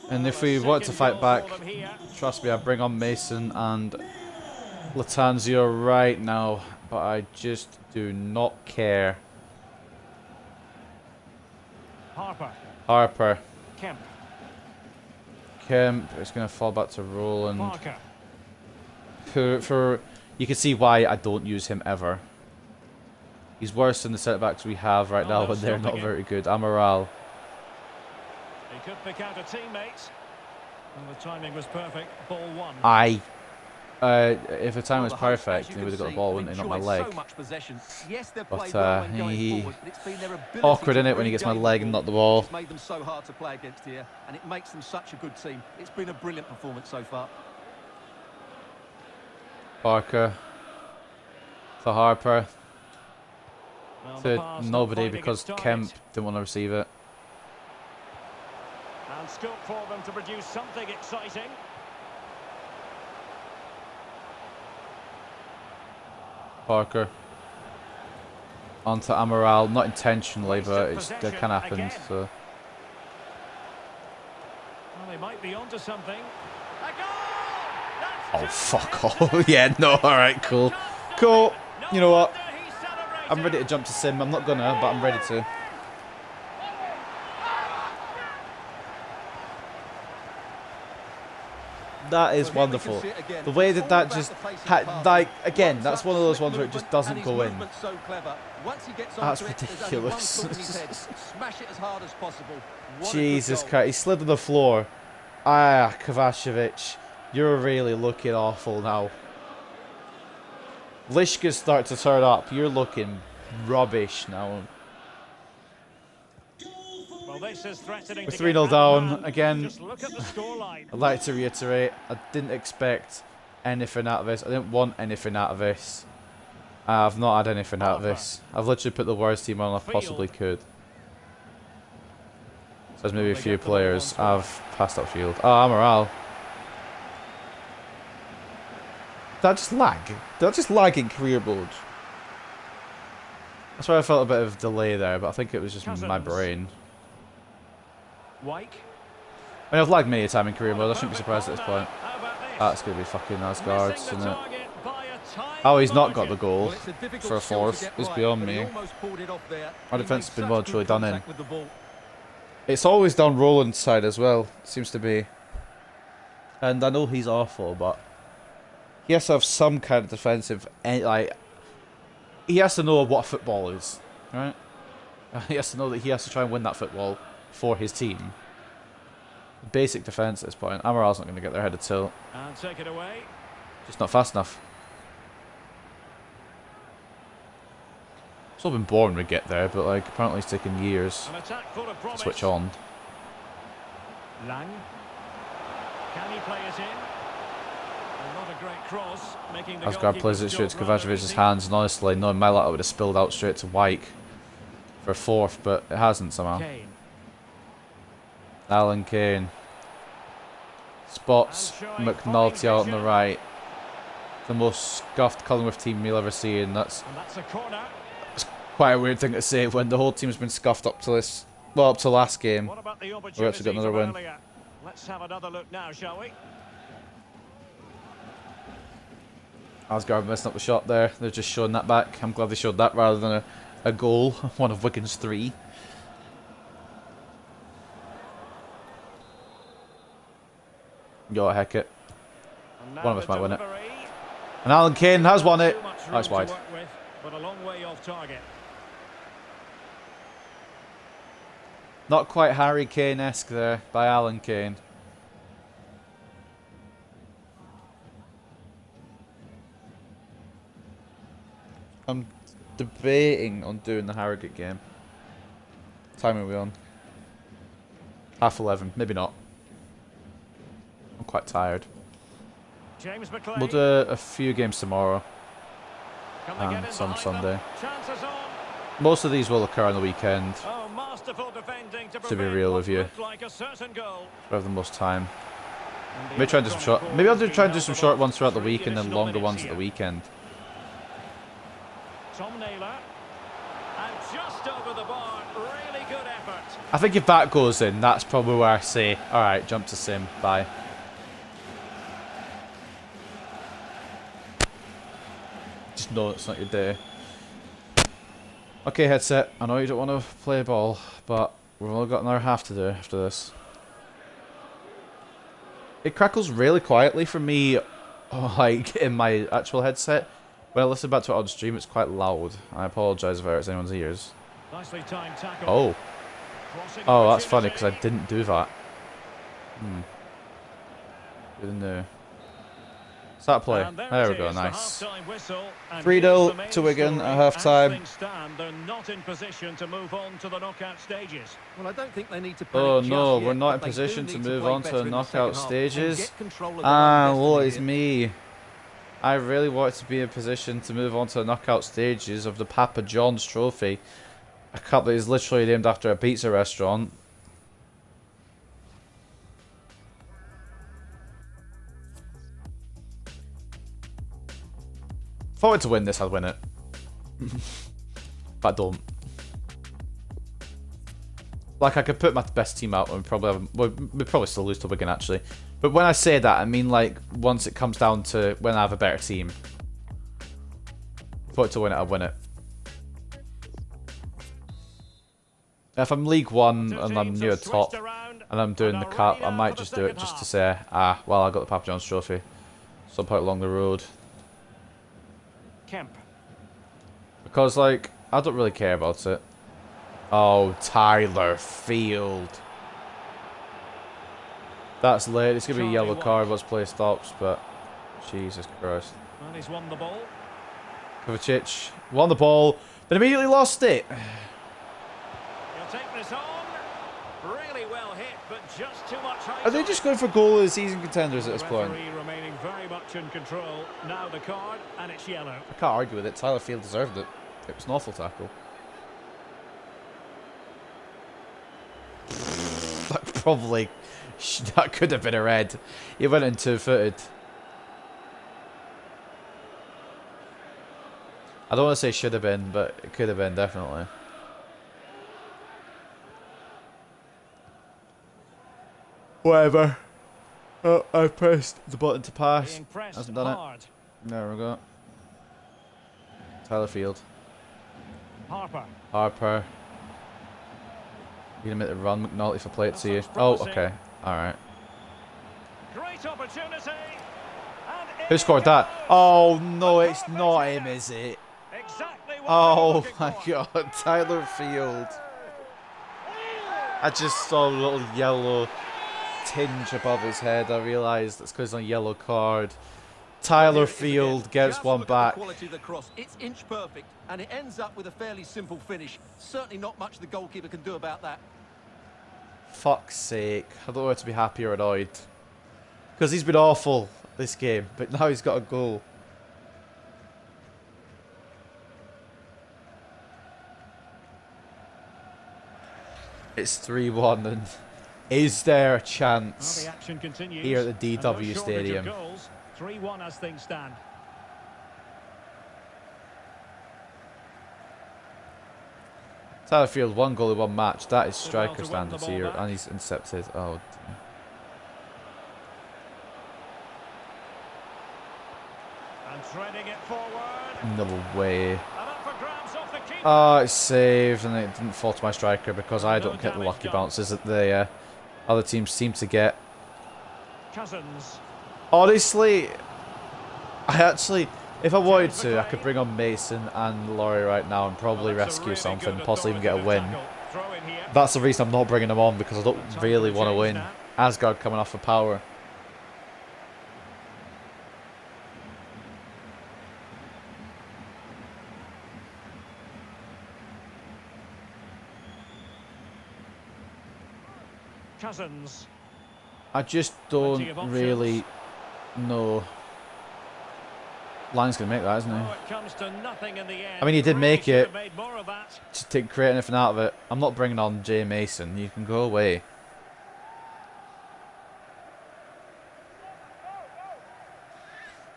And if we want to fight back, trust me, I bring on Mason and Latanzio right now, but I just do not care. Harper. Kemp. Kemp is going to fall back to Roland. Parker. For you can see why I don't use him ever. He's worse than the centre backs we have right now, but they're not very good. Amaral. He could pick out a teammate. And the timing was perfect. Ball 1. If the time was Well, the hosts, perfect, as you he would have can got the see, ball, wouldn't he? Not my enjoyed leg. So much possession. Yes, they've But, played well when going he- forward, but it's been their ability Awkward, to innit, when he gets my regain leg the and ball not the ball. that's made them so hard to play against here, and it makes them such a good team. It's been a brilliant performance so far. Parker. To Harper. Well, the To pass not nobody finding because its target. Kemp didn't want to receive it. And scope for them to produce something exciting. Parker. Onto Amaral. Not intentionally, but it can happen. Again. So. Well, they might be onto something. A goal! Oh, That's fuck off. Yeah, no, alright, cool. Cool. You know what? wonder he's celebrating. I'm ready to jump to Sim. I'm not gonna, but I'm ready to. That is So here we can wonderful. see it again. The way It's that all that about just the pace of had, the like, passing. again, One that's touch, one of those slick ones where it just movement, doesn't and his go in. movement's so clever. Once he gets That's onto it, there's only one ridiculous. thought in his head. Smash it as hard as possible. What a good Jesus goal. Christ, he slid to the floor. Ah, Kovacevic, you're really looking awful now. Lishka's start to turn up. You're looking rubbish now. Well, this is threatening We're to 3-0 get out of down hand. again. Just look at the scoreline. I'd like to reiterate, I didn't expect anything out of this. I didn't want anything out of this. I've not had anything out of this. I've literally put the worst team on I possibly could. So there's maybe a few players I've passed up field. Oh, Amaral. Did I just lag? Did I just lag in career mode? That's why I felt a bit of delay there, but I think it was just my Cousins. brain. Wyke. I mean, I've lagged many a time in career mode. I shouldn't be surprised at this point. How about this? That's going to be fucking Asgard's, Missing isn't the it? target by a tiny Oh, he's not got margin. the goal Well, it's a difficult for a skill to fourth. get It's right, beyond but he me. almost pulled it off there. Our He defence made has been such well good truly done in. contact with the ball. It's always down Roland's side as well, seems to be. And I know he's awful, but he has to have some kind of defensive, like, he has to know what football is, right? He has to know that he has to try and win that football for his team. Basic defence at this point. Amaral's not going to get their head of tilt. And take it away. Just not fast enough. It's all been boring to get there, but like apparently it's taken years An attack full of to promise. switch on. Lang. Can he play it in? And not a great cross, making the Asgard plays it straight to Kovacevic's hands, and honestly, knowing my luck, I would have spilled out straight to Wyke for a fourth, but it hasn't somehow. Kane. Alan Kane spots McNulty out on the right. The most scuffed Cullingworth team you'll ever see, and that's A corner. quite a weird thing to say when the whole team's been scuffed up to this, well, up to last game. What about the We opportunity actually got another from win. earlier? Let's have another look now, shall we? Asgard messing up the shot there. They're just showing that back. I'm glad they showed that rather than a goal. One of Wigan's 3. Go heck it. And now One of us the might win it. delivery. And Alan Kane has won it. Too much room That's to wide. work with, but a long way off target. Not quite Harry Kane-esque there by Alan Kane. I'm debating on doing the Harrogate game. What time are we on? 11:30. Maybe not. I'm quite tired. James McLean. We'll do a few games tomorrow Can they get and in some behind them? Sunday. Chances on. Most of these will occur on the weekend. Oh, masterful defending to be prevent real what with you. looked like a certain goal. We have the most time. And the Maybe try and do some electronic short. ball Maybe I'll has try and been do some held short for ones throughout the 3 week and then additional longer minutes ones at the here. weekend. Tom Naylor. And just over the bar. Really good effort. I think if that goes in, that's probably where I say, alright, jump to sim, bye. Just know it's not your day. Okay, headset, I know you don't want to play ball, but we've only got another half to do after this. It crackles really quietly for me, like, in my actual headset. When I listen back to it on stream, it's quite loud. I apologise if it hurts anyone's ears. Nicely timed tackle. Oh. Crossing Oh, that's funny because I opportunity. didn't do that. Didn't know. Start play. And There we it go, is, the nice. half-time whistle, and 3-0 here's the main to Wigan story. at half-time. As things stand, they're not in position to move on to the knockout stages. Well, I don't think they need to panic Oh just no, yet, we're not in but they do position to need move play on to better the in the knockout second half and stages. get control of their Ah, own woe destiny is here. me. I really wanted to be in position to move on to the knockout stages of the Papa John's Trophy. A cup that is literally named after a pizza restaurant. If I were to win this, I'd win it. But I don't. Like, I could put my best team out and probably have, well, we'd probably still lose to Wigan, actually. But when I say that, I mean, like, once it comes down to when I have a better team. If I were to win it, I'd win it. If I'm League One and I'm near the top and I'm doing the cup, I might just do it just to say, ah, well, I got the Papa John's Trophy. Some point along the road. Kemp. Because, like, I don't really care about it. Oh, Tyler Field. That's late. It's going to be a yellow card once play stops, but Jesus Christ. And he's won the ball. Kovacic won the ball, but immediately lost it. He'll take this on. Really well hit, but just too much height. Are they just going for goal of the season contenders at this point? Referee remaining very much in control. Now the card, and it's yellow. I can't argue with it. Tyler Field deserved it. It was an awful tackle. That probably... That could have been a red. He went in two-footed. I don't want to say should have been, but it could have been, definitely. Whatever. Oh, I pressed the button to pass. Being pressed Hasn't done hard. it. There we go. Tyler Field. Harper. Harper. You're gonna make the run, McNulty, if I play it to you. Oh, okay. Alright. Great opportunity. And Who scored that? Oh, no, it's not him, is it? Exactly what they were Oh, looking my for. God. Tyler Field. I just saw a little yellow tinge above his head. I realised it's because on a yellow card. Tyler Field gets Just one look at the back. quality of the cross. It's inch perfect, and it ends up with a fairly simple finish. Certainly not much the goalkeeper can do about that. Fuck's sake. I don't know whether to be happy or annoyed. Because he's been awful this game, but now he's got a goal. It's 3-1, and is there a chance Well, the action continues. here at the And no DW shortage of Stadium? goals. 3-1 as things stand. Tyler Field, 1 goal in 1 match. That is Did well striker to win the standards ball here, back. and he's intercepted. Oh, dear. And threading it forward. No way. And up for grabs off the keeper. Oh, it's saved, and it didn't fall to my striker because I don't get the lucky bounces that the other teams seem to get. Cousins. Honestly, if I wanted to, I could bring on Mason and Laurie right now and probably rescue something, possibly even get a win. That's the reason I'm not bringing them on, because I don't really want to win. Asgard coming off for power. Cousins. I just don't really know. Lang's going to make that, isn't he? Oh, it comes to nothing in the end. I mean, he did make Really should it. have made more of that. Just didn't create anything out of it. I'm not bringing on Jay Mason. You can go away.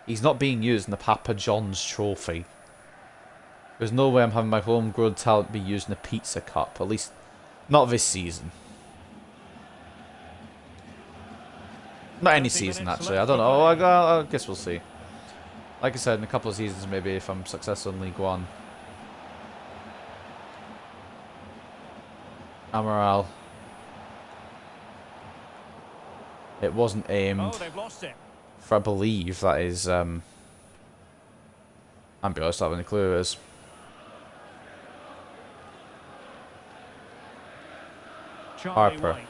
He's not being used in the Papa John's trophy. There's no way I'm having my homegrown talent be used in the Pizza Cup. At least, not this season. Not any season, actually. I don't know. I guess we'll see. Like I said, in a couple of seasons, maybe, if I'm successful in League One. Amaral. It wasn't aimed. Oh, they've lost it. For I believe that is, I'm be honest, I don't have any clue who it is. Charlie Harper. White.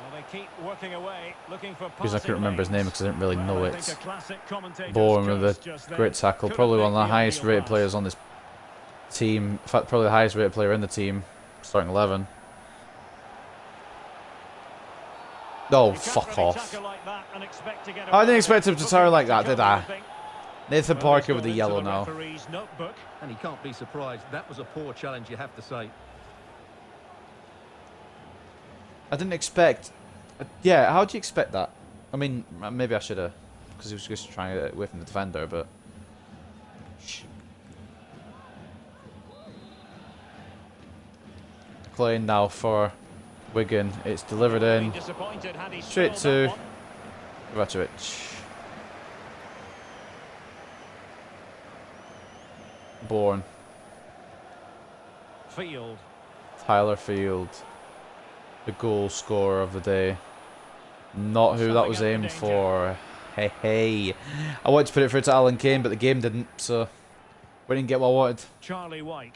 Well, they keep working away, looking for Because I couldn't passing remember his name lanes. because I didn't really know Well, I it. think a classic commentator's Bourne with curse a just then. great tackle. Couldn't Probably one of make the the highest ideal rated pass. players on this team. In fact, probably the highest rated player in the team. Starting 11. Oh, You can't fuck really off. tackle like that and expect to get I didn't away expect with him it. to turn like Looking that, did to I? cover everything. Nathan Well, Parker he's with the gone yellow into the now. referee's notebook. And he can't be surprised. That was a poor challenge, you have to say. I didn't expect... Yeah, how do you expect that? I mean, maybe I should have... Because he was just trying to get away from the defender, but... Playing now for Wigan. It's delivered in. Be disappointed had he Straight stole to that one. Kovacevic. Bourne. Field. Tyler Field. The goal scorer of the day. Not who that was aimed for. Hey, hey. I wanted to put it through to Alan Kane, but the game didn't, so we didn't get what I wanted. Charlie White.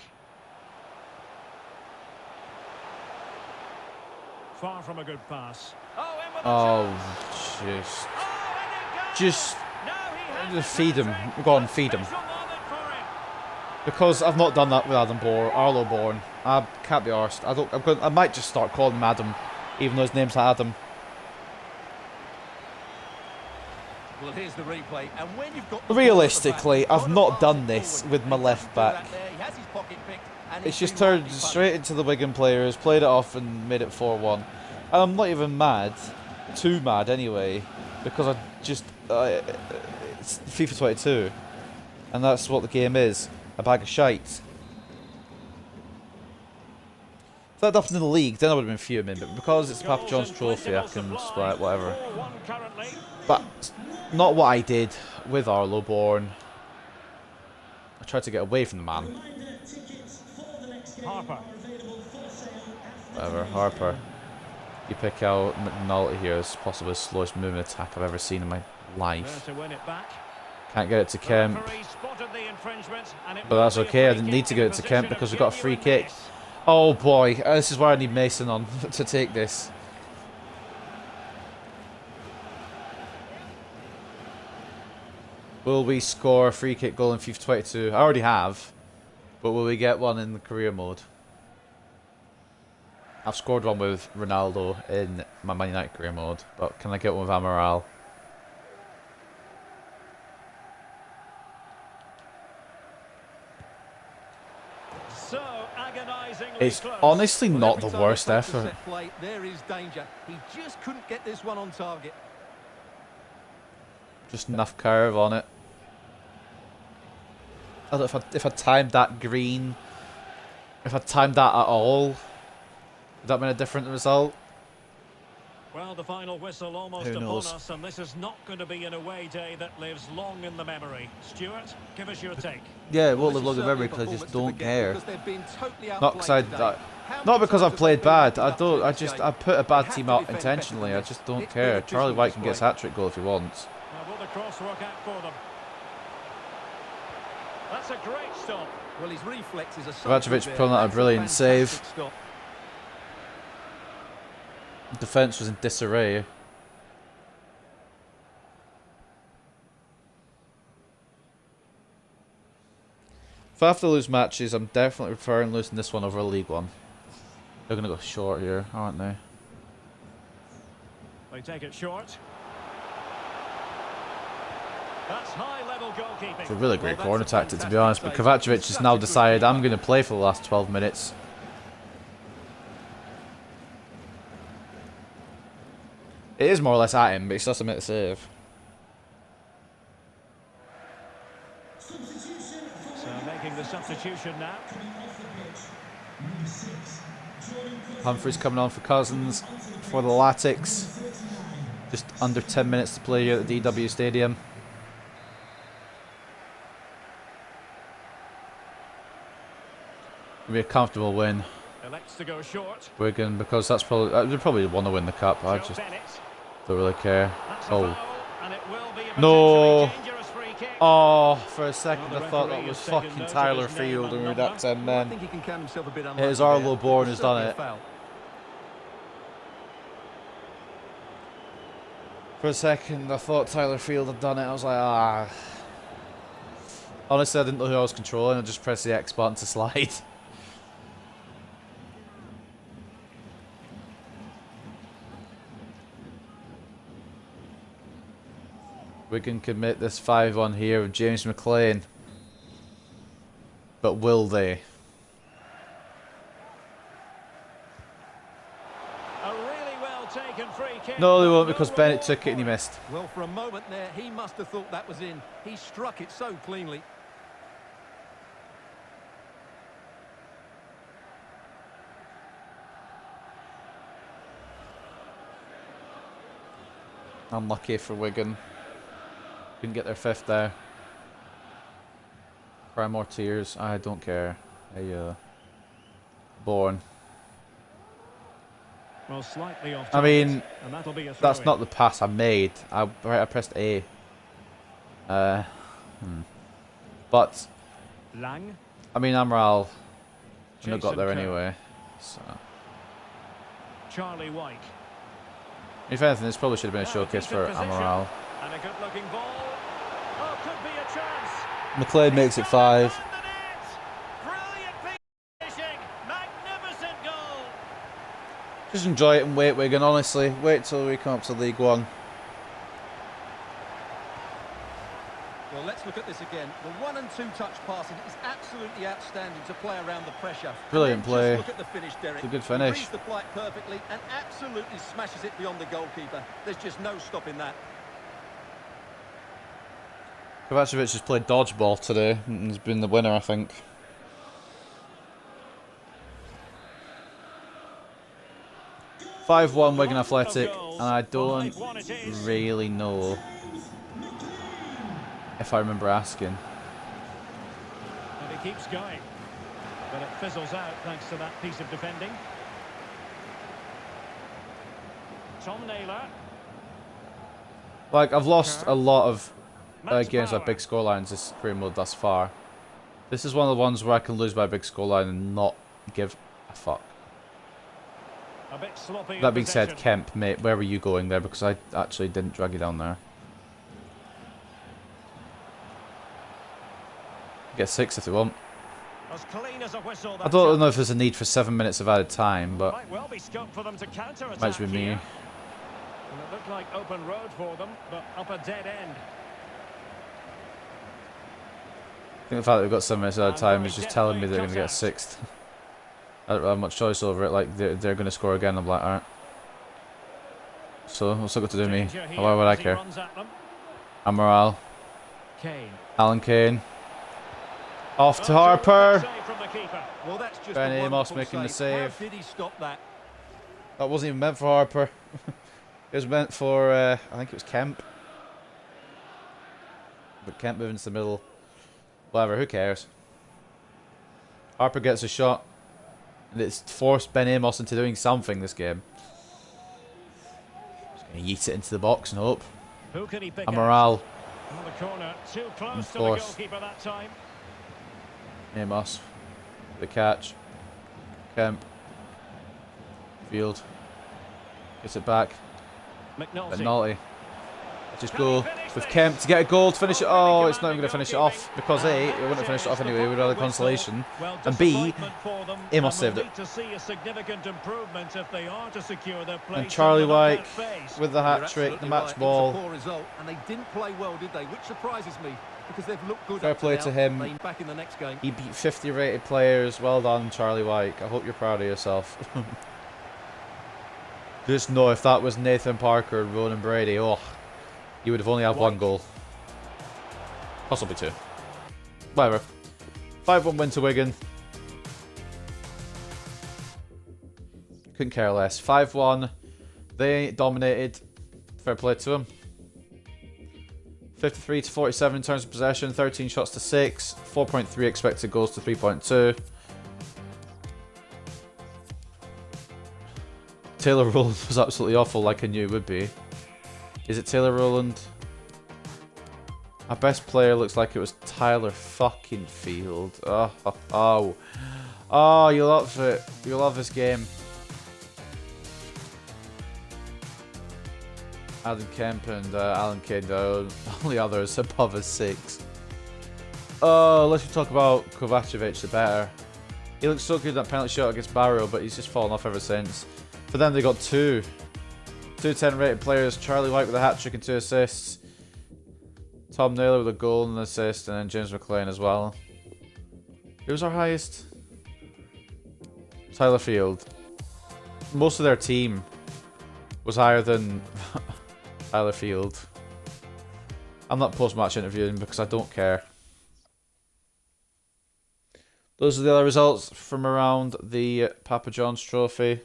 Far from a good pass. Oh, in with a Oh, chance. just... Just No, he has feed him. Go on, feed him. Special moment for him. Because I've not done that with Adam Arlo Bourne. I can't be arsed. I might just start calling him Adam, even though his name's not Adam. Well, here's the replay. And when you've got Realistically, I've not done this with my left back. He has his pocket picked, and It's he's just been turned rightly straight into the Wigan players, played it off and made it 4-1. And I'm not even mad, too mad anyway, because I just, it's FIFA 22. And that's what the game is, a bag of shite. If that happened in the league, then I would have been fuming, but because it's the Papa John's trophy, I can split whatever. 4-1 currently. But not what I did with Arlo Bourne. I tried to get away from the man. Reminder, tickets for the next game Harper. are available for sale at Whatever, Harper. You pick out McNulty here as possibly the slowest moving attack I've ever seen in my life. There to win it back. Can't get it to The Kemp. referee spotted the infringement, and it But will that's be a okay, I free didn't need kick to in get it to Kemp position of because we got a free genuine kick. menace. Oh boy, this is where I need Mason on to take this. Will we score a free kick goal in FIFA 22? I already have. But will we get one in the career mode? I've scored one with Ronaldo in my Man United career mode. But can I get one with Amaral? So agonisingly It's close. honestly Well, not every the time worst they touch the effort. set play, there is danger. He just couldn't get this one on target. Just enough curve on it. I don't know if I timed that green, if I timed that at all, would that been a different result? Well, the final whistle almost Who upon knows? us, and this is not going to be an away day that lives long in the memory. Stuart, give us your take. Yeah, it won't Well, live this long is in memory certainly a because I just performance don't to care. forget because they've been totally Not because outplayed today. How not many because times I've have played they been bad. backed up in this game? I put a They bad have team to out defend intentionally. better I than just this. don't It's care. been a Charlie dismal White can get his display. hat-trick goal if he wants. Now, will the cross work out for them? That's a great stop. Well, his reflexes are so Kovacevic good there. pulling out a That's brilliant save. fantastic stop. Defense was in disarray. If I have to lose matches, I'm definitely preferring losing this one over a League One. They're going to go short here, aren't they? They take it short. That's high-level goalkeeping. It's a really great Well, corner that's a tactic, to be fantastic honest. But save. Kovacevic He's has such now a good decided I'm keeper. going to play for the last 12 minutes. It is more or less at him, but he still has to make the save. Substitution for So making the substitution now. off the pitch. Number 6, Jordan Humphries coming on for Cousins for the Latics. Just under 10 minutes to play here at the DW Stadium. It'll be a comfortable win, Elects to go short. Wigan, because that's probably they probably want to win the cup. I Joe just Bennett. don't really care. That's a Oh, foul, and it will be a No. potentially dangerous free kick. oh! For a second, Well, the I thought referee that was has taken fucking note of Tyler his name Field, and and we were number. at 10 Well, I men. think he can count himself a bit unlucky. It is Arlo there. Bourne It who's was done certainly a it. foul. For a second, I thought Tyler Field had done it. I was like, ah. Honestly, I didn't know who I was controlling. I just pressed the X button to slide. Wigan could make this 5-1 here with James McLean. But will they? A really well taken free kick. No, they won't, because No Bennett reward took it and he for missed. Well, for a moment there, he must have thought that was in. He struck it so cleanly. Unlucky for Wigan. Couldn't get their 5th there. Cry more tears. I don't care. Born. Well, slightly off I mean, target, and that'll be a that's throw-in. not the pass I made. I pressed A. But Lang. I mean, Amaral shouldn't have got Jason there Kerr. anyway. So, Charlie White. if anything, this probably should have been a Now showcase for decent position, Amaral. And a good-looking ball. Oh, could be a chance. McLean makes it 5. On the net. Brilliant finishing. Magnificent goal. Just enjoy it and wait, Wigan. Honestly, wait till we come up to League One. Well, let's look at this again. The 1 and 2 touch passing is absolutely outstanding to play around the pressure. Brilliant And then play. Just look at the finish, Derek. It's a good He finish. reads the flight perfectly and absolutely smashes it beyond the goalkeeper. There's just no stopping that. Kovacevic has played dodgeball today and he's been the winner, I think. (5-1) Wigan Athletic, and I don't really know if I remember asking. And he keeps going. But it fizzles out thanks to that piece of defending. Tom Naylor. Like, I've lost a lot of Max games by Bauer. big scorelines this career mode thus far. This is one of the ones where I can lose by a big scoreline and not give a Fuck. A bit sloppy. That being said, possession. Kemp, mate, where were you going there? Because I actually didn't drag you down there. Get 6 if you want. As clean as a whistle, I don't know if there's a need for 7 minutes of added time, but might well be scope for them to counter attack. might just be me. And it looked like open road for them, but up a dead end. I think the fact that we've got 7 minutes of added time is just telling me they're going to get 6th. I don't have much choice over it. Like they're going to score again. I'm like, alright. So what's it got to do with me? Why would I care? Amaral, Kane. Alan Kane, off to Harper. Well, that's just Ben a Amos wonderful making the save. save. How did he stop that? That wasn't even meant for Harper. It was meant for I think it was Kemp. But Kemp moving to the middle. Whatever, who cares? Harper gets a shot. And it's forced Ben Amos into doing something this game. Just going to yeet it into the box and hope. Who can he pick Amaral. On the corner, too close to the Fourth. goalkeeper that time. Amos. The catch. Kemp. Field. Gets it back. McNulty. McNulty. Just go with Kemp to get a goal to finish it. Oh, it's not even going to finish it off because A, it wouldn't have finished it off anyway. We'd had a consolation. And B, Amos saved it. And Charlie Wyke with the hat trick, the match ball. Poor result, and they didn't play well, did they? Which surprises me because they've looked good. Fair up play now. to him. Playing back in the next game. He beat 50 rated players. Well done, Charlie Wyke. I hope you're proud of yourself. Just know if that was Nathan Parker and Ronan Brady, oh, you would have only had 1 goal. Possibly 2. Whatever. 5-1 win to Wigan. Couldn't care less. 5-1. They dominated. Fair play to them. 53 to 47 in terms of possession. 13 shots to 6. 4.3 expected goals to 3.2. Taylor Rowland was absolutely awful, like I knew it would be. Is it Taylor Rowland? Our best player looks like it was Tyler fucking Field. Oh, you love it. You love this game. Adam Kemp and Alan Kane, the only others above a 6. Oh, let's talk about Kovacevic, the better. He looks so good in that penalty shot against Barrow, but he's just fallen off ever since. For them, they got 2 10 rated players. Charlie White with a hat trick and 2 assists. Tom Naylor with a goal and an assist, and then James McLean as well. Who's our highest? Tyler Field. Most of their team was higher than Tyler Field. I'm not post-match interviewing because I don't care. Those are the other results from around the Papa John's Trophy.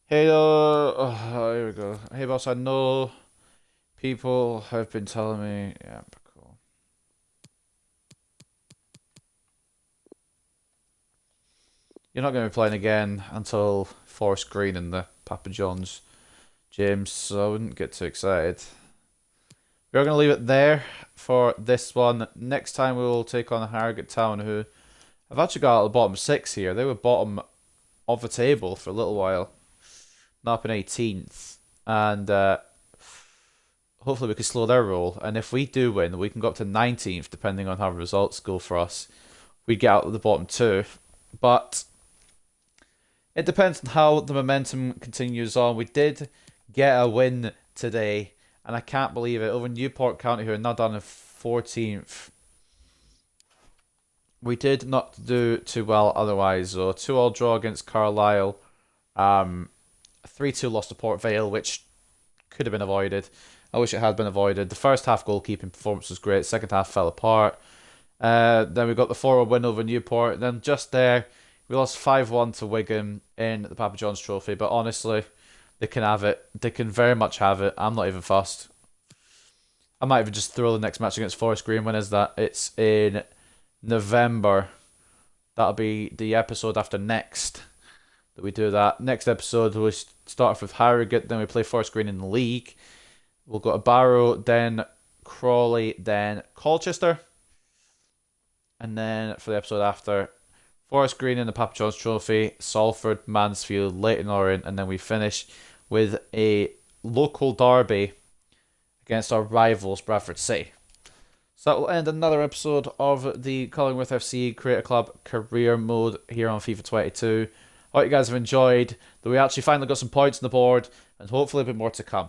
Hey, here we go. Hey, boss, I know people have been telling me... Yeah, cool. You're not going to be playing again until Forest Green in the Papa John's, James, so I wouldn't get too excited. We're going to leave it there for this one. Next time we will take on Harrogate Town, who have actually got out of the bottom 6 here. They were bottom of the table for a little while. Now up in 18th. And hopefully we can slow their roll. And if we do win, we can go up to 19th, depending on how results go for us. We'd get out of the bottom 2. But it depends on how the momentum continues on. We did get a win today. And I can't believe it. Over Newport County, who are now down in 14th. We did not do too well otherwise, though. 2-2 draw against Carlisle. 3-2 loss to Port Vale, which could have been avoided. I wish it had been avoided. The first half goalkeeping performance was great. Second half fell apart. Then we got the 4-1 win over Newport. Then just there, we lost 5-1 to Wigan in the Papa John's Trophy. But honestly, they can have it. They can very much have it. I'm not even fussed. I might even just throw the next match against Forest Green. When is that? It's in November. That'll be the episode after next that we do that. Next episode, we start off with Harrogate, then we play Forest Green in the league. We'll go to Barrow, then Crawley, then Colchester. And then for the episode after, Forest Green in the Papa John's Trophy, Salford, Mansfield, Leyton Orient, and then we finish with a local derby against our rivals, Bradford City. So that will end another episode of the Cullingworth FC Creator Club Career Mode here on FIFA 22. I hope you guys have enjoyed, that we actually finally got some points on the board, and hopefully a bit more to come.